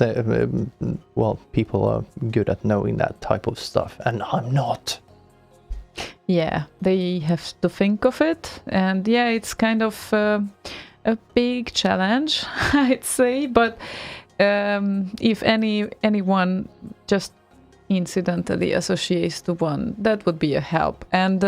people are good at knowing that type of stuff, and I'm not. Yeah, they have to think of it. And yeah, it's kind of a big challenge, I'd say. But if anyone just incidentally associates to one, that would be a help. And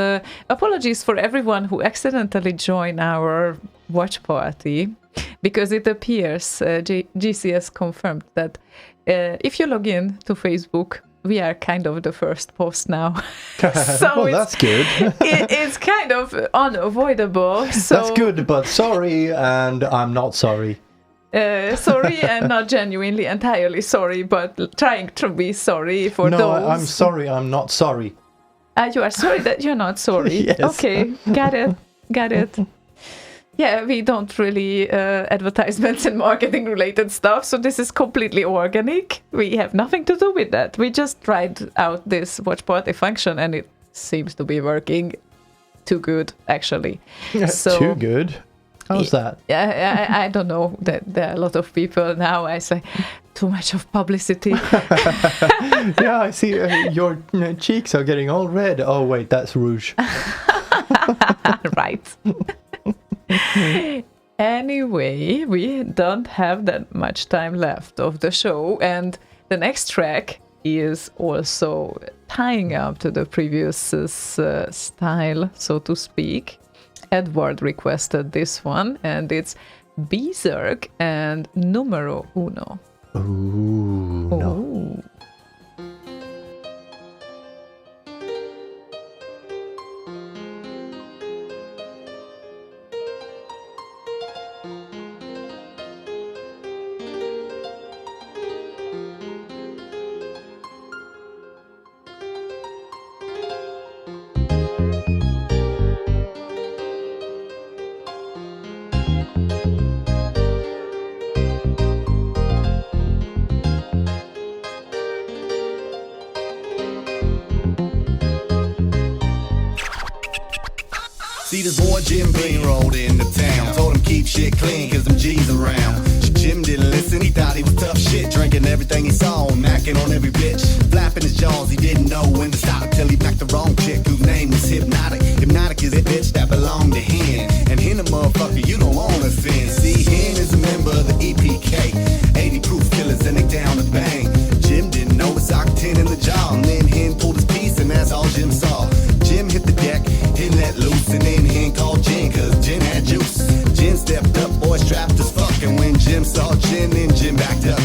apologies for everyone who accidentally joined our watch party, because it appears GCS confirmed that if you log in to Facebook, we are kind of the first post now. So well, that's good. It's kind of unavoidable. So That's good, but sorry, and I'm not sorry. Sorry, and not genuinely entirely sorry, but trying to be sorry for No, those. I'm sorry, I'm not sorry. You are sorry that you're not sorry. Yes. Okay, got it. Yeah, we don't really advertisements and marketing related stuff, so this is completely organic. We have nothing to do with that. We just tried out this watch party function, and it seems to be working too good, actually. So, Too good? How's that? Yeah, I don't know. That there are a lot of people now. I say too much of publicity. Yeah, I see your cheeks are getting all red. Oh, wait, that's rouge. Right. Anyway, we don't have that much time left of the show, and the next track is also tying up to the previous style, so to speak. Edward requested this one, and it's Berserk and Numero Uno. Ooh, no. Ooh. See this boy Jim Bean rolled into town. Told him keep shit clean cause them G's around. Jim didn't listen, he thought he was tough shit. Drinking everything he saw, macking on every bitch. Flapping his jaws, he didn't know when to stop. Till he backed the wrong chick whose name was Hypnotic. Hypnotic is a bitch that belonged to Hen. And Hen a motherfucker you don't wanna offend. See, Hen is a member of the EPK. 80 proof killers and they down to bang. Jim didn't know it's octane in the jaw. And then Hen pulled his piece and that's all Jim saw. Jim hit the deck, Hen let loose, and then Hen called Jen, cause Jen had juice. Jen stepped up, boy strapped as fuck, and when Jim saw Jen, then Jim backed up.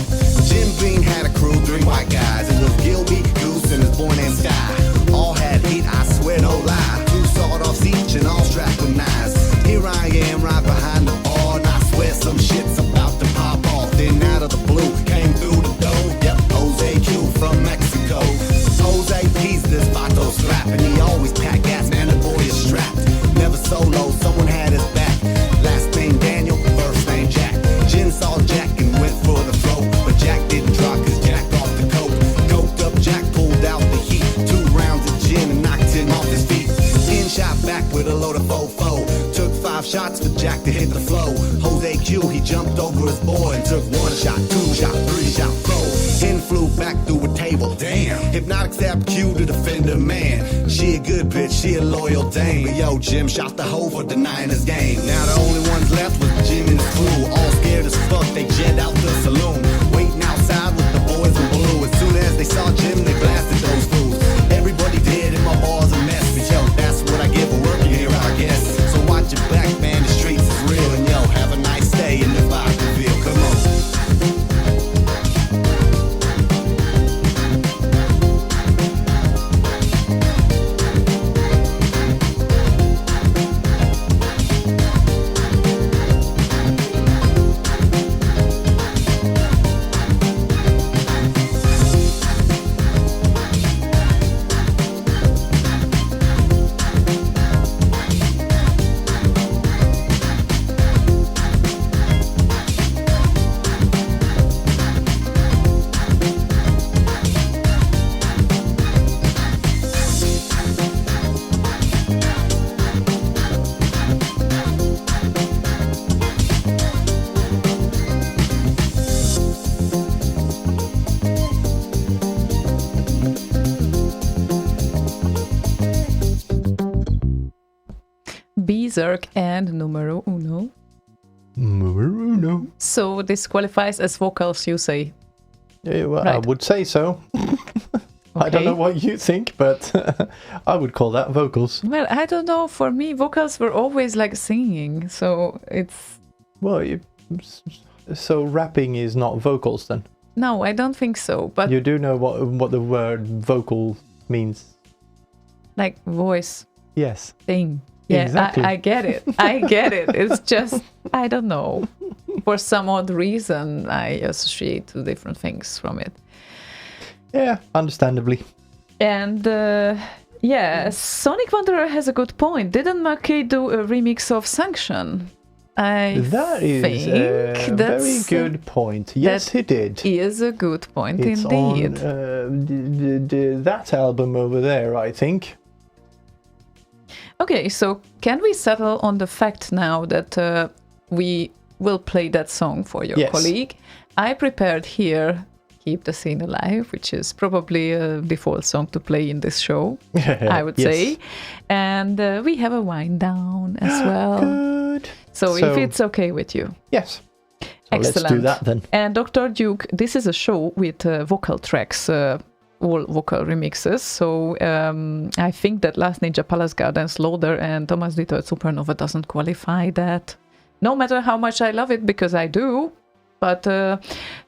Jim Bean had a crew, 3 white guys. It was Gilby, Goose, and his boy named Sky. All had heat, I swear no lie. 2 sawed-offs each and all strapped with knives. Here I am right behind the bar, and I swear some shit's about to pop off. Then out of the blue, came through the door, yep, Jose Q from Mexico. Jose P's this vato strap, and he always pack gas, man, the boy is strapped. Never solo, someone had his back. Last name Daniel, first name Jack. Jen saw Jack and went for the throat, but Jack didn't try cause Jack off the coke. Coked up Jack pulled out the heat, 2 rounds of gin and knocked him off his feet. Ken shot back with a load of fofo. Took 5 shots for Jack to hit the flow. Jose Q, he jumped over his boy and took 1 shot, 2 shot, 3 shot, 4. Hen flew back through a table. Damn. Hypnotic stabbed Q to defend her man. She a good bitch, she a loyal dame. But yo, Jim shot the hoe for denying his game. Now the only ones left was Jim and his crew. All scared as fuck, they jet out the saloon. Waiting outside with the boys in blue. As soon as they saw Jim, they blasted those fools. Everybody dead and my bar's a mess. But yo, that's what I get for working here, I guess. So watch your back, man, the streets is real. And yo, have a nice day in the Vacaville. Come on. Berserk, and Numero Uno. No. So this qualifies as vocals, you say? Yeah, well, I Right. would say so. I don't know what you think, but I would call that vocals. Well, I don't know. For me, vocals were always like singing, so it's... Well, so rapping is not vocals then? No, I don't think so, but You do know what the word vocal means? like voice Yes. thing. Yeah, Exactly. I get it. I get it. It's just, I don't know. For some odd reason, I associate two different things from it. Yeah, understandably. And yeah, Sonic Wanderer has a good point. Didn't Mackey do a remix of Sanction? That is a very good point. Yes, he did. Is a good point It's indeed. on that album over there, I think. Okay, so can we settle on the fact now that we will play that song for your Yes. colleague? I prepared here Keep the Scene Alive, which is probably a default song to play in this show, I would Yes. say. And we have a wind down as well. Good. So if it's okay with you. Yes. So Excellent. let's do that then. And Dr. Duke, this is a show with vocal tracks, all vocal remixes. So I think that Last Ninja Palace Gardens Loader and Thomas Dieter Supernova doesn't qualify that. No matter how much I love it, because I do, but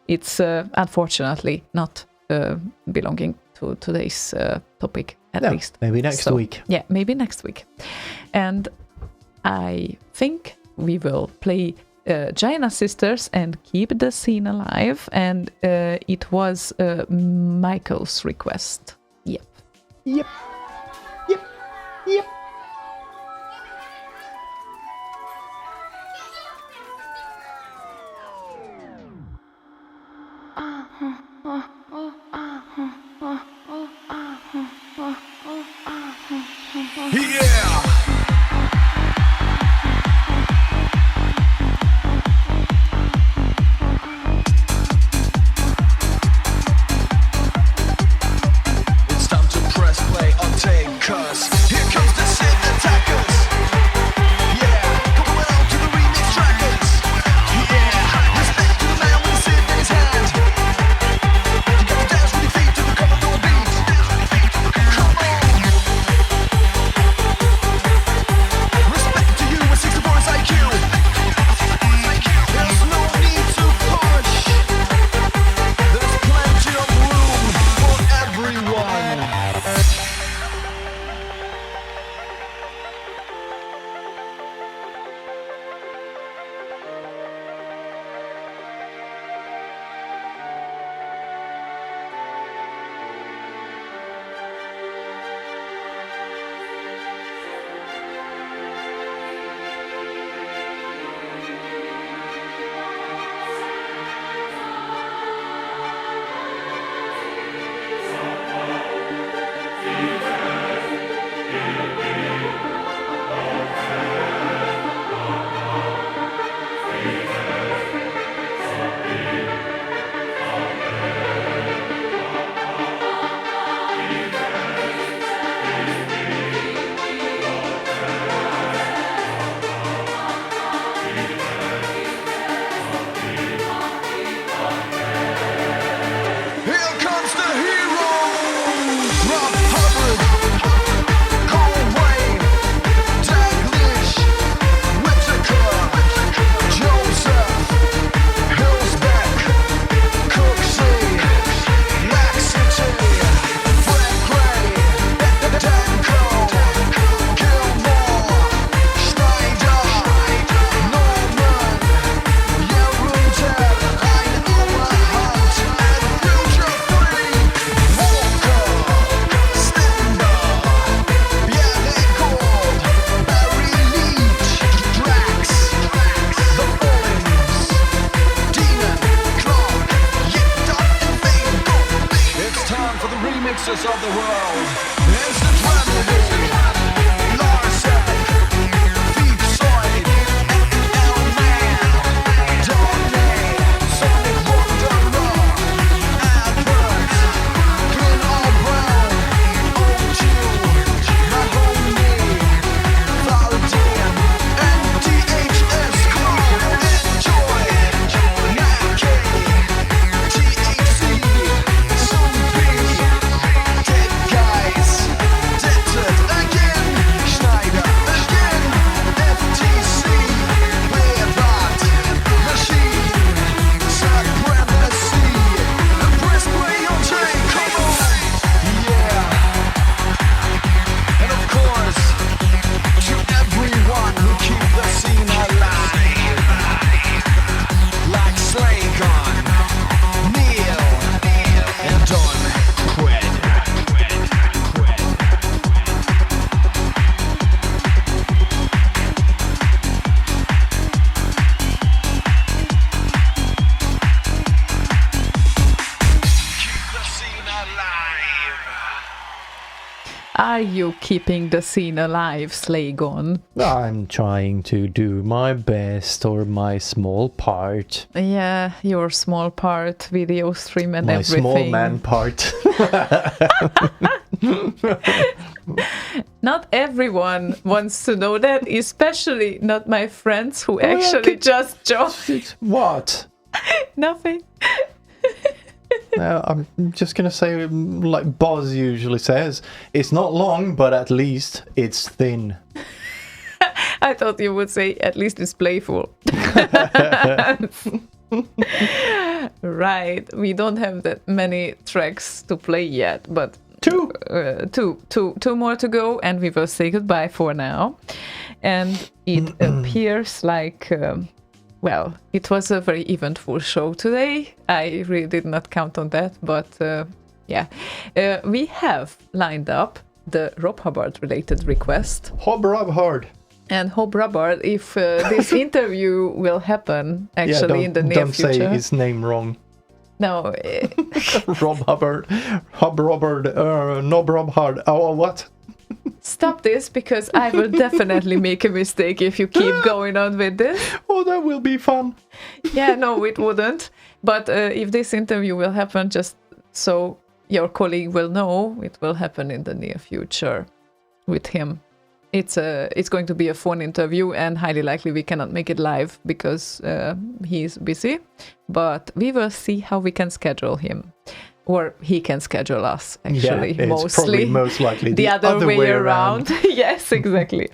it's unfortunately not belonging to today's topic, at No, least. maybe next So, week. Yeah, maybe next week. And I think we will play Giana Sisters and Keep the Scene Alive. And it was Michael's request. Yep. Yep. Yep. Yep. Yeah. It's time to press play on tape, cuz here comes the shit attackers. Yeah, coming out to the remix trackers. Yeah, respect to the man with the sip in his hand. You gotta dance with your feet to the Commodore beat. Come on. are you keeping the scene alive, Slaygon? I'm trying to do my best or my small part. Yeah, your small part, video stream and My everything. small man part. Not everyone wants to know that, especially not my friends who actually just joined. What? Nothing. I'm just gonna say, like Boz usually says, it's not long, but at least it's thin. I thought you would say at least it's playful. Right. We don't have that many tracks to play yet, but two more to go, and we will say goodbye for now. And it appears like, well, it was a very eventful show today. I really did not count on that, but yeah. We have lined up the Rob Hubbard related request. Rob Hard. And Hob Hubbard, if this interview will happen actually in the near don't future. say his name wrong. No. Rob Hubbard, Hob Robert, Nob Rob Hard. Oh, what? Stop this, because I will definitely make a mistake if you keep going on with this. Oh, that will be fun. Yeah, no, it wouldn't. But if this interview will happen, just so your colleague will know, it will happen in the near future with him. It's going to be a phone interview, and highly likely we cannot make it live because he's busy. But we will see how we can schedule him. Or he can schedule us, actually, yeah, it's mostly. probably most likely the other way around. Yes, exactly.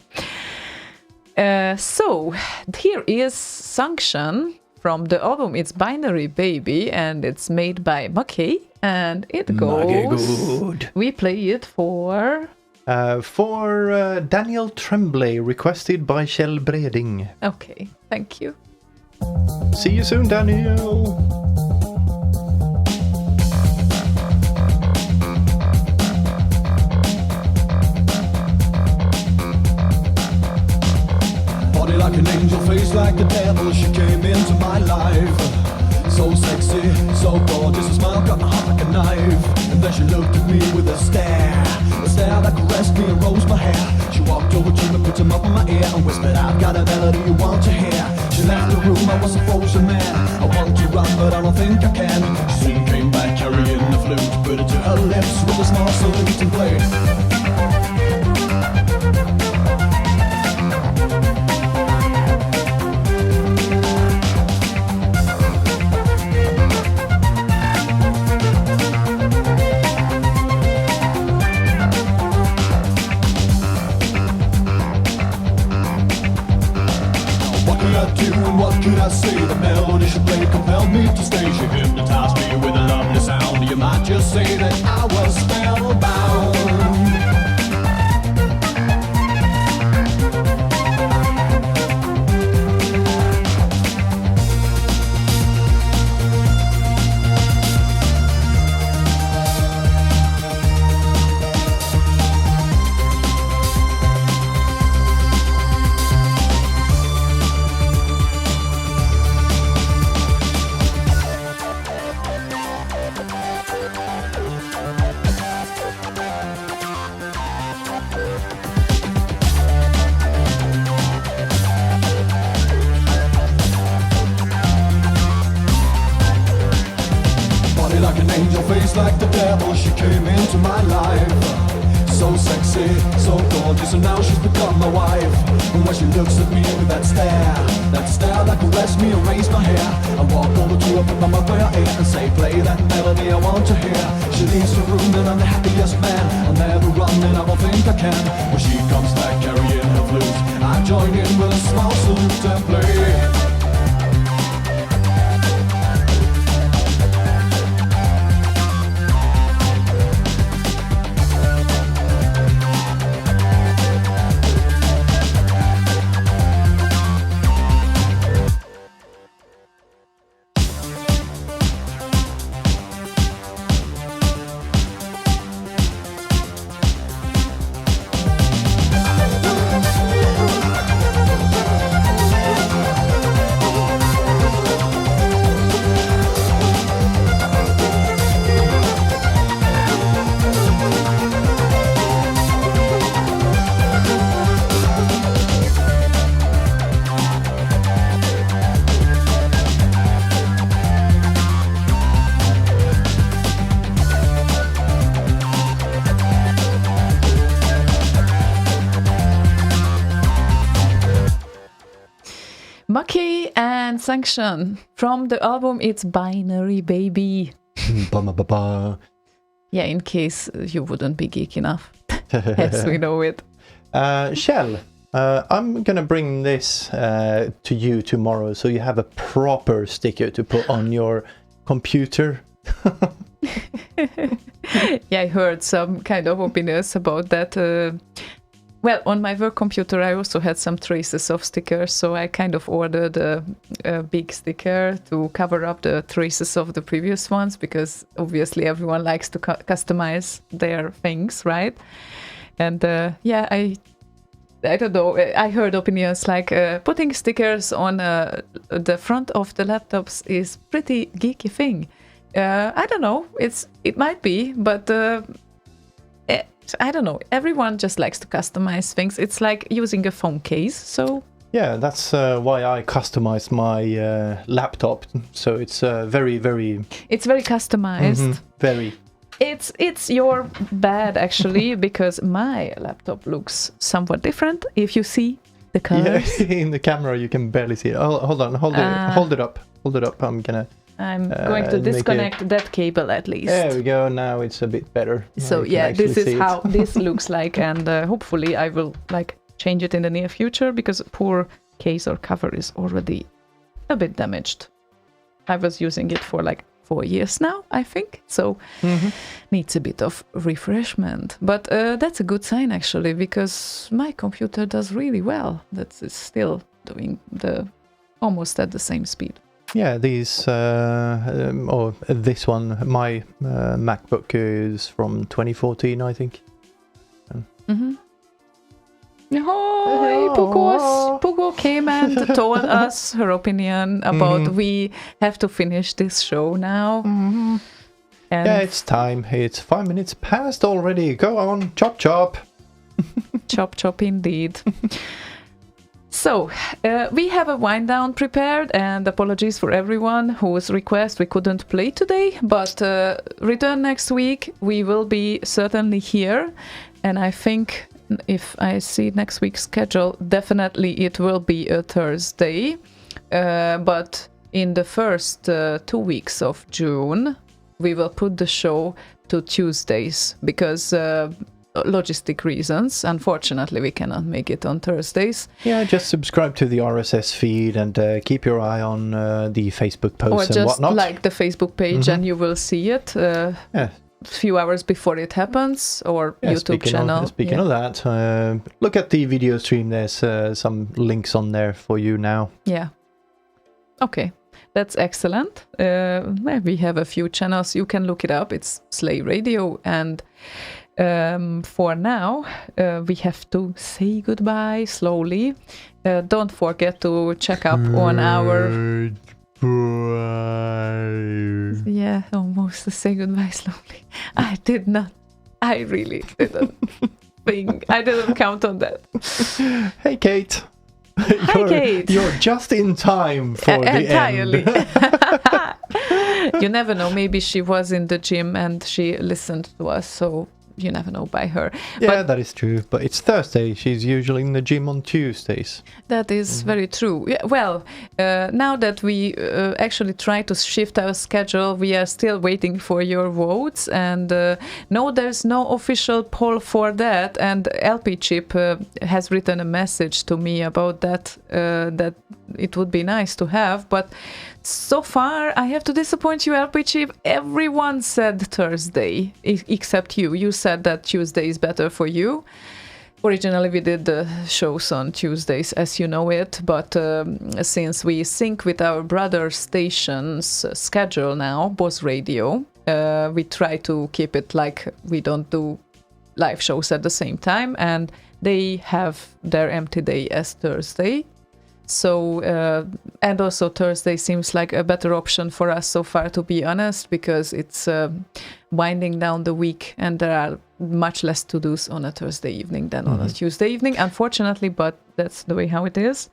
So, here is Sanction from the album It's Binary Baby, and it's made by Mackey, and it goes... Good. We play it for Daniel Tremblay, requested by Kjell Breding. Okay, thank you. See you soon, Daniel. Body like an angel, face like the devil. She came into my life. So sexy, so gorgeous. Her smile cut my heart like a knife. And then she looked at me with a stare that caressed me and rose my hair. She walked over to me, put him up in my ear and whispered, I've got a melody you want to hear. She left the room, I was a frozen man. I want to run, but I don't think I can. She soon came back carrying the flute, put it to her lips with a small salute and played. What could I say? The melody she played compelled me to stay. She hypnotized me with a lovely sound. You might just say that I was spellbound. Like the devil, she came into my life. So sexy, so gorgeous, and now she's become my wife. And when she looks at me with that stare that caressed me and raised my hair, I walk over to her, put my mouth by her ear and say, play that melody I want to hear. She leaves the room and I'm the happiest man. I'll never run and I don't think I can. When she comes back carrying her flute, I join in with a small salute and play. Maki and Sanction from the album It's Binary Baby. Ba-ba-ba-ba. Yeah, in case you wouldn't be geek enough, as we know it. Shell, I'm gonna bring this to you tomorrow, so you have a proper sticker to put on your computer. Yeah, I heard some kind of opinions about that. Well, on my work computer, I also had some traces of stickers, so I kind of ordered a big sticker to cover up the traces of the previous ones, because obviously everyone likes to customize their things, right? And yeah, I don't know. I heard opinions like putting stickers on the front of the laptops is pretty geeky thing. I don't know. It might be, but I don't know. Everyone just likes to customize things. It's like using a phone case. So yeah, that's why I customized my laptop. So it's very, very. It's very customized. Very. It's your bad actually, because my laptop looks somewhat different. If you see the colors. Yeah, in the camera you can barely see it. Oh, hold on, hold it up. I'm going to disconnect that cable at least. There we go. Now it's a bit better. So yeah, this is how this looks like, and hopefully I will change it in the near future, because poor case or cover is already a bit damaged. I was using it for 4 years now, I think, so needs a bit of refreshment. But that's a good sign actually, because my computer does really well. That's still doing almost at the same speed. Yeah, these or this one, my MacBook is from 2014, I think. Hi, Pugo came and told us her opinion about we have to finish this show now. And yeah, it's time. It's 5 minutes past already. Go on, chop chop. Chop chop indeed. So, we have a wind down prepared, and apologies for everyone whose request we couldn't play today, but return next week. We will be certainly here, and I think if I see next week's schedule, definitely it will be a Thursday, but in the first 2 weeks of June, we will put the show to Tuesdays, because logistic reasons, unfortunately we cannot make it on Thursdays. Yeah, just subscribe to the RSS feed and keep your eye on the Facebook posts or and just whatnot. like the Facebook page and you will see it a few hours before it happens, or YouTube channel. Speaking of that, look at the video stream. There's some links on there for you now. Yeah. Okay. That's excellent. We have a few channels. You can look it up. It's Slay Radio, and for now, we have to say goodbye slowly. Don't forget to check up on our... Yeah, almost to say goodbye slowly. I really didn't think. I didn't count on that. Hey, Kate. Hi, Kate. You're just in time for the entirely. end. You never know. Maybe she was in the gym and she listened to us, so you never know by her. Yeah, that is true. But it's Thursday. She's usually in the gym on Tuesdays. That is very true. Yeah, well, now that we actually try to shift our schedule, we are still waiting for your votes. And no, there's no official poll for that. And LP Chip has written a message to me about that, that it would be nice to have. But so far, I have to disappoint you, LP Chip. Everyone said Thursday, except you. You said that Tuesday is better for you. Originally, we did the shows on Tuesdays, as you know it, but since we sync with our brother station's schedule now, Boss Radio, we try to keep it like we don't do live shows at the same time, and they have their empty day as Thursday. So, and also Thursday seems like a better option for us so far, to be honest, because it's winding down the week and there are much less to-dos on a Thursday evening than on a Tuesday evening, unfortunately, but that's the way how it is.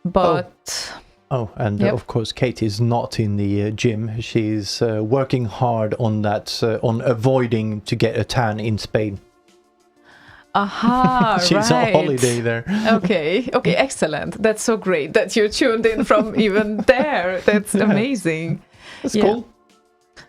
But... and of course, Kate is not in the gym. She's working hard on that, on avoiding to get a tan in Spain. Aha, She's right. on holiday there. Okay, excellent. That's so great that you tuned in from even there. That's amazing. That's cool.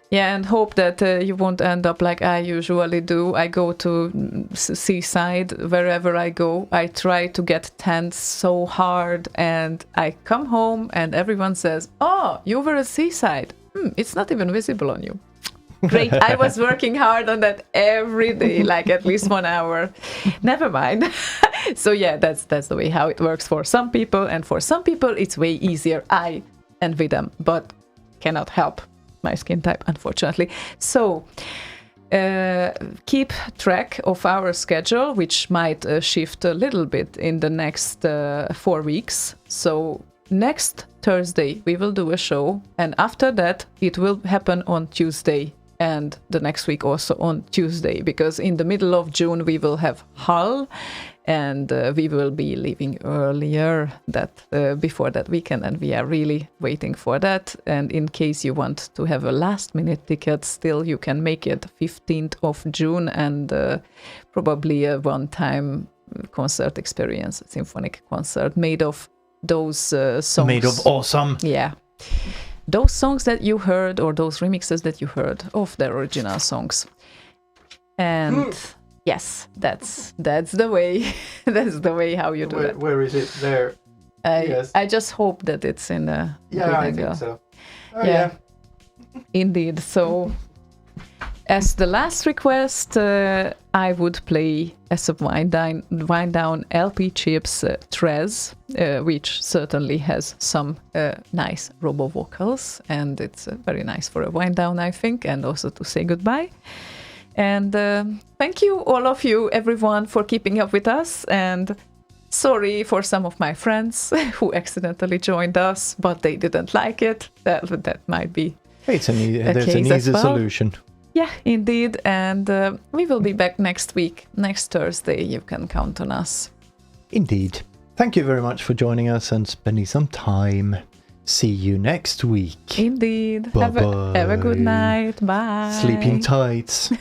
Yeah, and hope that you won't end up like I usually do. I go to seaside wherever I go. I try to get tense so hard, and I come home and everyone says, "Oh, you were at seaside. It's not even visible on you." Great. I was working hard on that every day, like at least 1 hour. Never mind. So yeah, that's the way how it works for some people, and for some people it's way easier. I envy them, but cannot help my skin type, unfortunately. So keep track of our schedule, which might shift a little bit in the next 4 weeks. So next Thursday we will do a show, and after that it will happen on Tuesday, and the next week also on Tuesday, because in the middle of June we will have Hull, and we will be leaving earlier before that weekend, and we are really waiting for that. And in case you want to have a last minute ticket, still you can make it 15th of June, and probably a one-time concert experience, symphonic concert made of those songs. Made of awesome. Yeah. Those songs that you heard, or those remixes that you heard of the original songs. And yes, that's the way. That's the way how you do it. Where is it? There. Yes. I just hope that it's in a good I angle. think so. Oh, Yeah. Indeed. So, as the last request, I would play as a wind down LP Chips Trez, which certainly has some nice robo vocals, and it's very nice for a wind down, I think, and also to say goodbye. And thank you, all of you, everyone, for keeping up with us. And sorry for some of my friends who accidentally joined us, but they didn't like it. That might be There's an case easy as well. solution. Yeah, indeed. And we will be back next week, next Thursday. You can count on us. Indeed. Thank you very much for joining us and spending some time. See you next week. Indeed. Bye-bye. Have a good night. Bye. Sleeping tight.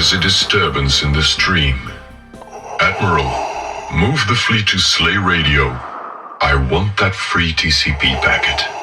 is a disturbance in the stream. Admiral, move the fleet to Slay Radio. I want that free TCP packet.